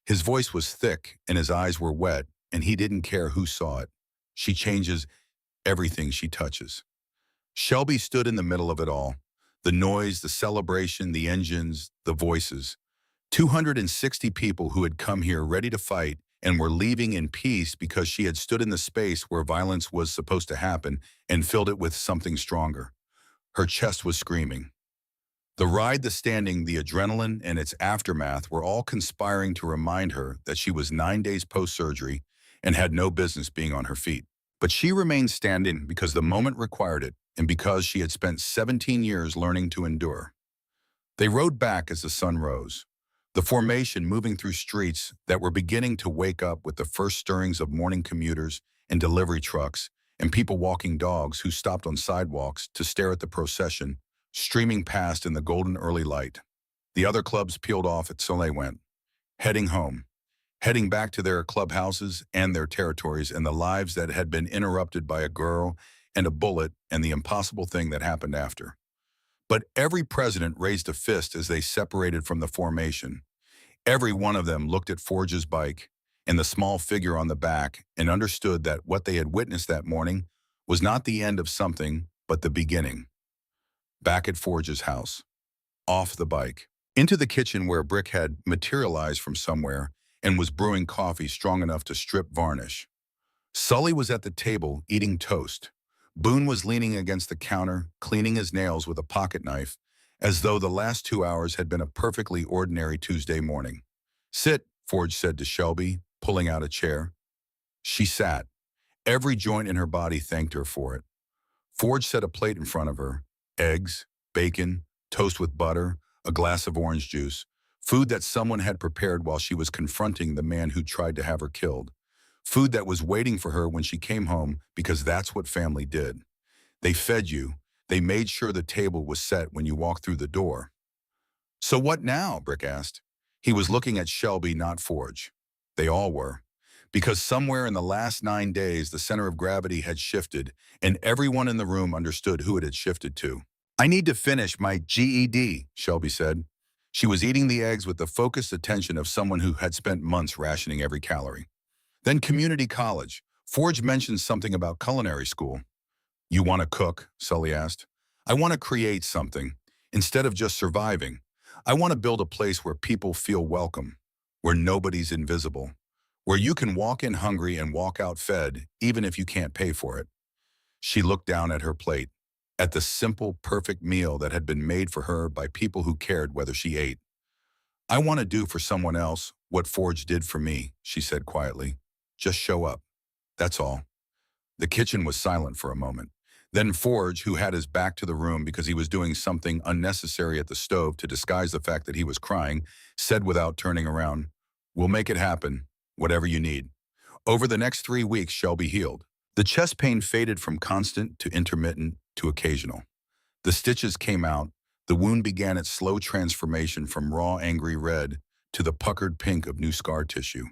Speaker 1: His voice was thick and his eyes were wet, and he didn't care who saw it. She changes everything she touches. Shelby stood in the middle of it all. The noise, the celebration, the engines, the voices. 260 people who had come here ready to fight and were leaving in peace because she had stood in the space where violence was supposed to happen and filled it with something stronger. Her chest was screaming. The ride, the standing, the adrenaline, and its aftermath were all conspiring to remind her that she was 9 days post-surgery and had no business being on her feet. But she remained standing because the moment required it and because she had spent 17 years learning to endure. They rode back as the sun rose. The formation moving through streets that were beginning to wake up with the first stirrings of morning commuters and delivery trucks and people walking dogs who stopped on sidewalks to stare at the procession streaming past in the golden early light. The other clubs peeled off, so they went, heading home, heading back to their clubhouses and their territories and the lives that had been interrupted by a girl and a bullet and the impossible thing that happened after. But every president raised a fist as they separated from the formation. Every one of them looked at Forge's bike and the small figure on the back and understood that what they had witnessed that morning was not the end of something, but the beginning. Back at Forge's house, off the bike, into the kitchen where Brick had materialized from somewhere and was brewing coffee strong enough to strip varnish. Sully was at the table eating toast. Boone was leaning against the counter, cleaning his nails with a pocket knife, as though the last 2 hours had been a perfectly ordinary Tuesday morning. "Sit," Forge said to Shelby, pulling out a chair. She sat. Every joint in her body thanked her for it. Forge set a plate in front of her: eggs, bacon, toast with butter, a glass of orange juice, food that someone had prepared while she was confronting the man who tried to have her killed. Food that was waiting for her when she came home, because that's what family did. They fed you. They made sure the table was set when you walked through the door. "So what now?" Brick asked. He was looking at Shelby, not Forge. They all were. Because somewhere in the last 9 days, the center of gravity had shifted, and everyone in the room understood who it had shifted to. "I need to finish my GED," Shelby said. She was eating the eggs with the focused attention of someone who had spent months rationing every calorie. Then community college. Forge mentioned something about culinary school. "You want to cook?" Sully asked. "I want to create something. Instead of just surviving, I want to build a place where people feel welcome, where nobody's invisible, where you can walk in hungry and walk out fed, even if you can't pay for it." She looked down at her plate, at the simple, perfect meal that had been made for her by people who cared whether she ate. "I want to do for someone else what Forge did for me," she said quietly. "Just show up. That's all." The kitchen was silent for a moment. Then Forge, who had his back to the room because he was doing something unnecessary at the stove to disguise the fact that he was crying, said without turning around, "We'll make it happen, whatever you need." Over the next 3 weeks, Shelby healed. The chest pain faded from constant to intermittent to occasional. The stitches came out. The wound began its slow transformation from raw, angry red to the puckered pink of new scar tissue.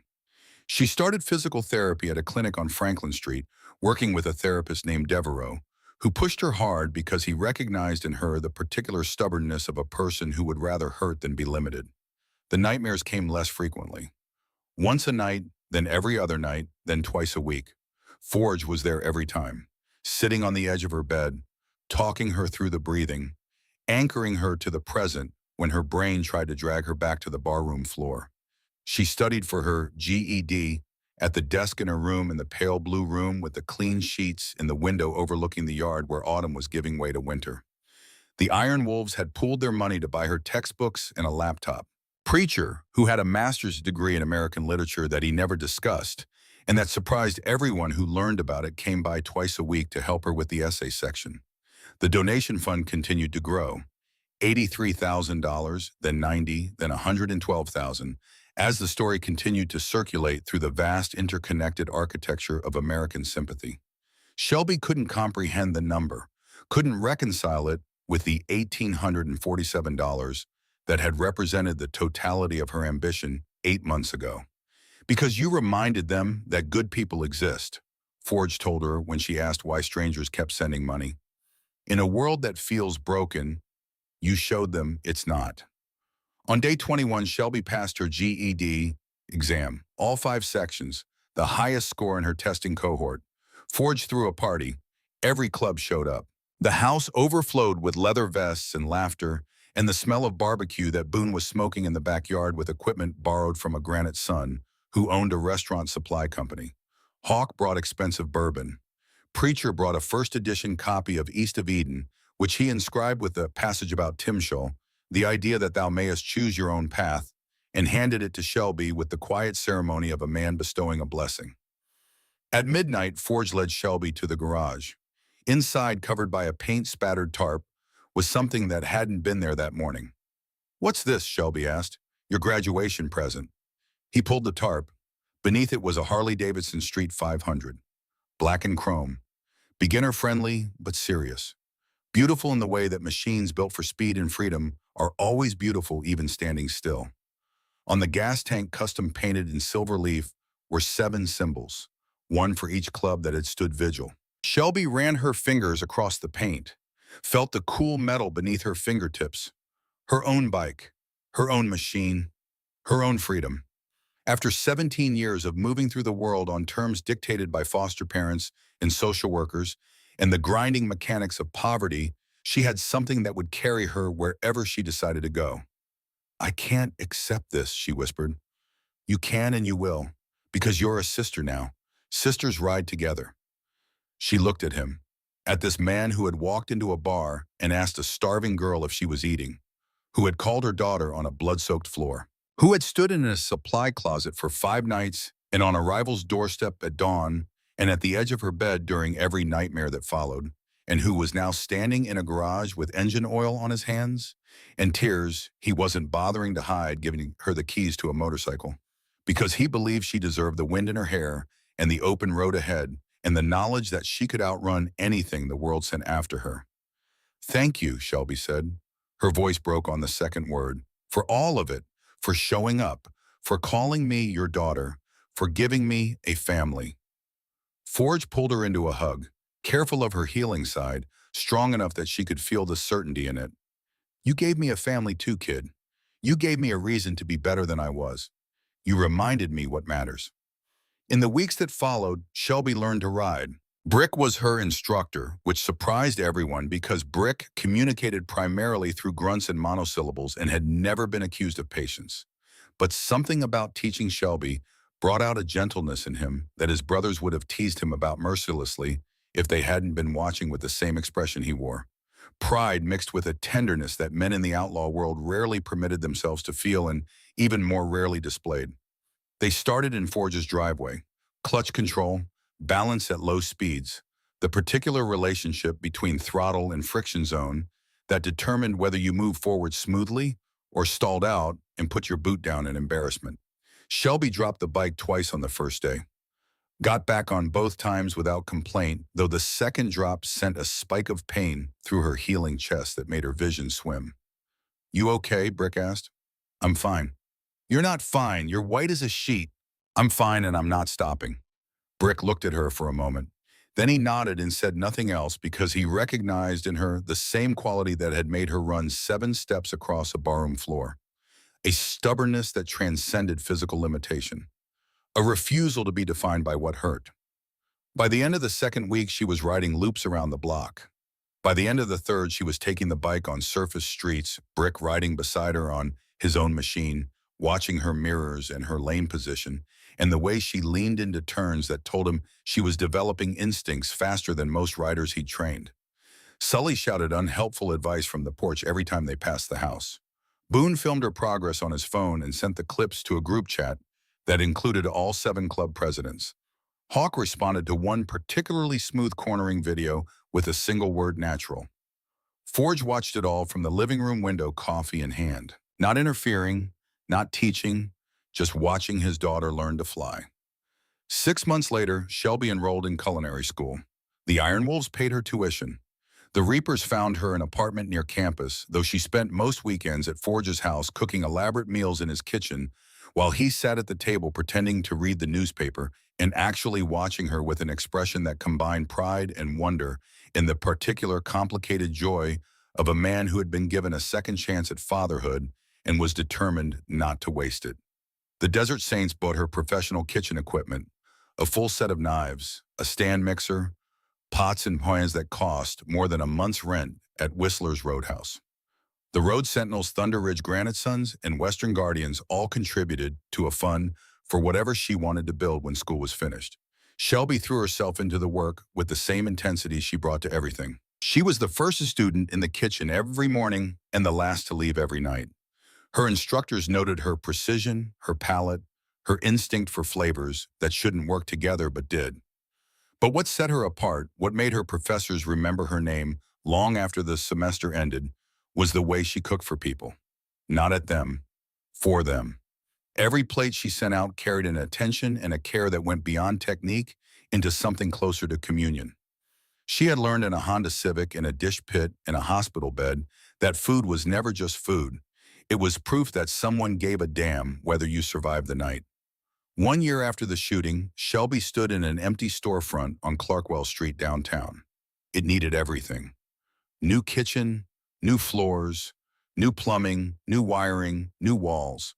Speaker 1: She started physical therapy at a clinic on Franklin Street, working with a therapist named Devereaux, who pushed her hard because he recognized in her the particular stubbornness of a person who would rather hurt than be limited. The nightmares came less frequently. Once a night, then every other night, then twice a week. Forge was there every time, sitting on the edge of her bed, talking her through the breathing, anchoring her to the present when her brain tried to drag her back to the barroom floor. She studied for her GED at the desk in her room in the pale blue room with the clean sheets in the window overlooking the yard where autumn was giving way to winter. The Iron Wolves had pooled their money to buy her textbooks and a laptop. Preacher, who had a master's degree in American literature that he never discussed, and that surprised everyone who learned about it, came by twice a week to help her with the essay section. The donation fund continued to grow. $83,000, then $90,000, then $112,000, as the story continued to circulate through the vast interconnected architecture of American sympathy. Shelby couldn't comprehend the number, couldn't reconcile it with the $1,847 that had represented the totality of her ambition 8 months ago. "Because you reminded them that good people exist," Forge told her when she asked why strangers kept sending money. "In a world that feels broken, you showed them it's not." On day 21, Shelby passed her GED exam, all 5 sections, the highest score in her testing cohort. Forge threw a party. Every club showed up. The house overflowed with leather vests and laughter and the smell of barbecue that Boone was smoking in the backyard with equipment borrowed from a granite son who owned a restaurant supply company. Hawk brought expensive bourbon. Preacher brought a first edition copy of East of Eden, which he inscribed with the passage about Timshel, the idea that thou mayest choose your own path, and handed it to Shelby with the quiet ceremony of a man bestowing a blessing. At midnight, Forge led Shelby to the garage. Inside, covered by a paint-spattered tarp, was something that hadn't been there that morning. "What's this?" Shelby asked. "Your graduation present." He pulled the tarp. Beneath it was a Harley-Davidson Street 500, black and chrome, beginner-friendly but serious. Beautiful in the way that machines built for speed and freedom are always beautiful even standing still. On the gas tank custom painted in silver leaf were 7 symbols, one for each club that had stood vigil. Shelby ran her fingers across the paint, felt the cool metal beneath her fingertips. Her own bike, her own machine, her own freedom. After 17 years of moving through the world on terms dictated by foster parents and social workers and the grinding mechanics of poverty, she had something that would carry her wherever she decided to go. "I can't accept this," she whispered. "You can and you will, because you're a sister now. Sisters ride together." She looked at him, at this man who had walked into a bar and asked a starving girl if she was eating, who had called her daughter on a blood-soaked floor, who had stood in a supply closet for 5 nights and on a rival's doorstep at dawn and at the edge of her bed during every nightmare that followed, and who was now standing in a garage with engine oil on his hands and tears he wasn't bothering to hide, giving her the keys to a motorcycle, because he believed she deserved the wind in her hair and the open road ahead and the knowledge that she could outrun anything the world sent after her. "Thank you," Shelby said. Her voice broke on the second word. "For all of it, for showing up, for calling me your daughter, for giving me a family." Forge pulled her into a hug, careful of her healing side, strong enough that she could feel the certainty in it. "You gave me a family too, kid. You gave me a reason to be better than I was. You reminded me what matters." In the weeks that followed, Shelby learned to ride. Brick was her instructor, which surprised everyone because Brick communicated primarily through grunts and monosyllables and had never been accused of patience. But something about teaching Shelby brought out a gentleness in him that his brothers would have teased him about mercilessly if they hadn't been watching with the same expression he wore. Pride mixed with a tenderness that men in the outlaw world rarely permitted themselves to feel and even more rarely displayed. They started in Forge's driveway. Clutch control, balance at low speeds, the particular relationship between throttle and friction zone that determined whether you moved forward smoothly or stalled out and put your boot down in embarrassment. Shelby dropped the bike twice on the first day. Got back on both times without complaint, though the second drop sent a spike of pain through her healing chest that made her vision swim. "You okay?" Brick asked. "I'm fine." "You're not fine. You're white as a sheet." "I'm fine and I'm not stopping." Brick looked at her for a moment. Then he nodded and said nothing else because he recognized in her the same quality that had made her run 7 steps across a barroom floor. A stubbornness that transcended physical limitation. A refusal to be defined by what hurt. By the end of the second week, she was riding loops around the block. By the end of the third, she was taking the bike on surface streets, Brick riding beside her on his own machine, watching her mirrors and her lane position, and the way she leaned into turns that told him she was developing instincts faster than most riders he'd trained. Sully shouted unhelpful advice from the porch every time they passed the house. Boone filmed her progress on his phone and sent the clips to a group chat that included all 7 club presidents. Hawk responded to one particularly smooth cornering video with a single word: natural. Forge watched it all from the living room window, coffee in hand. Not interfering, not teaching, just watching his daughter learn to fly. 6 months later, Shelby enrolled in culinary school. The Iron Wolves paid her tuition. The Reapers found her an apartment near campus, though she spent most weekends at Forge's house cooking elaborate meals in his kitchen while he sat at the table pretending to read the newspaper and actually watching her with an expression that combined pride and wonder in the particular complicated joy of a man who had been given a second chance at fatherhood and was determined not to waste it. The Desert Saints bought her professional kitchen equipment, a full set of knives, a stand mixer, pots and pans that cost more than a month's rent at Whistler's Roadhouse. The Road Sentinels, Thunder Ridge Granite Sons, and Western Guardians all contributed to a fund for whatever she wanted to build when school was finished. Shelby threw herself into the work with the same intensity she brought to everything. She was the first student in the kitchen every morning and the last to leave every night. Her instructors noted her precision, her palate, her instinct for flavors that shouldn't work together but did. But what set her apart, what made her professors remember her name long after the semester ended, was the way she cooked for people. Not at them, for them. Every plate she sent out carried an attention and a care that went beyond technique into something closer to communion. She had learned in a Honda Civic, in a dish pit, in a hospital bed, that food was never just food. It was proof that someone gave a damn whether you survived the night. 1 year after the shooting, Shelby stood in an empty storefront on Clarkwell Street downtown. It needed everything. New kitchen, new floors, new plumbing, new wiring, new walls.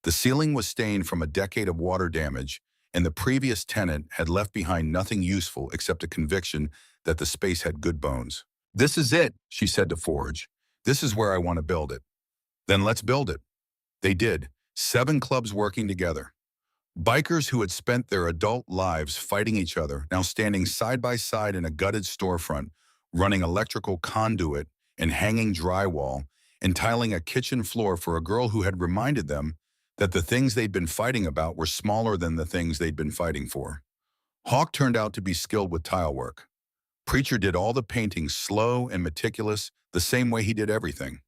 Speaker 1: The ceiling was stained from a decade of water damage, and the previous tenant had left behind nothing useful except a conviction that the space had good bones. "This is it," she said to Forge. "This is where I want to build it." "Then let's build it." They did, 7 clubs working together. Bikers who had spent their adult lives fighting each other, now standing side by side in a gutted storefront, running electrical conduit and hanging drywall, and tiling a kitchen floor for a girl who had reminded them that the things they'd been fighting about were smaller than the things they'd been fighting for. Hawk turned out to be skilled with tile work. Preacher did all the painting slow and meticulous, the same way he did everything.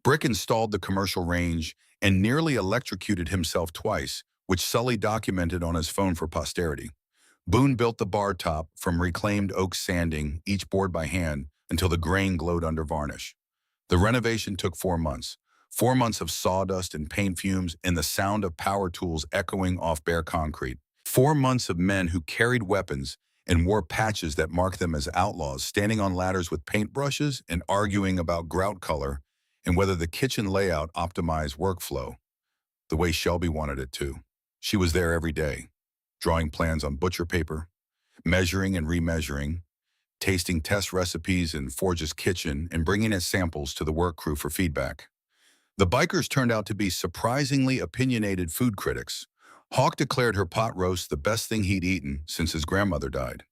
Speaker 1: Brick installed the commercial range and nearly electrocuted himself twice, which Sully documented on his phone for posterity. Boone built the bar top from reclaimed oak sanding, each board by hand, until the grain glowed under varnish. The renovation took 4 months. 4 months of sawdust and paint fumes and the sound of power tools echoing off bare concrete. 4 months of men who carried weapons and wore patches that marked them as outlaws, standing on ladders with paintbrushes and arguing about grout color and whether the kitchen layout optimized workflow the way Shelby wanted it to. She was there every day, drawing plans on butcher paper, measuring and remeasuring, tasting test recipes in Forge's kitchen, and bringing in samples to the work crew for feedback. The bikers turned out to be surprisingly opinionated food critics. Hawk declared her pot roast the best thing he'd eaten since his grandmother died.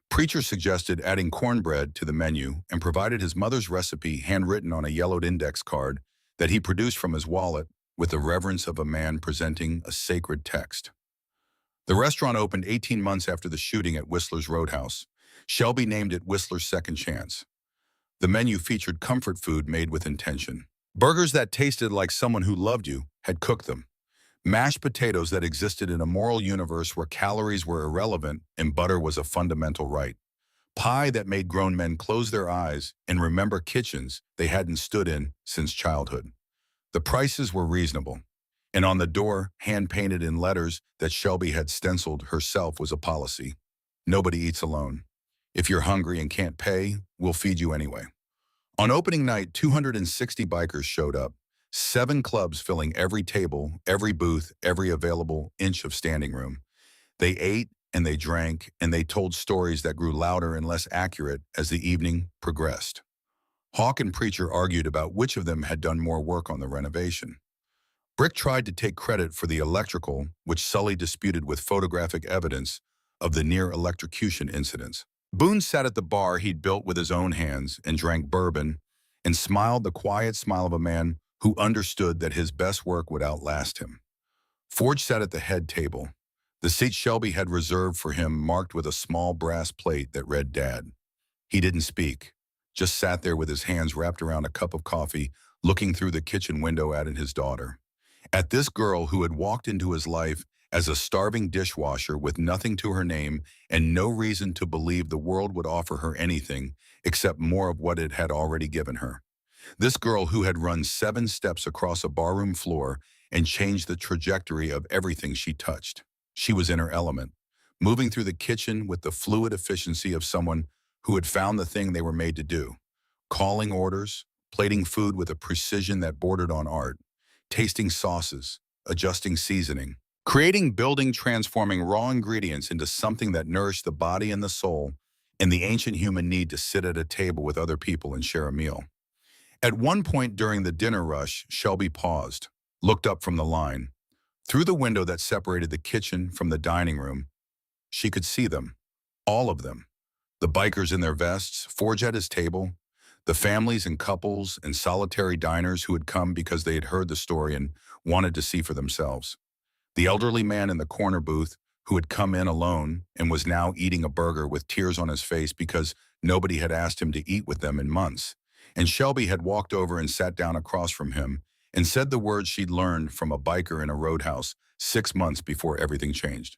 Speaker 1: Preacher suggested adding cornbread to the menu and provided his mother's recipe handwritten on a yellowed index card that he produced from his wallet with the reverence of a man presenting a sacred text. The restaurant opened 18 months after the shooting at Whistler's Roadhouse. Shelby named it Whistler's Second Chance. The menu featured comfort food made with intention. Burgers that tasted like someone who loved you had cooked them. Mashed potatoes that existed in a moral universe where calories were irrelevant and butter was a fundamental right. Pie that made grown men close their eyes and remember kitchens they hadn't stood in since childhood. The prices were reasonable, and on the door, hand-painted in letters that Shelby had stenciled herself, was a policy. Nobody eats alone. If you're hungry and can't pay, we'll feed you anyway. On opening night, 260 bikers showed up, 7 clubs filling every table, every booth, every available inch of standing room. They ate and they drank and they told stories that grew louder and less accurate as the evening progressed. Hawk and Preacher argued about which of them had done more work on the renovation. Brick tried to take credit for the electrical, which Sully disputed with photographic evidence of the near electrocution incidents. Boone sat at the bar he'd built with his own hands and drank bourbon and smiled the quiet smile of a man who understood that his best work would outlast him. Forge sat at the head table, the seat Shelby had reserved for him marked with a small brass plate that read Dad. He didn't speak, just sat there with his hands wrapped around a cup of coffee, looking through the kitchen window at his daughter. At this girl who had walked into his life as a starving dishwasher with nothing to her name and no reason to believe the world would offer her anything except more of what it had already given her. This girl who had run 7 steps across a barroom floor and changed the trajectory of everything she touched. She was in her element, moving through the kitchen with the fluid efficiency of someone who had found the thing they were made to do, calling orders, plating food with a precision that bordered on art, tasting sauces, adjusting seasoning, creating, building, transforming raw ingredients into something that nourished the body and the soul, and the ancient human need to sit at a table with other people and share a meal. At one point during the dinner rush, Shelby paused, looked up from the line. Through the window that separated the kitchen from the dining room, she could see them, all of them. The bikers in their vests, Forge at his table, the families and couples and solitary diners who had come because they had heard the story and wanted to see for themselves. The elderly man in the corner booth who had come in alone and was now eating a burger with tears on his face because nobody had asked him to eat with them in months. And Shelby had walked over and sat down across from him and said the words she'd learned from a biker in a roadhouse 6 months before everything changed.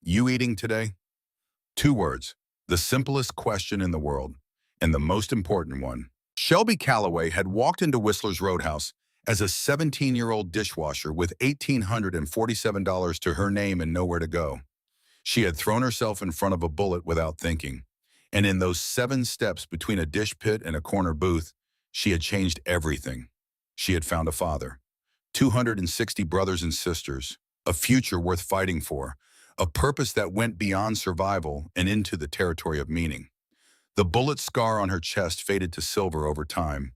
Speaker 1: "You eating today?" 2 words, The simplest question in the world, and the most important one. Shelby Calloway had walked into Whistler's Roadhouse as a 17-year-old dishwasher with $1,847 to her name and nowhere to go. She had thrown herself in front of a bullet without thinking. And in those 7 steps between a dish pit and a corner booth, she had changed everything. She had found a father, 260 brothers and sisters, a future worth fighting for, a purpose that went beyond survival and into the territory of meaning. The bullet scar on her chest faded to silver over time,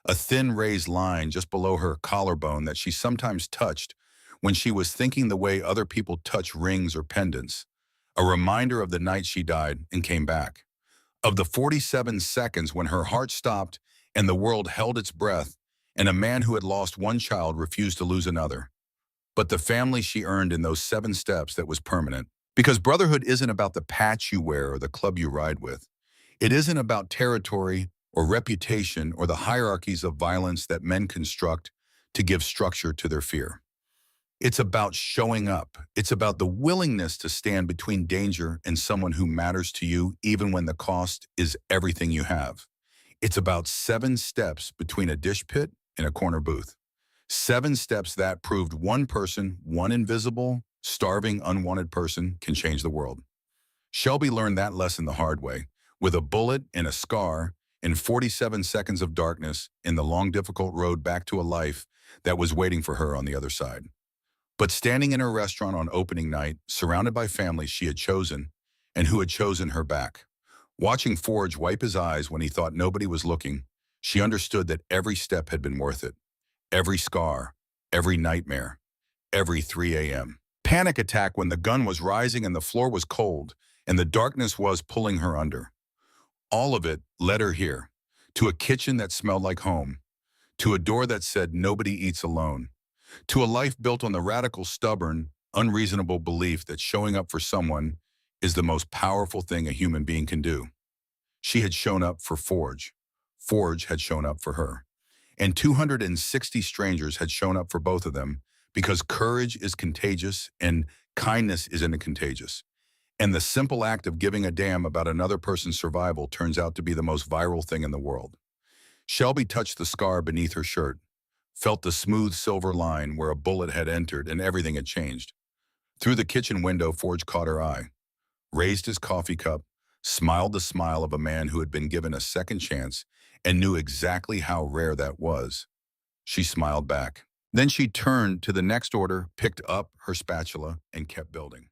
Speaker 1: a thin raised line just below her collarbone that she sometimes touched when she was thinking the way other people touch rings or pendants, a reminder of the night she died and came back, of the 47 seconds when her heart stopped and the world held its breath, and a man who had lost one child refused to lose another. But the family she earned in those 7 steps that was permanent. Because brotherhood isn't about the patch you wear or the club you ride with. It isn't about territory or reputation or the hierarchies of violence that men construct to give structure to their fear. It's about showing up. It's about the willingness to stand between danger and someone who matters to you, even when the cost is everything you have. It's about 7 steps between a dish pit and a corner booth. 7 steps that proved one person, one invisible, starving, unwanted person can change the world. Shelby learned that lesson the hard way, with a bullet and a scar and 47 seconds of darkness in the long, difficult road back to a life that was waiting for her on the other side. But standing in her restaurant on opening night, surrounded by families she had chosen and who had chosen her back, watching Forge wipe his eyes when he thought nobody was looking, she understood that every step had been worth it. Every scar, every nightmare, every 3 a.m. panic attack when the gun was rising and the floor was cold and the darkness was pulling her under. All of it led her here, to a kitchen that smelled like home, to a door that said nobody eats alone, to a life built on the radical, stubborn, unreasonable belief that showing up for someone is the most powerful thing a human being can do. She had shown up for Forge. Forge had shown up for her. And 260 strangers had shown up for both of them because courage is contagious and kindness isn't contagious. And the simple act of giving a damn about another person's survival turns out to be the most viral thing in the world. Shelby touched the scar beneath her shirt, felt the smooth silver line where a bullet had entered, and everything had changed. Through the kitchen window, Forge caught her eye, raised his coffee cup, smiled the smile of a man who had been given a second chance and knew exactly how rare that was. She smiled back. Then she turned to the next order, picked up her spatula, and kept building.